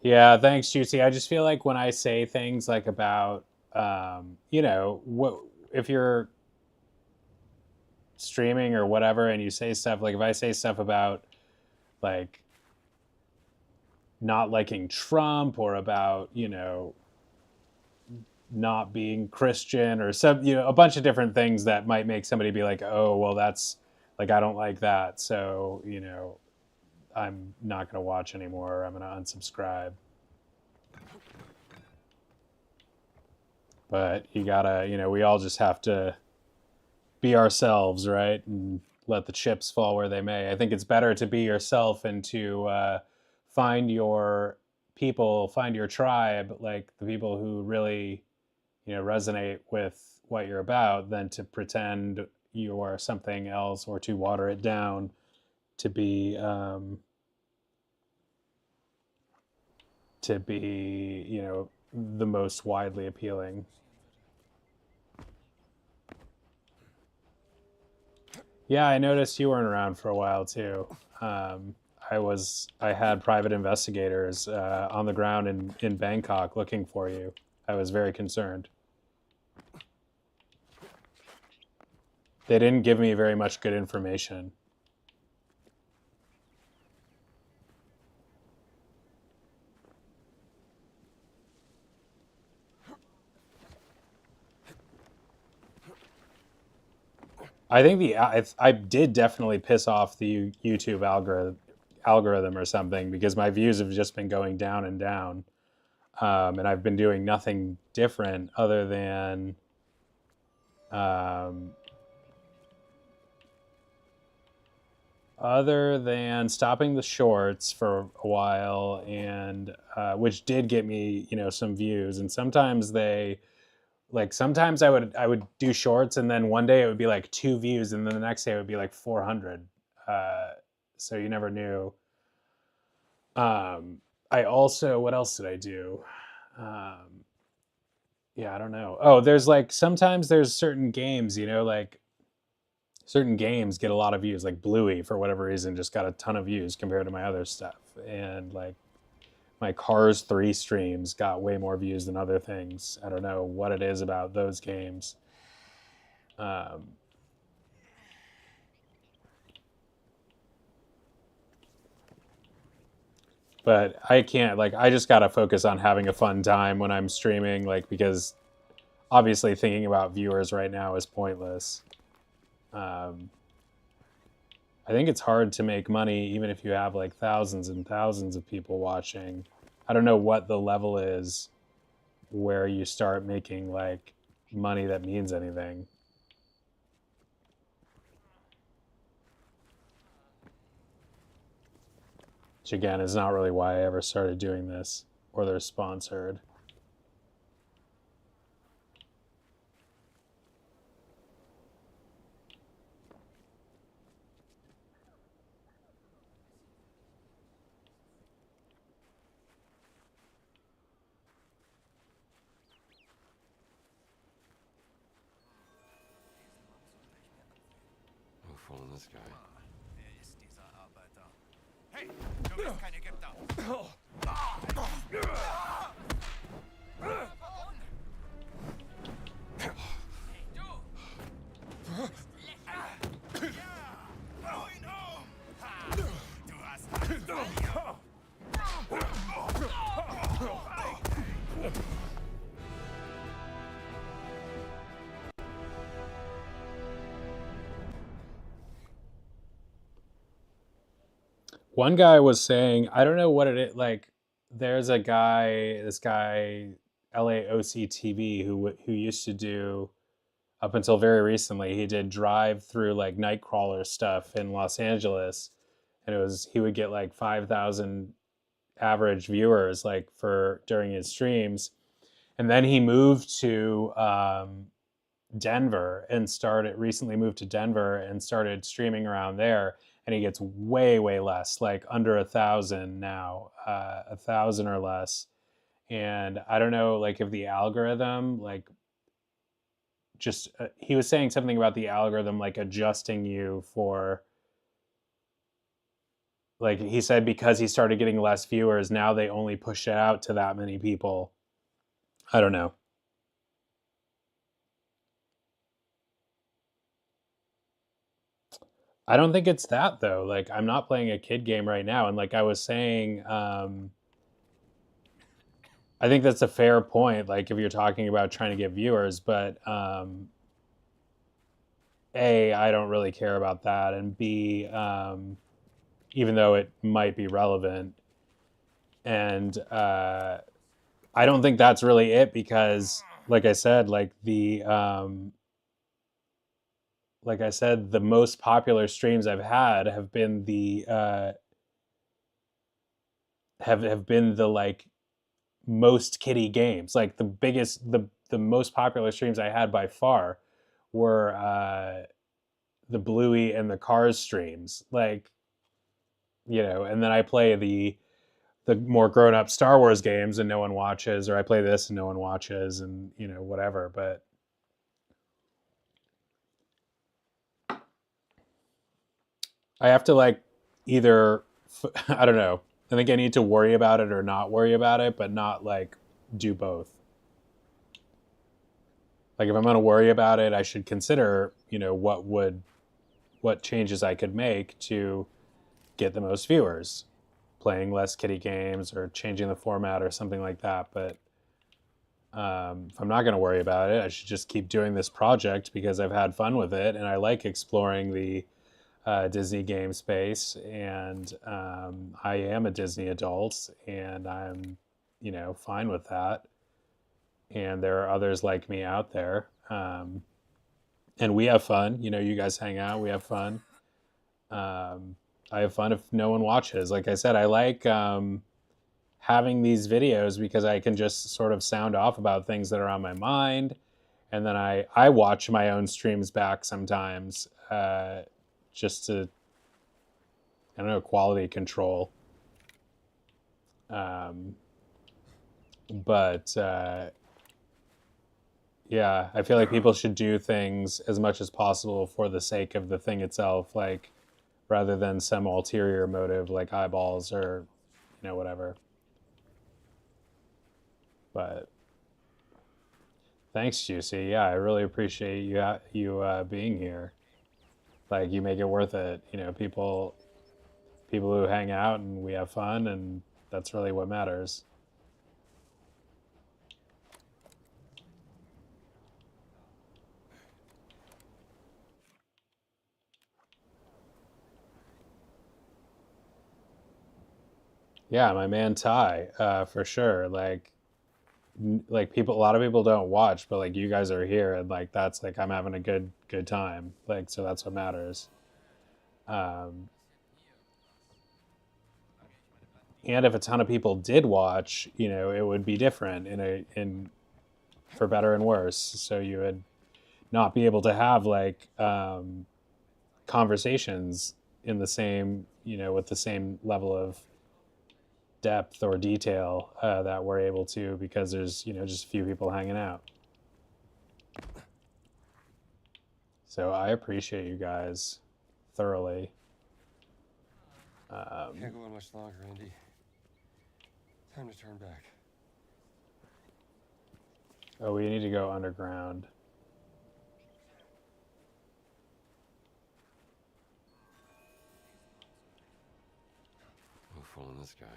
Yeah, thanks, Juicy. I just feel like when I say things like about, what if you're streaming or whatever, and you say stuff like if I say stuff about like not liking Trump or about not being Christian or some a bunch of different things that might make somebody be like, oh well, that's like I don't like that, so I'm not going to watch anymore. I'm going to unsubscribe. But you gotta, we all just have to be ourselves, right? And let the chips fall where they may. I think it's better to be yourself and to find your people, find your tribe, like the people who really, resonate with what you're about, than to pretend you are something else or to water it down to be the most widely appealing. Yeah, I noticed you weren't around for a while too. I had private investigators on the ground in Bangkok looking for you. I was very concerned. They didn't give me very much good information. I think I did definitely piss off the YouTube algorithm or something, because my views have just been going down and down, and I've been doing nothing different other than stopping the shorts for a while, and which did get me some views, and sometimes sometimes I would do shorts, and then one day it would be like 2 views, and then the next day it would be like 400. So you never knew. I also, what else did I do? Yeah, I don't know. Oh, sometimes there's certain games, like certain games get a lot of views, like Bluey for whatever reason just got a ton of views compared to my other stuff, and like my Cars 3 streams got way more views than other things. I don't know what it is about those games. But I can't, I just got to focus on having a fun time when I'm streaming, because obviously thinking about viewers right now is pointless. I think it's hard to make money even if you have like thousands and thousands of people watching. I don't know what the level is where you start making like money that means anything. Which again is not really why I ever started doing this, or they're sponsored. No fooling this guy. Wer ist dieser Arbeiter? Hey, du bist kein Ägypter. Du hast Angst vor mir. One guy was saying, I don't know what it is, like there's a guy, this guy LAOC TV who used to do, up until very recently, he did drive through like Nightcrawler stuff in Los Angeles, and he would get like 5,000 average viewers like for during his streams, and then he moved to Denver and recently moved to Denver and started streaming around there, and he gets way less, like under 1,000 now, 1,000 or less. And I don't know, like if the algorithm, like just he was saying something about the algorithm like adjusting you for, like he said, because he started getting less viewers, now they only push it out to that many people. I don't know. I don't think it's that though. Like I'm not playing a kid game right now, and like I was saying, I think that's a fair point. Like if you're talking about trying to get viewers, but A, I don't really care about that, and B, even though it might be relevant, and I don't think that's really it because, like I said, the most popular streams I've had have been the have been the like most kiddie games. Like the most popular streams I had by far were the Bluey and the Cars streams. Like, and then I play the more grown up Star Wars games and no one watches, or I play this and no one watches, and whatever. But I have to like either I don't know. I think I need to worry about it or not worry about it, but not like do both. Like if I'm going to worry about it, I should consider, what changes I could make to get the most viewers, playing less kiddie games or changing the format or something like that. But if I'm not going to worry about it, I should just keep doing this project because I've had fun with it and I like exploring the Disney game space, and I am a Disney adult, and I'm, fine with that. And there are others like me out there, and we have fun. You guys hang out, we have fun. I have fun if no one watches. Like I said, I like having these videos because I can just sort of sound off about things that are on my mind, and then I watch my own streams back sometimes. Just to, I don't know, quality control. But yeah, I feel like people should do things as much as possible for the sake of the thing itself, like rather than some ulterior motive like eyeballs or, whatever. But thanks, Juicy. Yeah, I really appreciate you being here. Like you make it worth it. People who hang out and we have fun, and that's really what matters. Yeah, my man Ty, for sure. Like people, a lot of people don't watch, but like you guys are here, and like that's like I'm having a good time. Like so that's what matters. Um, and if a ton of people did watch, you know, it would be different in for better and worse. So you would not be able to have like conversations in the same, you know, with the same level of depth or detail that we're able to because there's, you know, just a few people hanging out. So I appreciate you guys thoroughly. Can't go on much longer, Andy. Time to turn back. Oh, we need to go underground. No fooling this guy.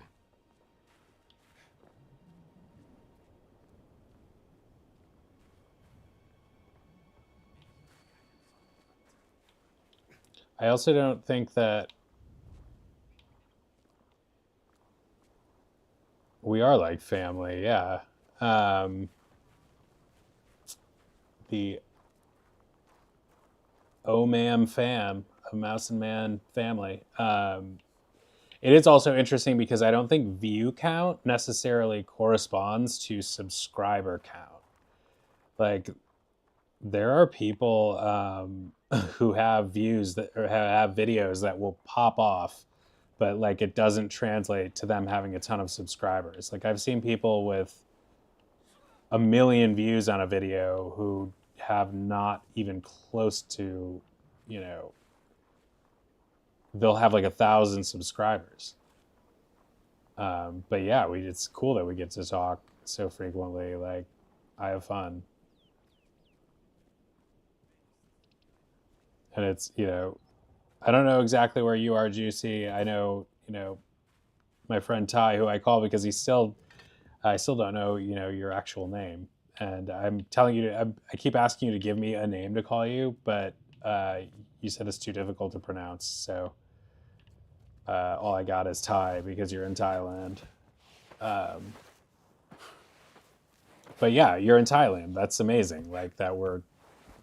I also don't think that we are like family. Yeah. The OMAM fam, a Mouse and Man family. It is also interesting because I don't think view count necessarily corresponds to subscriber count. Like, there are people who have views that or have videos that will pop off, but like it doesn't translate to them having a ton of subscribers. Like I've seen people with a million views on a video who have not even close to, you know, they'll have like 1,000 subscribers. But yeah, it's cool that we get to talk so frequently. Like, I have fun. And it's, you know, I don't know exactly where you are, Juicy. I know, you know, my friend Ty, who I call because I still don't know, you know, your actual name. And I'm telling you, I keep asking you to give me a name to call you, but you said it's too difficult to pronounce. So all I got is Thai because you're in Thailand. But yeah, you're in Thailand. That's amazing. Like that we're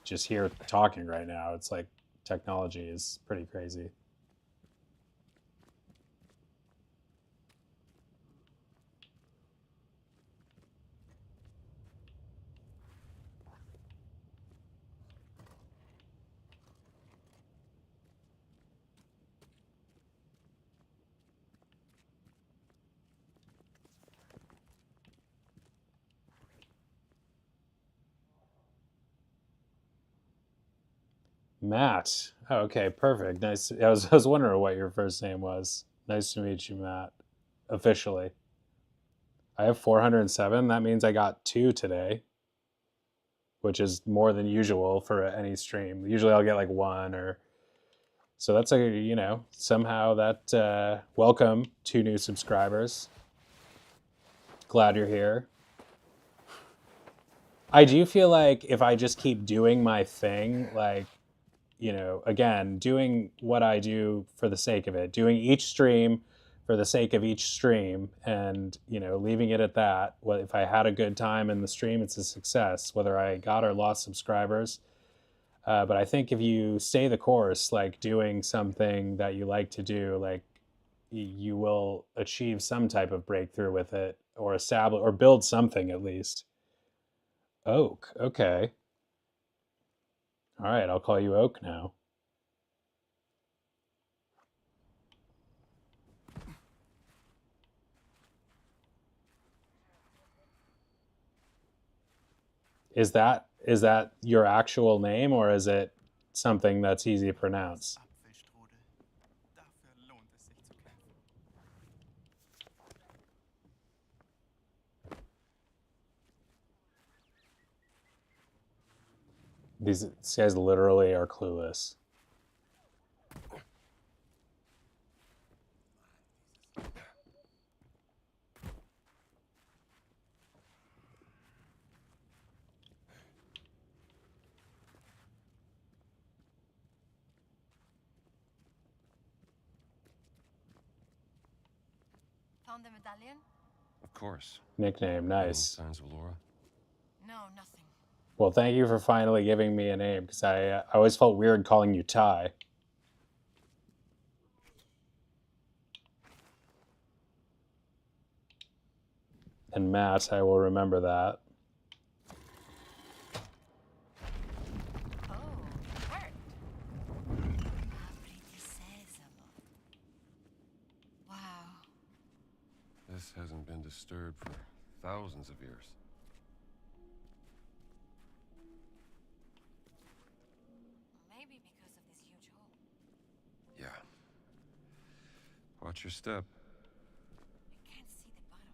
just here talking right now. It's like technology is pretty crazy. Matt. Oh, okay, perfect. Nice. I was wondering what your first name was. Nice to meet you, Matt. Officially. I have 407. That means I got 2 today, which is more than usual for any stream. Usually I'll get like 1 or so that's a, you know, somehow that welcome 2 new subscribers. Glad you're here. I do feel like if I just keep doing my thing, like, you know, again, doing what I do for the sake of it, doing each stream for the sake of each stream and, you know, leaving it at that. Well, if I had a good time in the stream, it's a success, whether I got or lost subscribers. But I think if you stay the course, like doing something that you like to do, like you will achieve some type of breakthrough with it or establish or build something at least. Oak. Okay. All right. I'll call you Oak now. Is that your actual name or is it something that's easy to pronounce? Apfelstrudel. Dafür lohnt es sich zu kämpfen. These guys literally are clueless. found the medallion? Of course. Nickname, Any nice. signs of Laura? No, nothing. Well, thank you for finally giving me a name, because I always felt weird calling you Ty. And Matt, I will remember that. Oh, it worked. Apriti sesamo. Wow. This hasn't been disturbed for thousands of years. Maybe because of this huge hole. Yeah. Watch your step. I can't see the bottom.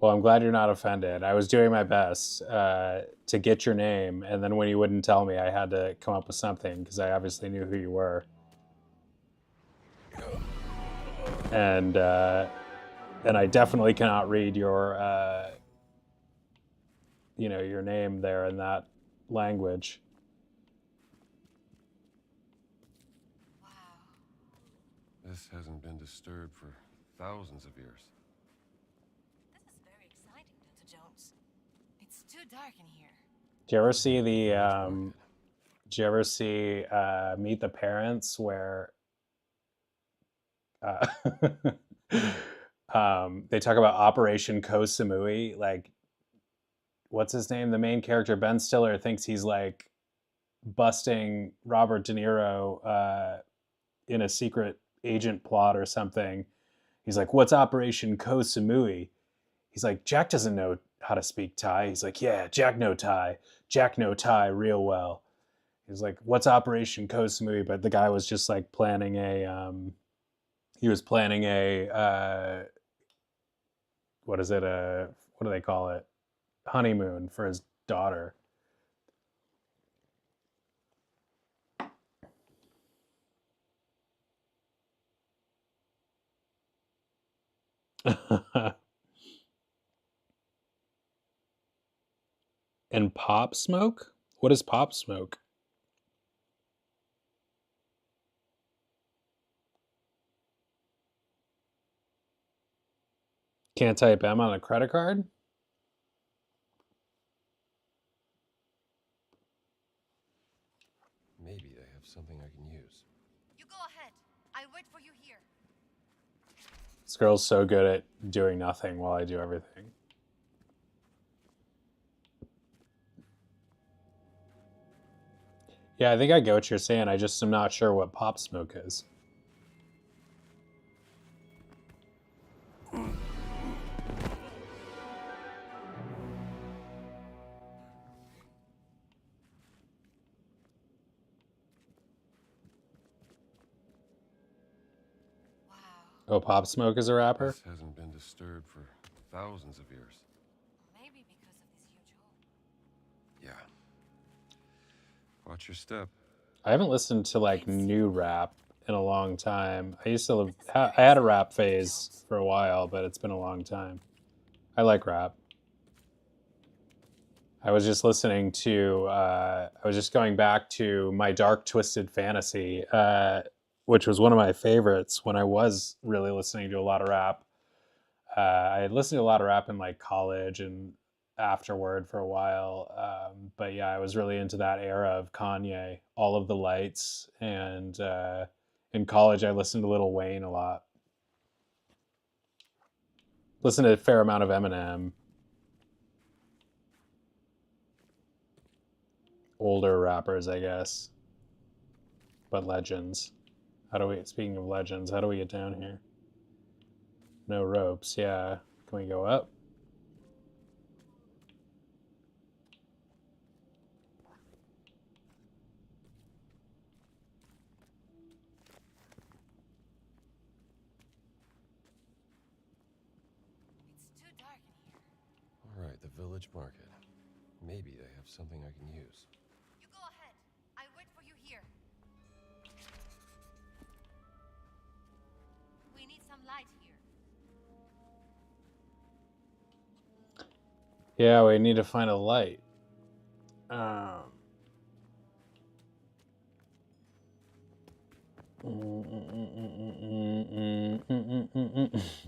Well, I'm glad you're not offended. I was doing my best to get your name, and then when you wouldn't tell me, I had to come up with something, because I obviously knew who you were. And I definitely cannot read your, your name there in that language. Wow. This hasn't been disturbed for thousands of years. This is very exciting, Dr. Jones. It's too dark in here. Do you ever see Meet the Parents, where they talk about Operation Koh Samui? Like, what's his name? The main character, Ben Stiller, thinks he's like busting Robert De Niro in a secret agent plot or something. He's like, "What's Operation Koh Samui?" He's like, "Jack doesn't know how to speak Thai." He's like, "Yeah, Jack know Thai. Jack know Thai real well." He's like, "What's Operation Koh Samui?" But the guy was just like planning what is it? What do they call it? Honeymoon for his daughter. And Pop Smoke? What is Pop Smoke? Can't type M on a credit card? Maybe they have something I can use. You go ahead. I'll wait for you here. This girl's so good at doing nothing while I do everything. Yeah, I think I get what you're saying. I just am not sure what Pop Smoke is. Wow. Oh, Pop Smoke is a rapper? This hasn't been disturbed for thousands of years. Maybe because of this huge hole. Yeah. Watch your step. I haven't listened to like new rap in a long time. I used to I had a rap phase for a while, but it's been a long time. I like rap. I was just listening to, I was just going back to My Dark Twisted Fantasy, which was one of my favorites when I was really listening to a lot of rap. I had listened to a lot of rap in like college and afterward for a while. But yeah, I was really into that era of Kanye, All of the Lights. And in college, I listened to Lil Wayne a lot. Listened to a fair amount of Eminem. Older rappers, I guess, but legends. Speaking of legends, how do we get down here? No ropes, yeah. Can we go up? It's too dark in here. All right, the village market. Maybe they have something I can use. You go ahead. I'll wait for you here. We need some light here. Yeah, we need to find a light.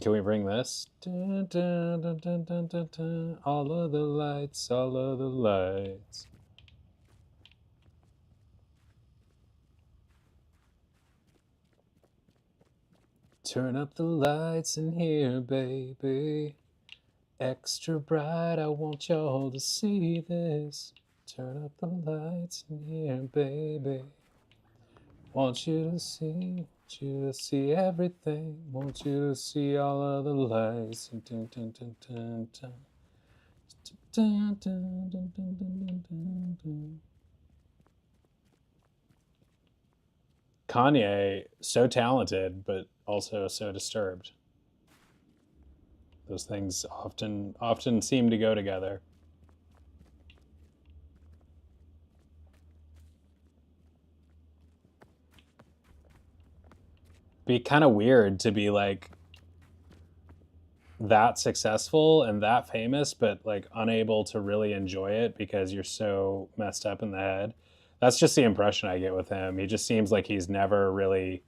Can we bring this? Dun, dun, dun, dun, dun, dun, dun. All of the lights, all of the lights. Turn up the lights in here, baby. Extra bright, I want y'all to see this. Turn up the lights in here, baby. Want you to see everything. Want you to see all of the lights. Dun, dun, dun, dun, dun, dun. Dun, dun, dun, dun, dun, dun, dun. Kanye, so talented, but also so disturbed. Those things often seem to go together. Be kind of weird to be like that successful and that famous, but like unable to really enjoy it because you're so messed up in the head. That's just the impression I get with him. He just seems like he's never really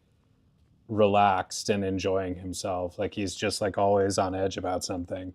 relaxed and enjoying himself. Like he's just like always on edge about something.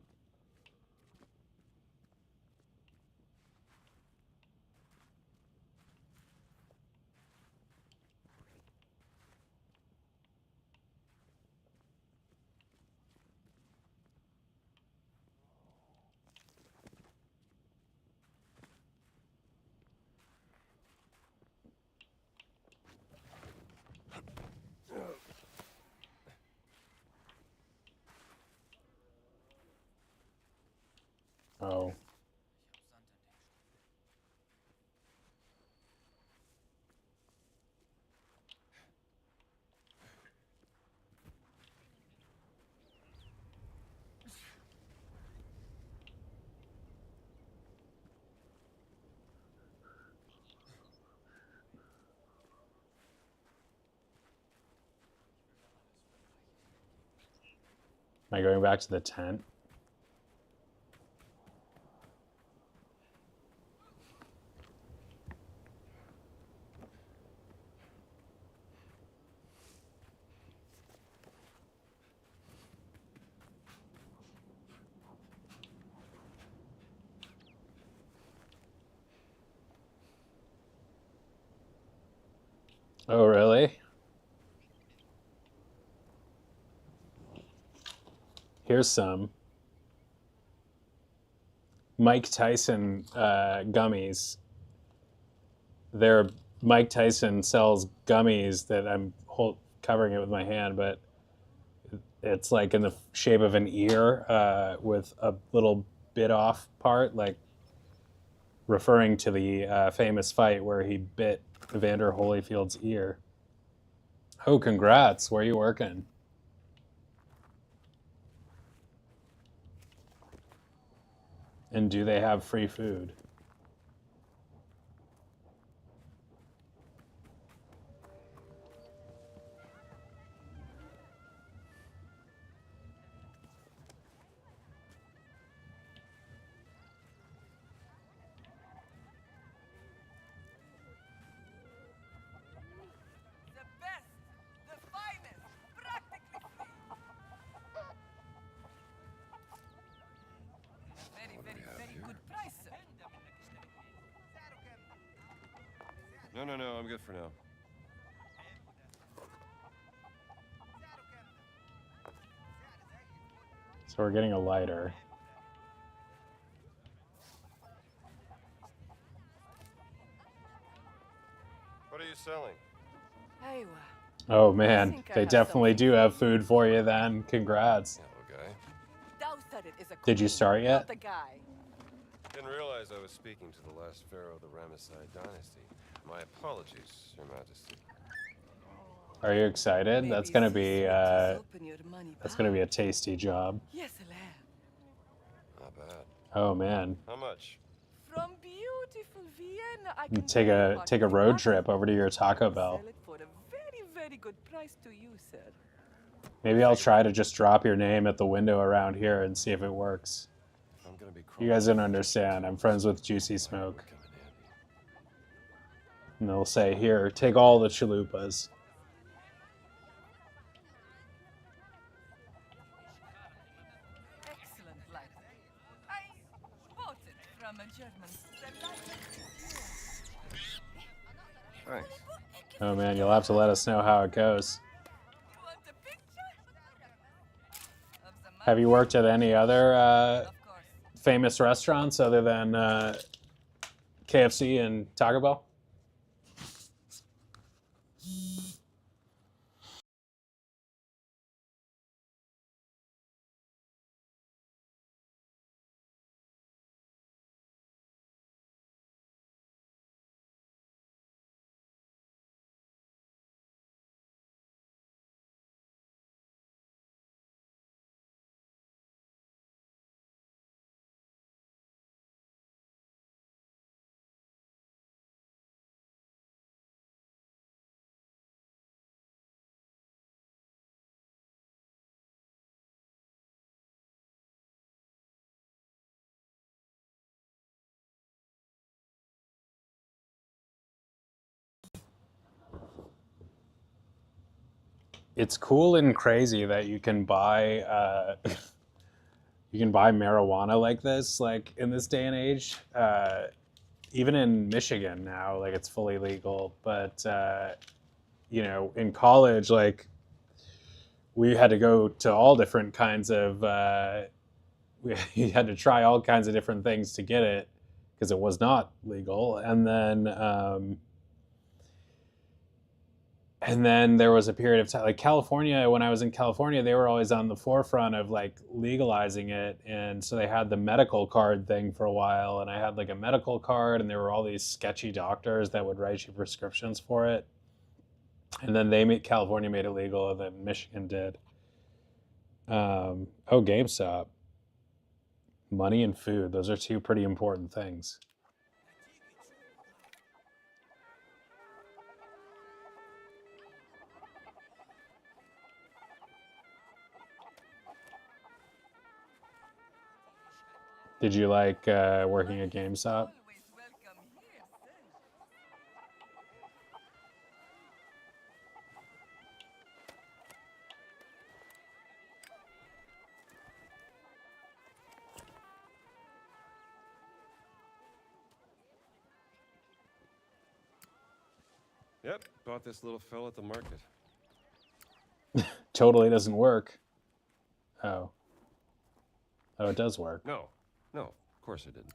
Oh. Am I going back to the tent? Oh, really? Here's some. Mike Tyson gummies. Mike Tyson sells gummies that I'm covering it with my hand, but it's like in the shape of an ear with a little bit off part, like referring to the famous fight where he bit Evander Holyfield's ear. Oh, congrats. Where are you working? And do they have free food? The best, the finest, practically free. Very, What do we have very here? good price, sir. No, I'm good for now. So we're getting a lighter. What are you selling? Aywa. Oh man, think I they have definitely something do for have you. food for you then. Congrats. Hello, guy. Thou said it is a Did you queen, start yet? Not the guy. Didn't realize I was speaking to the last pharaoh of the Ramesside dynasty. My apologies, Your Majesty. Are you excited? Maybe That's gonna this be would just open your money that's gonna be a pouch. tasty job. Yes, Alain. Not bad. Oh man, How much? From beautiful Vienna, I you can take buy a part take of a the road market. trip over to your Taco I'll Bell. sell it for a very, very good price to you, sir. Maybe I'll try to just drop your name at the window around here and see if it works. If I'm gonna be You guys don't understand. I'm friends with Juicy Smoke. Come in handy. And they'll say, here, take all the chalupas. from a German. Thanks. Oh man, you'll have to let us know how it goes. Want a picture? Of the Have you worked at any other famous restaurants other than KFC and Taco Bell? It's cool and crazy that you can buy you can buy marijuana like this, like in this day and age. Even in Michigan now, like it's fully legal. But you know, in college, like we had to go to all different kinds of. We had to try all kinds of different things to get it because it was not legal, and then there was a period of time like California. When I was in California, they were always on the forefront of like legalizing it, and so they had the medical card thing for a while, and I had like a medical card, and there were all these sketchy doctors that would write you prescriptions for it, and then California made it legal, and then Michigan did. Oh, GameStop. Money and food, those are two pretty important things. Did you like working at GameStop? Yep, bought this little fella at the market. Totally doesn't work. Oh. Oh, it does work. No, of course I didn't.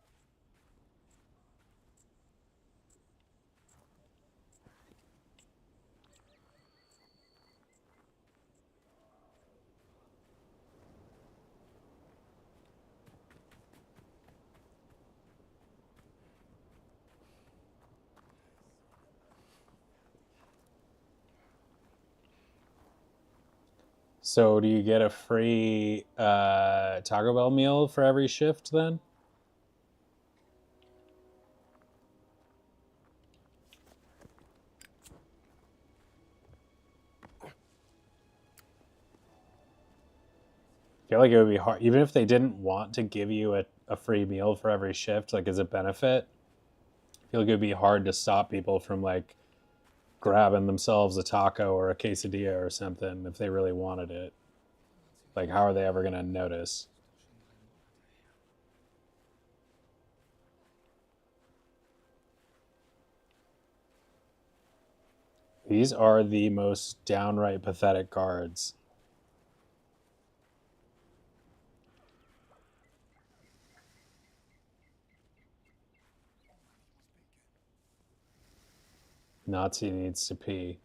So do you get a free Taco Bell meal for every shift then? I feel like it would be hard, even if they didn't want to give you a free meal for every shift, like as a benefit. I feel like it would be hard to stop people from like grabbing themselves a taco or a quesadilla or something if they really wanted it. Like, how are they ever going to notice? These are the most downright pathetic cards. Nazi needs to pee.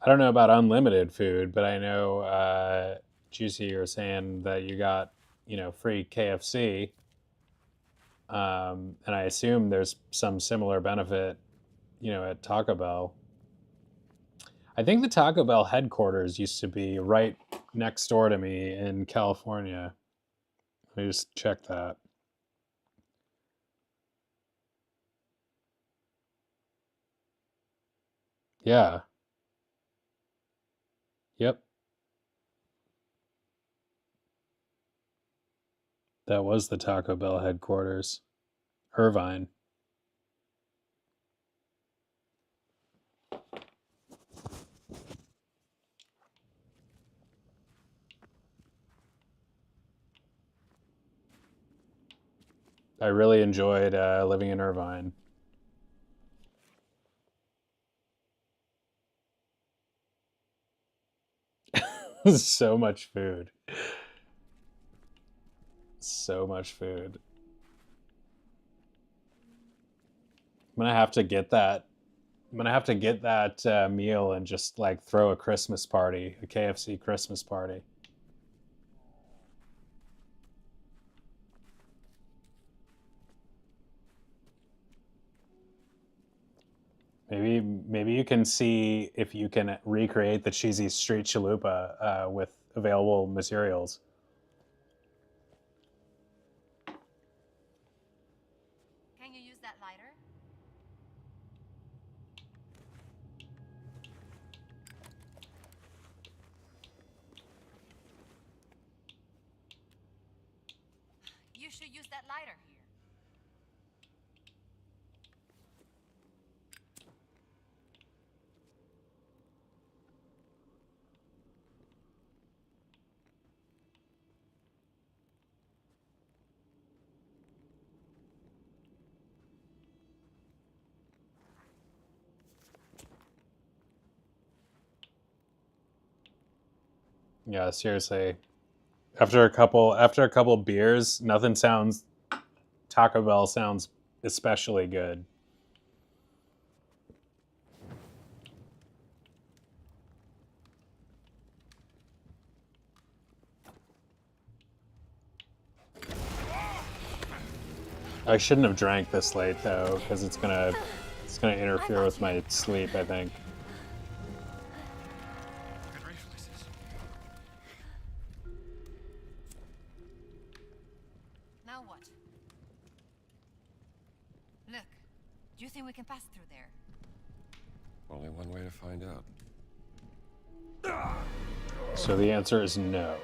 I don't know about unlimited food, but I know, Juicy, you're saying that you got, free KFC. And I assume there's some similar benefit, at Taco Bell. I think the Taco Bell headquarters used to be right next door to me in California. Let me just check that. Yeah. Yep. That was the Taco Bell headquarters. Irvine. I really enjoyed living in Irvine. So much food. So much food. I'm gonna have to get that. I'm gonna have to get that meal and just like throw a Christmas party, a KFC Christmas party. Maybe you can see if you can recreate the cheesy street chalupa with available materials. Can you use that lighter? You should use that lighter here. Yeah, seriously. After a couple beers, nothing sounds Taco Bell sounds especially good. I shouldn't have drank this late though, because it's gonna interfere with my sleep, I think. Now what? Look, do you think we can pass through there? Only one way to find out. So the answer is no.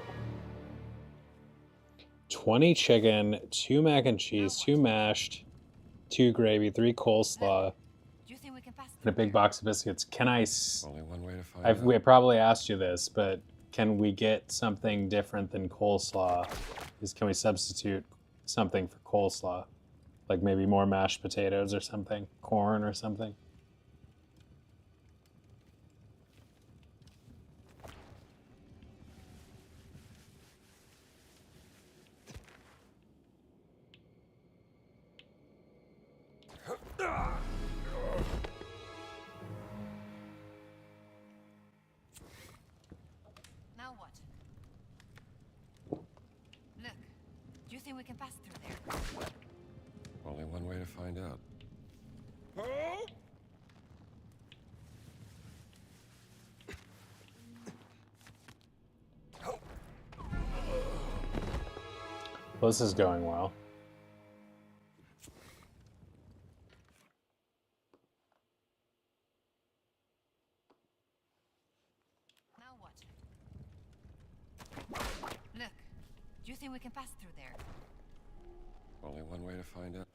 20 chicken, 2 mac and cheese, 2 mashed, 2 gravy, 3 coleslaw, Do you think we can pass and through a big there? box of biscuits. Can I? Only one way to find out. We probably asked you this, but can we get something different than coleslaw? Can we substitute something for coleslaw? Like maybe more mashed potatoes or something, corn or something. Now what? Look, do you think we can pass through there? Only one way to find out. Well, this is going well. Now what? Look, do you think we can pass through there? Only one way to find out.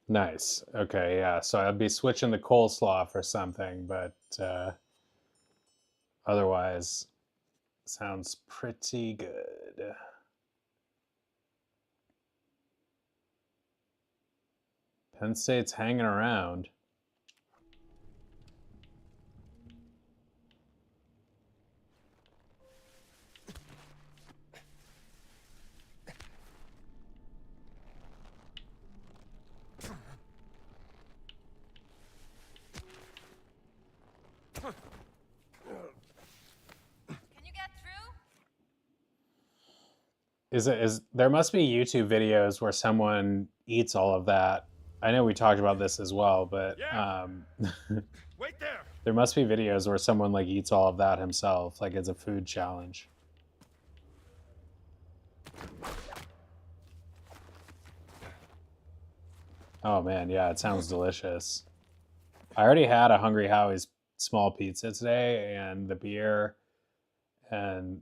Nice. Okay, yeah. So I'd be switching the coleslaw for something, but otherwise, sounds pretty good. Penn State's hanging around. Can you get through? Is there must be YouTube videos where someone eats all of that. I know we talked about this as well, but Wait there! there must be videos where someone like eats all of that himself, like it's a food challenge. Oh man, yeah, it sounds delicious. I already had a Hungry Howie's small pizza today, and the beer and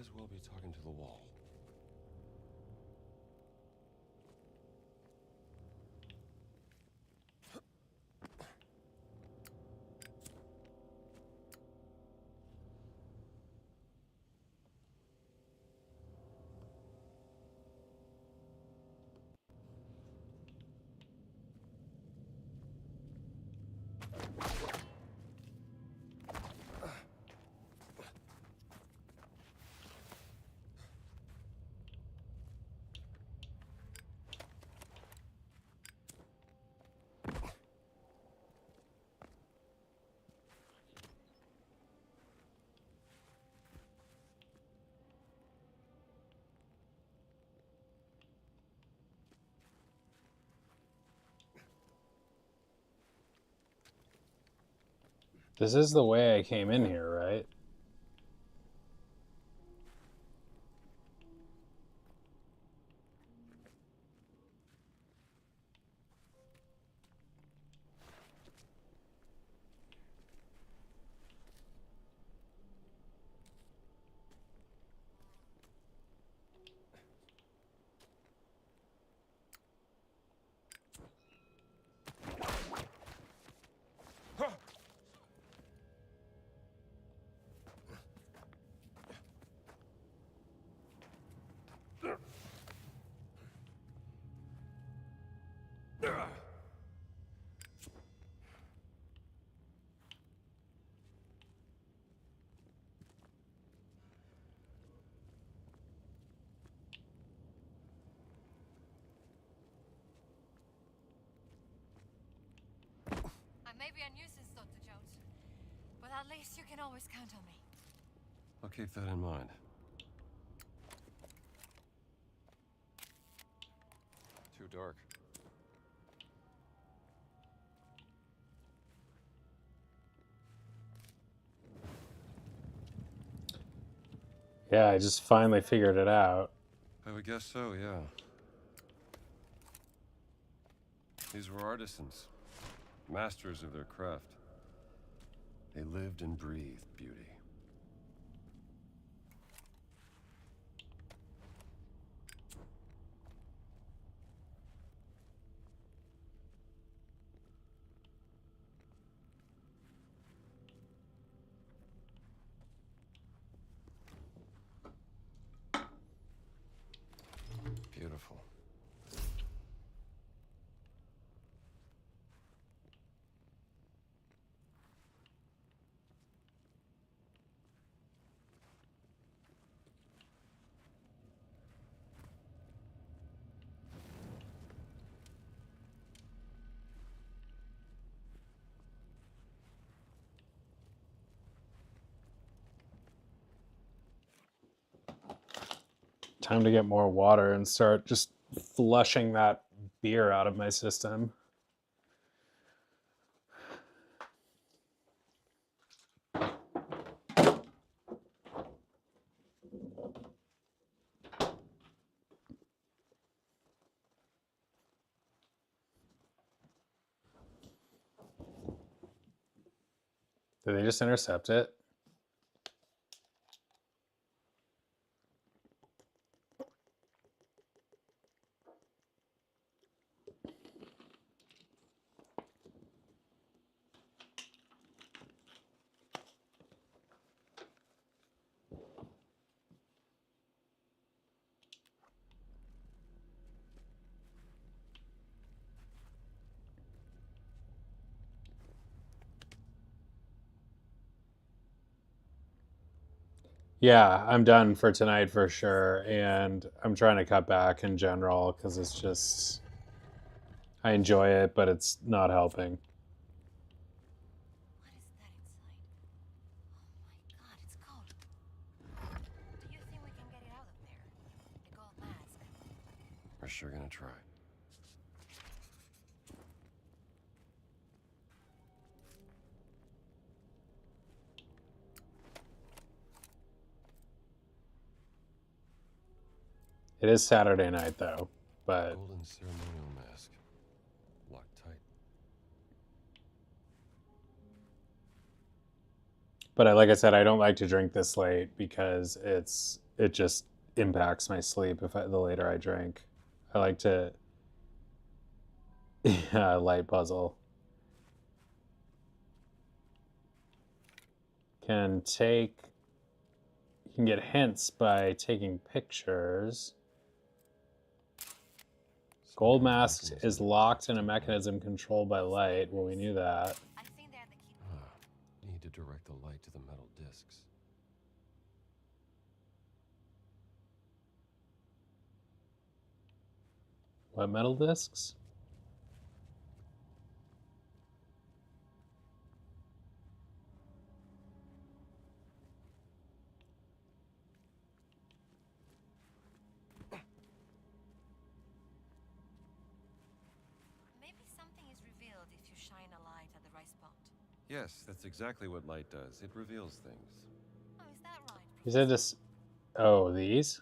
as well be talking to the wall. This is the way I came in here, right? I may be a nuisance, Dr. Jones, but at least you can always count on me. I'll keep that in mind. Too dark. Yeah, I just finally figured it out. I would guess so, yeah. These were artisans, masters of their craft. They lived and breathed beauty. Beautiful. Time to get more water and start just flushing that beer out of my system. Did they just intercept it? Yeah, I'm done for tonight for sure, and I'm trying to cut back in general because it's just I enjoy it, but it's not helping. What is that inside? Oh my god, it's cold. Do you think we can get it out of there? The gold mask. We're sure gonna try. It is Saturday night though, but Golden ceremonial mask. Locked tight. like I said, I don't like to drink this late because it just impacts my sleep the later I drink. I like to yeah, light puzzle. You can get hints by taking pictures. Gold mask is locked in a mechanism controlled by light. Well, we knew that. I think they're the key. Need to direct the light to the metal discs. What metal discs? Maybe something is revealed if you shine a light at the right spot. Yes, that's exactly what light does. It reveals things. Oh, is that right? You said this. Oh, these?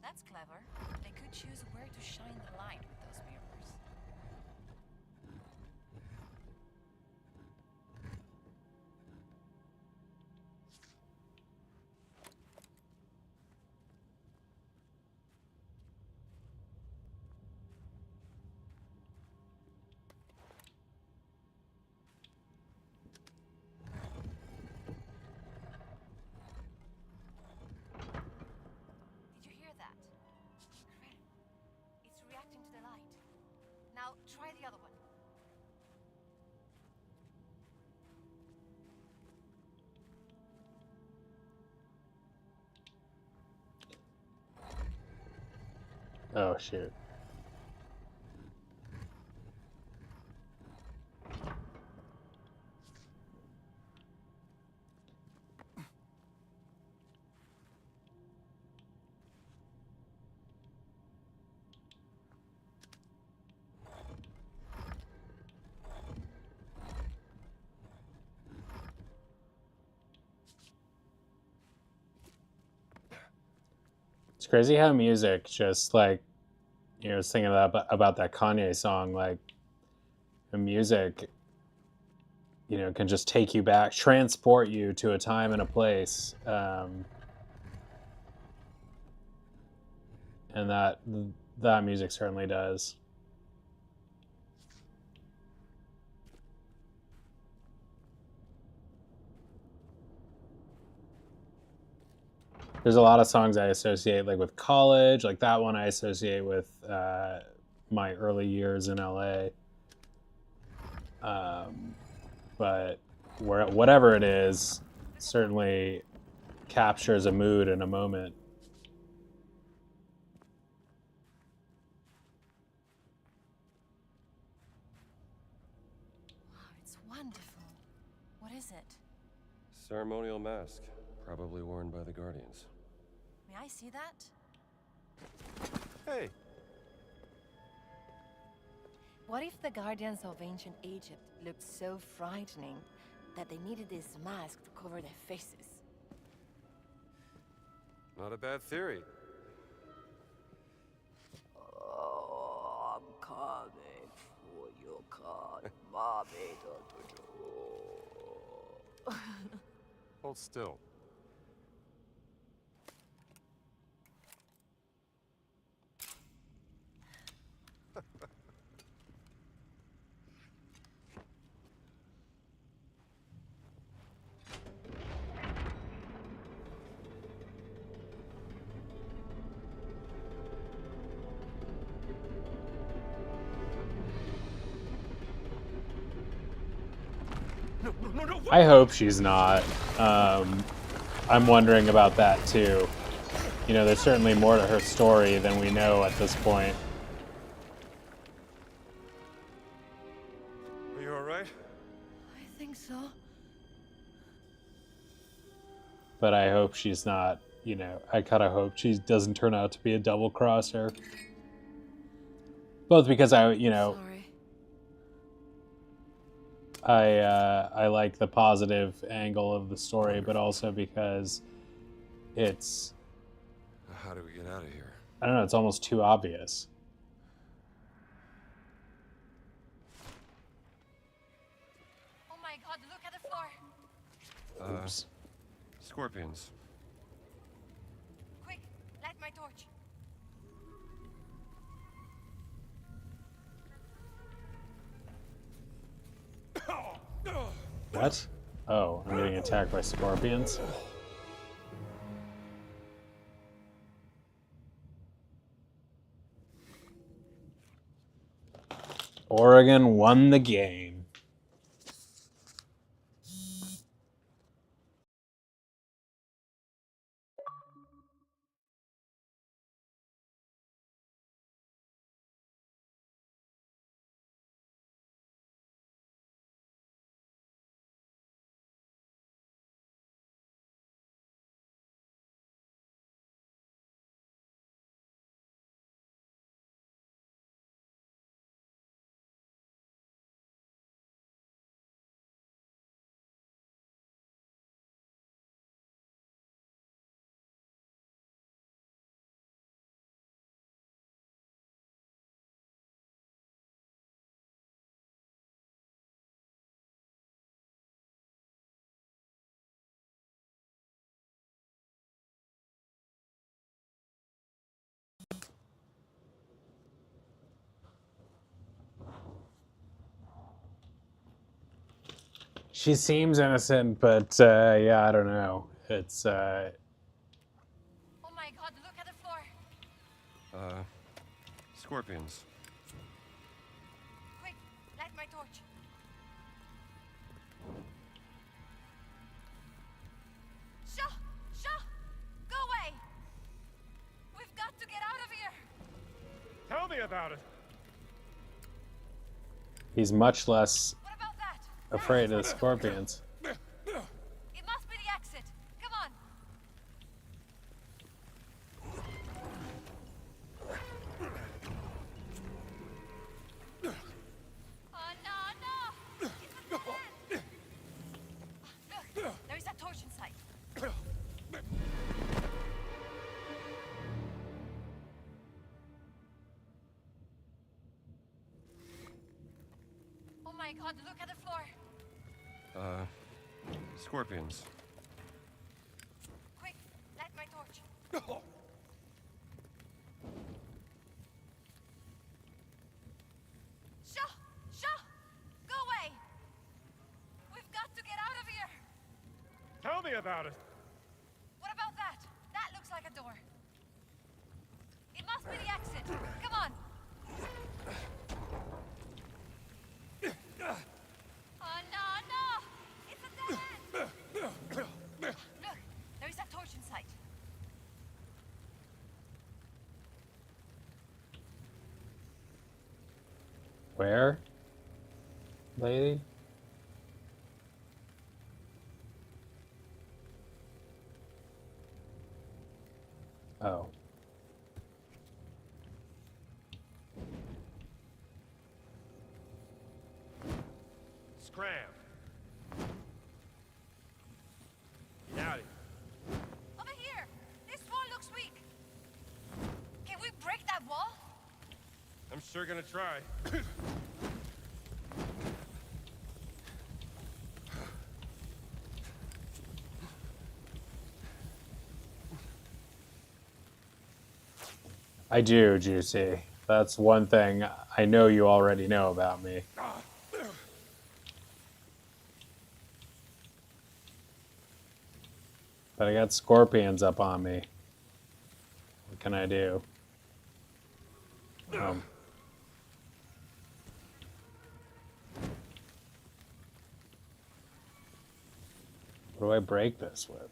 That's clever. They could choose where to shine the light with those mirrors. Did you hear that? Incredible. It's reacting to the light. Now try the other one. Oh, shoot. It's crazy how music just like, you know, I was thinking about that Kanye song, like the music, you know, can just take you back, transport you to a time and a place. And that music certainly does. There's a lot of songs I associate like with college, like that one I associate with my early years in LA. But whatever it is, certainly captures a mood and a moment. Wow, it's wonderful. What is it? Ceremonial mask, probably worn by the Guardians. May I see that? Hey, What if the Guardians of ancient Egypt looked so frightening that they needed this mask to cover their faces? not a bad theory. Oh, I'm coming for your card, mommy. Hold still. I hope she's not. I'm wondering about that too. You know, there's certainly more to her story than we know at this point. Are you all right? I think so. But I hope she's not, you know, I kind of hope she doesn't turn out to be a double crosser. Both because I like the positive angle of the story, but also because it's How do we get out of here? I don't know, it's almost too obvious. Oh my god, look at the floor. Oops. Scorpions. Quick, light my torch. What? Oh, I'm getting attacked by scorpions. Oregon won the game. She seems innocent, but yeah, I don't know. It's Oh my god, look at the floor. Scorpions. Quick, light my torch. Shaw! Go away! We've got to get out of here! Tell me about it. he's much less What about that? afraid of scorpions. It must be the exit. Come on. Oh no! It's a dead end. Look, there is a torch inside. Oh my god, look at the floor. Scorpions. Quick, light my torch. Shaw! Go away! We've got to get out of here! Tell me about it. What about that? That looks like a door. It must be the exit. Come on. Oh no! It's a dead end! Look, there is a torch inside. Where? Lady? Oh. Scram. Get out of here. Over here! This wall looks weak. Can we break that wall? I'm sure gonna try. I do, Juicy. That's one thing I know you already know about me. But I got scorpions up on me. What can I do? What do I break this with?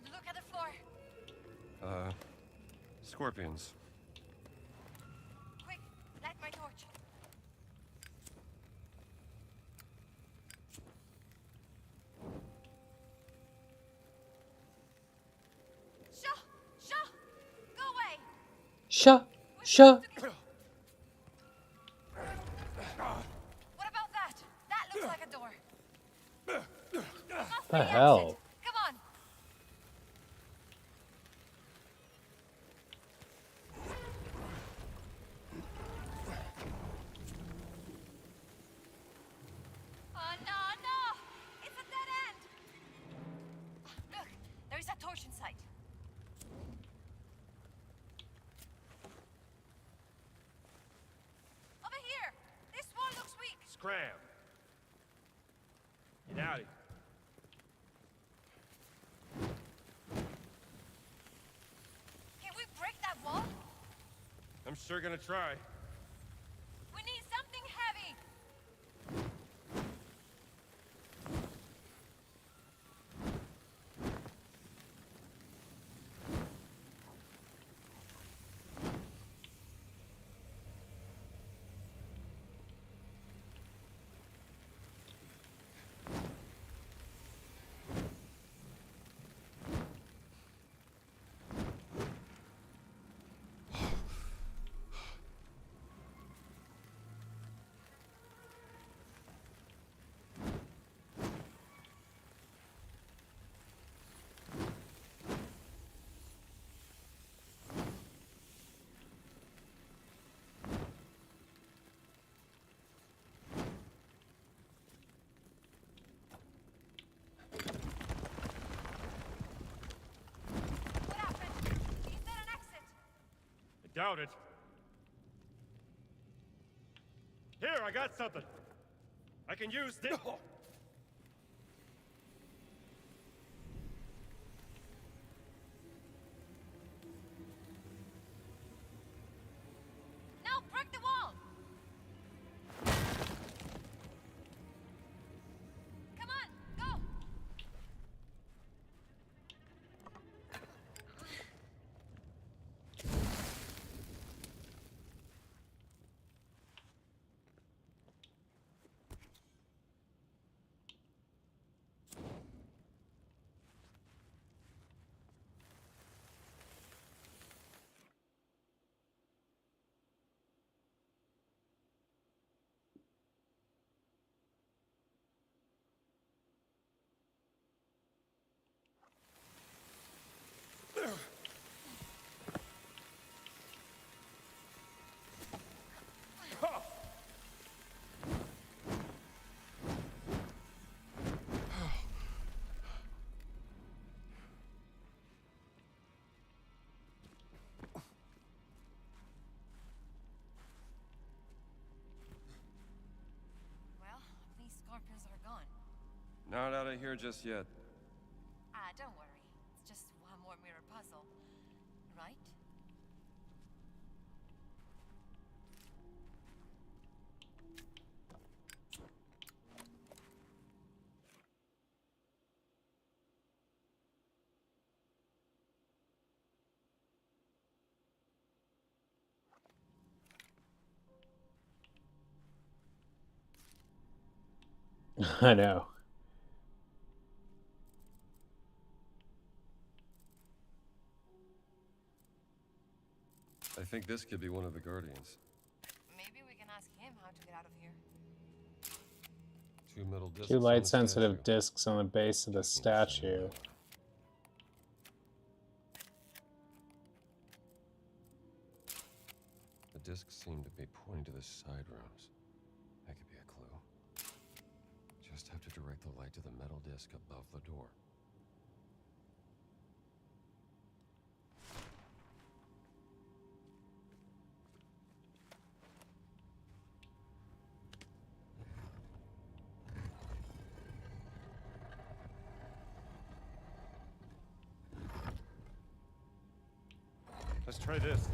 God, look at the floor. Scorpions. Quick, light my torch. Shaw! Go away! Shut. What about that? That looks like a door. Must The be hell? exit. Come on. Oh no! It's a dead end. Look, there is a torch inside. Over here. This wall looks weak. Scram! Get out of here. Can we break that wall? I'm sure gonna try. We need something heavy. What happened? Is there an exit? I doubt it. Here, I got something. I can use this. No, break the wall. Come on, go. Well, these scorpions are gone. Not out of here just yet. Don't worry. It's just one more mirror puzzle. Right? I know. I think this could be one of the Guardians. Maybe we can ask him how to get out of here. Two metal discs. Two on the light-sensitive statue. discs on the base of the Just need to find statue. out. The discs seem to be pointing to the side rooms. That could be a clue. Just have to direct the light to the metal disc above the door. Let's try this.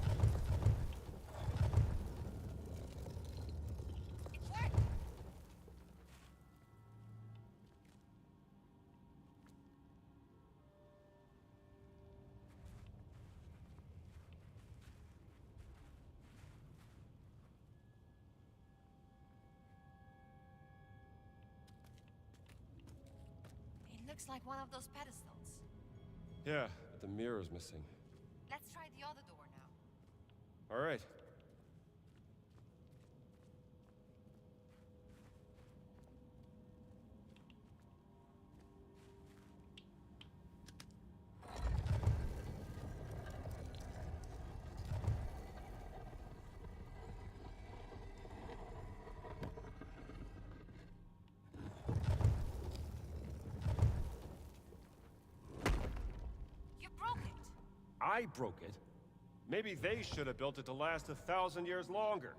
It worked! Looks like one of those pedestals. Yeah, but the mirror's missing. Let's try the other door now. All right. You broke it! I broke it. Maybe they should have built it to last 1,000 years longer.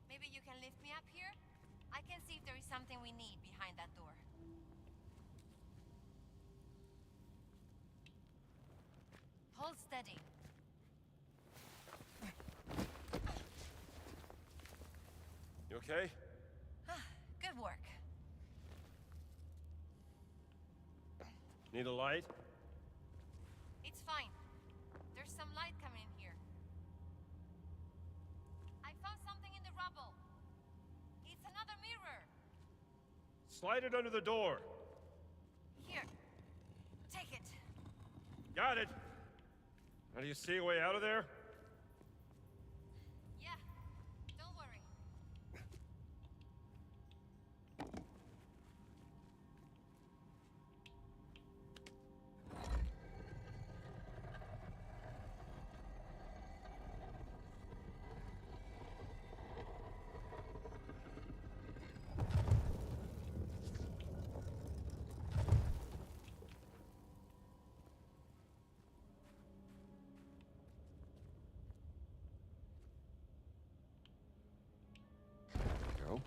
Maybe you can lift me up here? I can see if there is something we need behind that door. Hold steady. You okay? Good work. Need a light? It's fine. There's some light coming in here. I found something in the rubble. It's another mirror. Slide it under the door. Here. Take it. Got it. Now do you see a way out of there? Yeah. Don't worry. Go.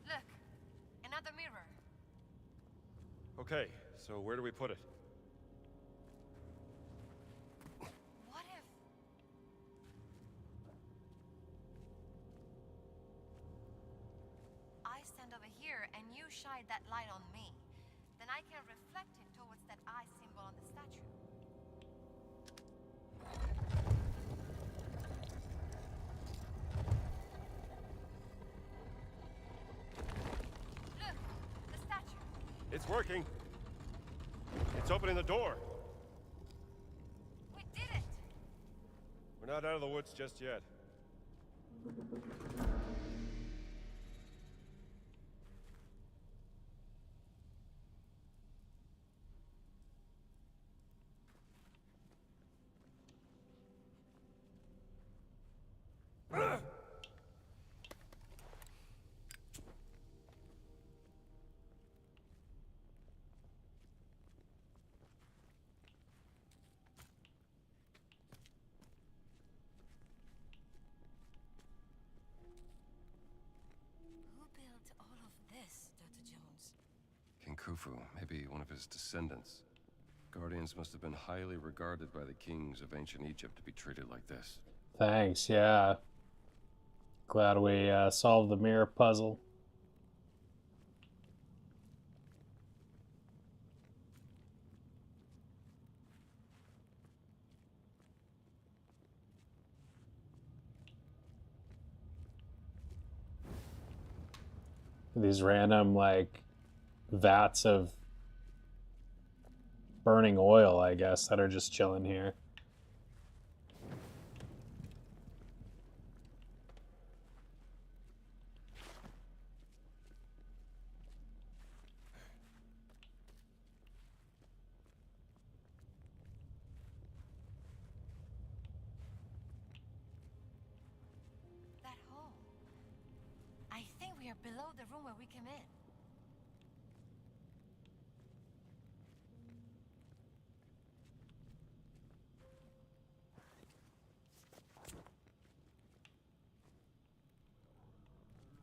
Look. Another mirror. Okay, so where do we put it? What if... I stand over here and you shine that light on me. Then I can reflect it towards that eye symbol on the statue. Look! The statue! It's working. It's opening the door. We did it! We're not out of the woods just yet. Who built all of this, Dr. Jones? King Khufu, maybe one of his descendants. Guardians must have been highly regarded by the kings of ancient Egypt to be treated like this. Thanks, yeah. Glad we solved the mirror puzzle. These random, like, vats of burning oil, I guess, that are just chilling here. That hole. I think we are below the room where we came in.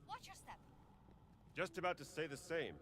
Watch your step. Just about to say the same.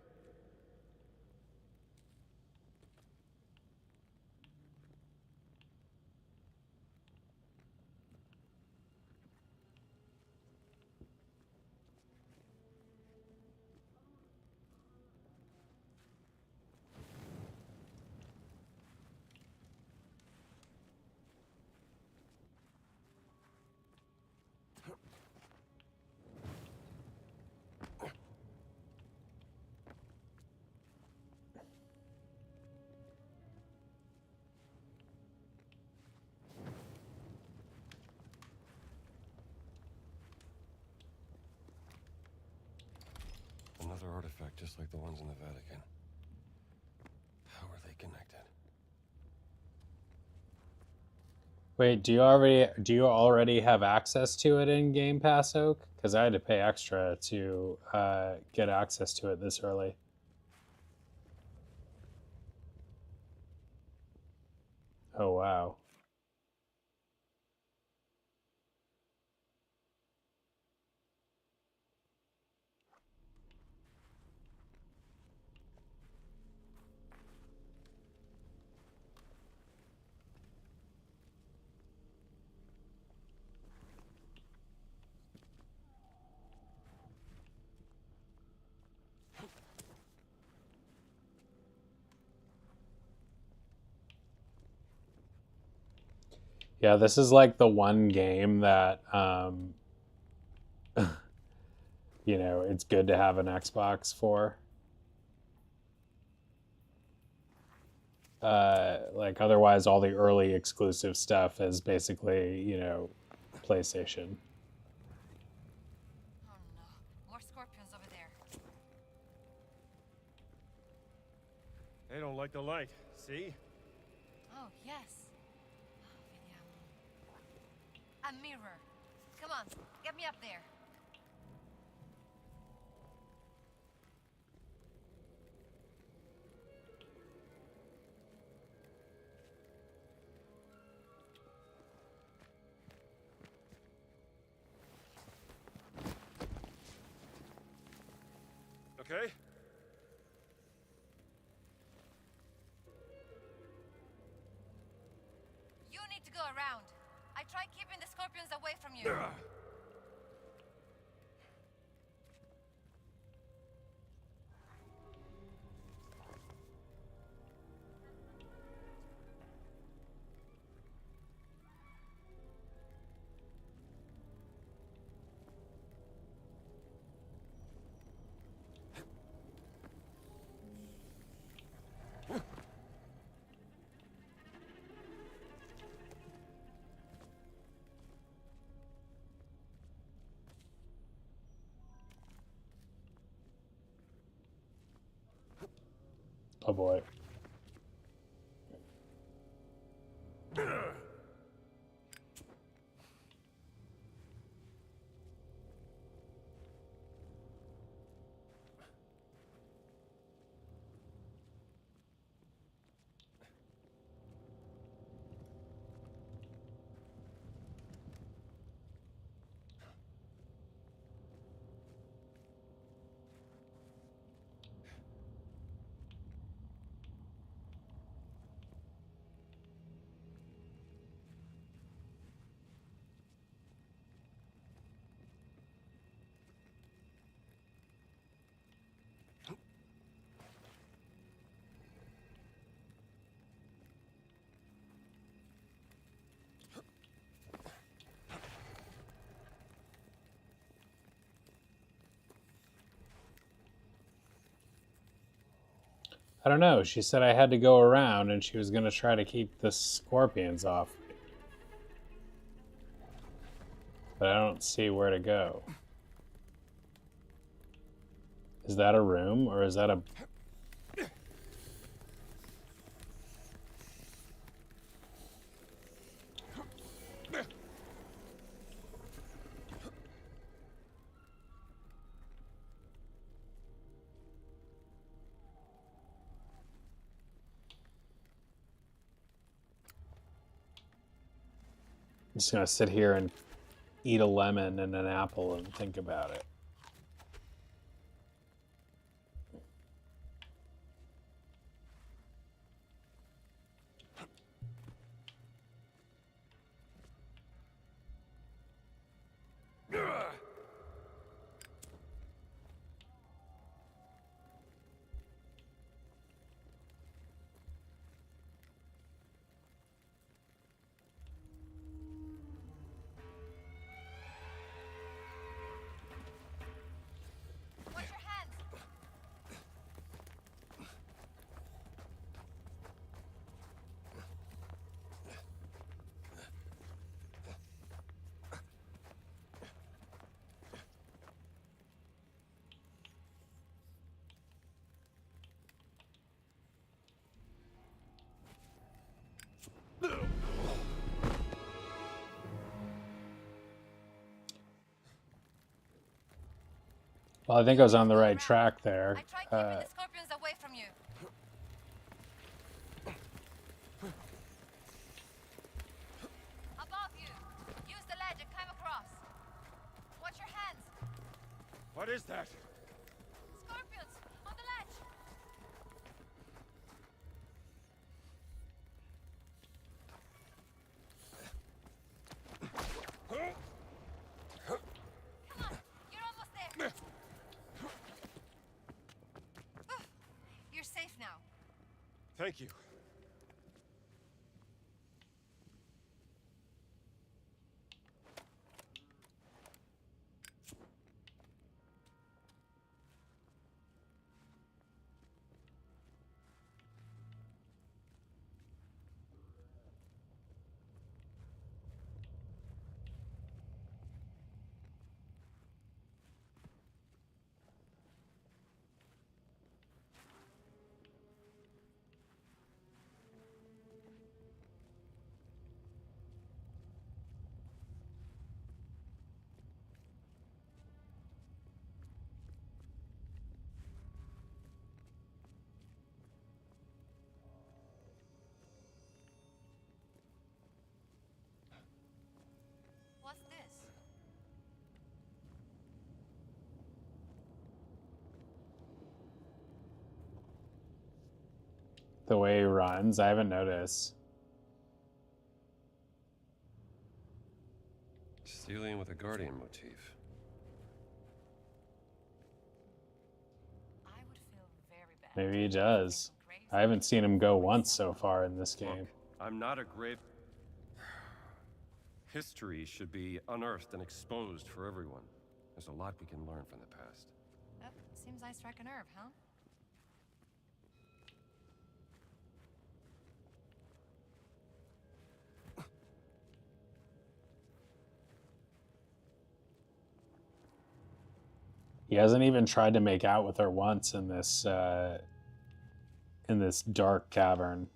artifact just like the ones in the Vatican. How are they connected? Wait, do you already have access to it in Game Pass, Oak? Because I had to pay extra to get access to it this early. Oh wow. Yeah, this is like the one game that you know, it's good to have an Xbox for. Like otherwise all the early exclusive stuff is basically, you know, PlayStation. Oh no, more scorpions over there. They don't like the light. See? Oh, yes. Oh, vediamo. A mirror. Come on, get me up there. Okay. You need to go around. I tried keeping the scorpions away from you. Oh boy. I don't know. She said I had to go around and she was going to try to keep the scorpions off. But I don't see where to go. Is that a room or is that a... I'm just going to sit here and eat a lemon and an apple and think about it. Well, I think I was on the right track there. I tried keeping the scorpions away from you. Above you. Use the ledge and climb across. Watch your hands. What is that? Scorpions on the ledge. Come on, you're almost there. You're safe now. Thank you. What's this? The way he runs, I haven't noticed. Stealing with a guardian motif. I would feel very bad. Maybe he does. I haven't seen him go once so far in this game. Look, I'm not a grave. History should be unearthed and exposed for everyone. There's a lot we can learn from the past. That seems I strike a nerve, huh? He hasn't even tried to make out with her once in this dark cavern.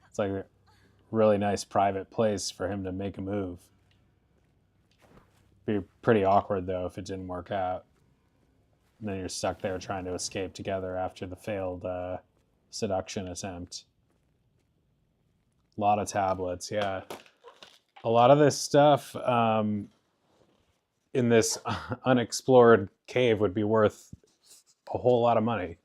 It's like a really nice private place for him to make a move. Be pretty awkward though if it didn't work out. And then you're stuck there trying to escape together after the failed seduction attempt. A lot of tablets, yeah. A lot of this stuff in this unexplored cave would be worth a whole lot of money.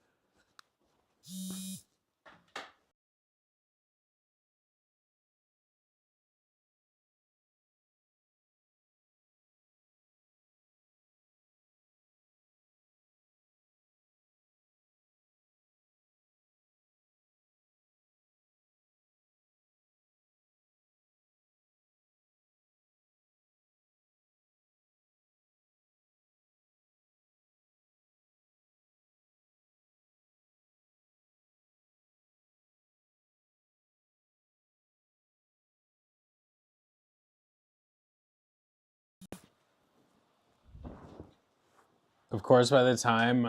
Of course, by the time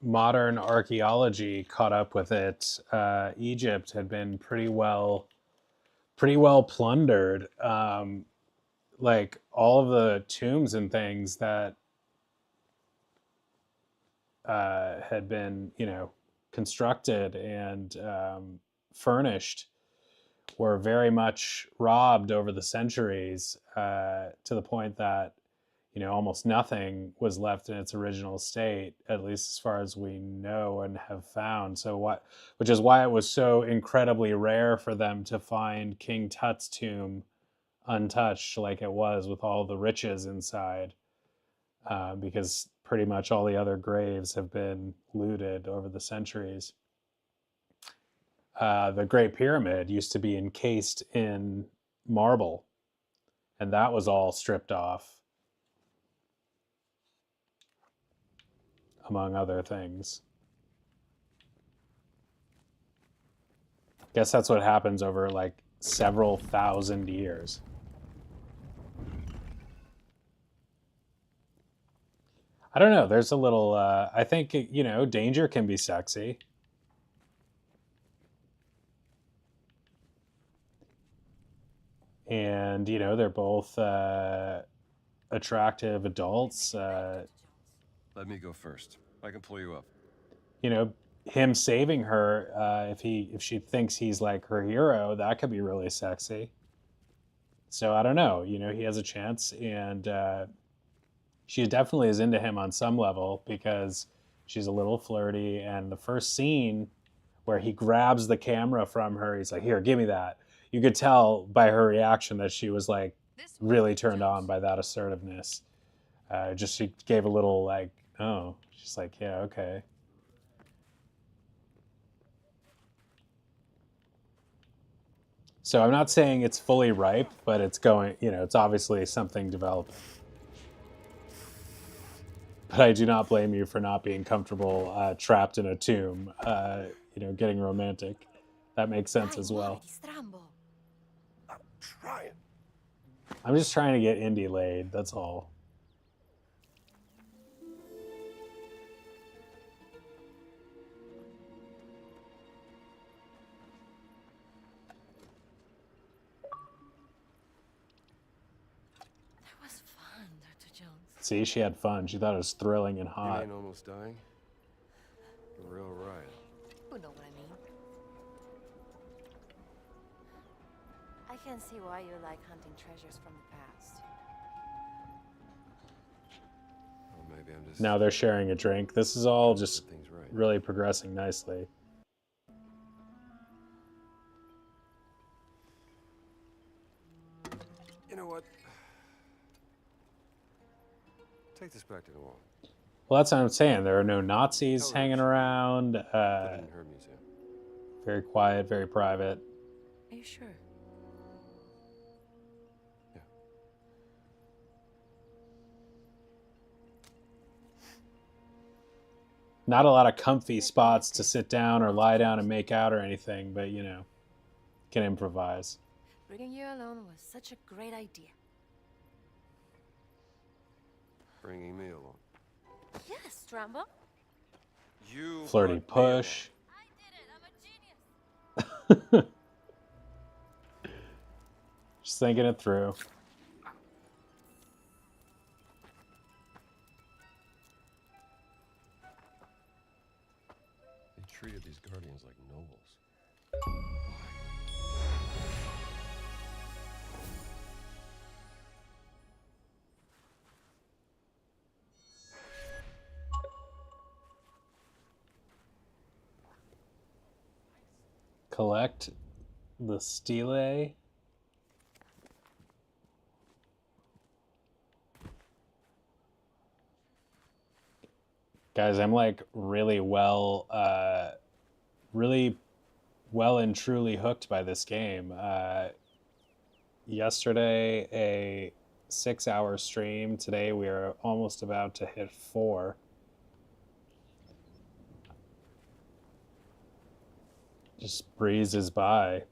modern archaeology caught up with it, Egypt had been pretty well plundered. Like all of the tombs and things that had been, constructed and furnished were very much robbed over the centuries, to the point that almost nothing was left in its original state, at least as far as we know and have found. Which is why it was so incredibly rare for them to find King Tut's tomb untouched, like it was, with all the riches inside, because pretty much all the other graves have been looted over the centuries. The Great Pyramid used to be encased in marble, and that was all stripped off, among other things. Guess that's what happens over like several thousand years. I don't know. There's a little, I think, danger can be sexy. And, they're both attractive adults. Let me go first. I can pull you up. You know, him saving her, if she thinks he's like her hero, that could be really sexy. So I don't know. You know, he has a chance, and she definitely is into him on some level because she's a little flirty. And the first scene where he grabs the camera from her, he's like, "Here, give me that." You could tell by her reaction that she was like really turned on by that assertiveness. Just she gave a little like, oh, she's like, yeah, okay. So I'm not saying it's fully ripe, but it's going, you know, it's obviously something developing. But I do not blame you for not being comfortable trapped in a tomb, you know, getting romantic. That makes sense as well. I'm trying. I'm just trying to get Indy laid, that's all. That was fun, Dr. Jones. See, she had fun. She thought it was thrilling and You hot. ain't almost dying? A real ride. You know what I mean. I can see why you like hunting treasures from the past. Or maybe I'm just... Now they're sharing a drink. This is all just things right. really progressing nicely. You know what? Take this back to New Orleans. Well, that's what I'm saying. There are no Nazis hanging around. Put it in her museum. Very quiet, very private. Are you sure? Yeah. Not a lot of comfy spots to sit down or lie down and make out or anything, but you know, can improvise. Bringing you alone was such a great idea. Bringing me along. Yes, Rambo. You Flirty put me along. push. I did it. I'm a genius. Just thinking it through. They treated these guardians like nobles. Collect the stele. Guys, I'm like really well and truly hooked by this game. Yesterday, a 6-hour stream. Today, we are almost about to hit 4. Just breezes by.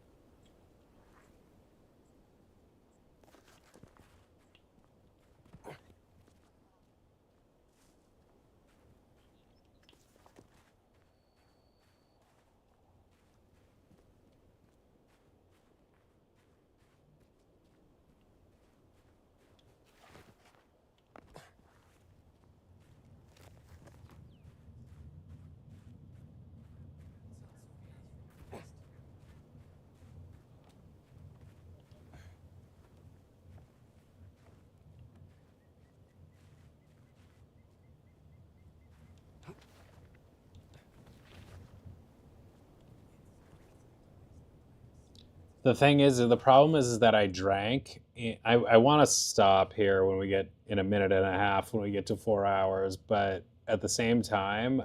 The thing is, the problem is that I drank. I want to stop here when we get in a minute and a half, when we get to 4 hours. But at the same time,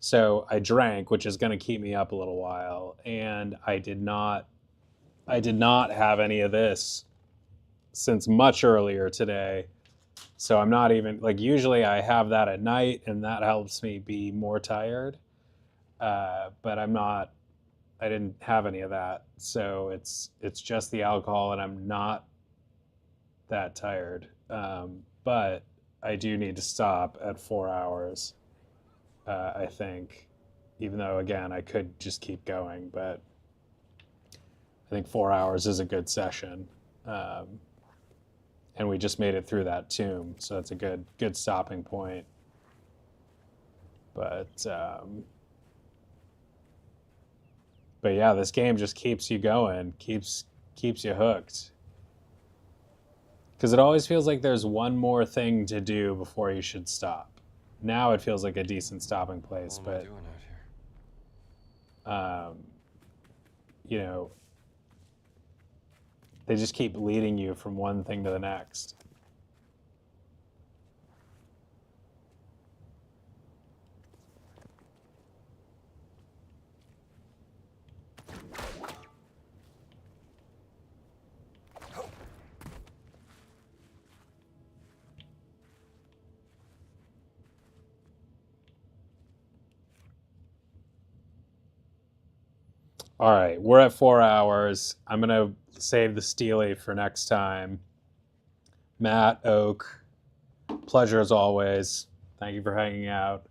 so I drank, which is going to keep me up a little while. And I did not have any of this since much earlier today. So I'm not even, like, usually I have that at night and that helps me be more tired. But I didn't have any of that. So it's just the alcohol and I'm not that tired. But I do need to stop at 4 hours, I think. Even though, again, I could just keep going. But I think 4 hours is a good session. And we just made it through that tomb, so that's a good stopping point. But yeah, this game just keeps you going, keeps you hooked. Because it always feels like there's one more thing to do before you should stop. Now it feels like a decent stopping place, What am I but doing out here? you know, they just keep leading you from one thing to the next. All right, we're at 4 hours. I'm going to save the Steely for next time. Matt, Oak, pleasure as always. Thank you for hanging out.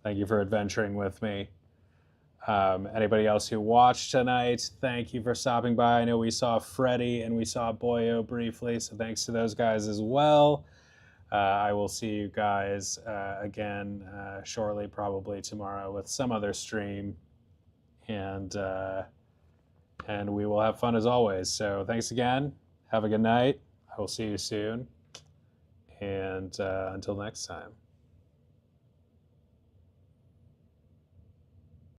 Thank you for adventuring with me. Anybody else who watched tonight, thank you for stopping by. I know we saw Freddie and we saw Boyo briefly, so thanks to those guys as well. I will see you guys again shortly, probably tomorrow with some other stream. And we will have fun as always. So thanks again. Have a good night. I will see you soon. And until next time.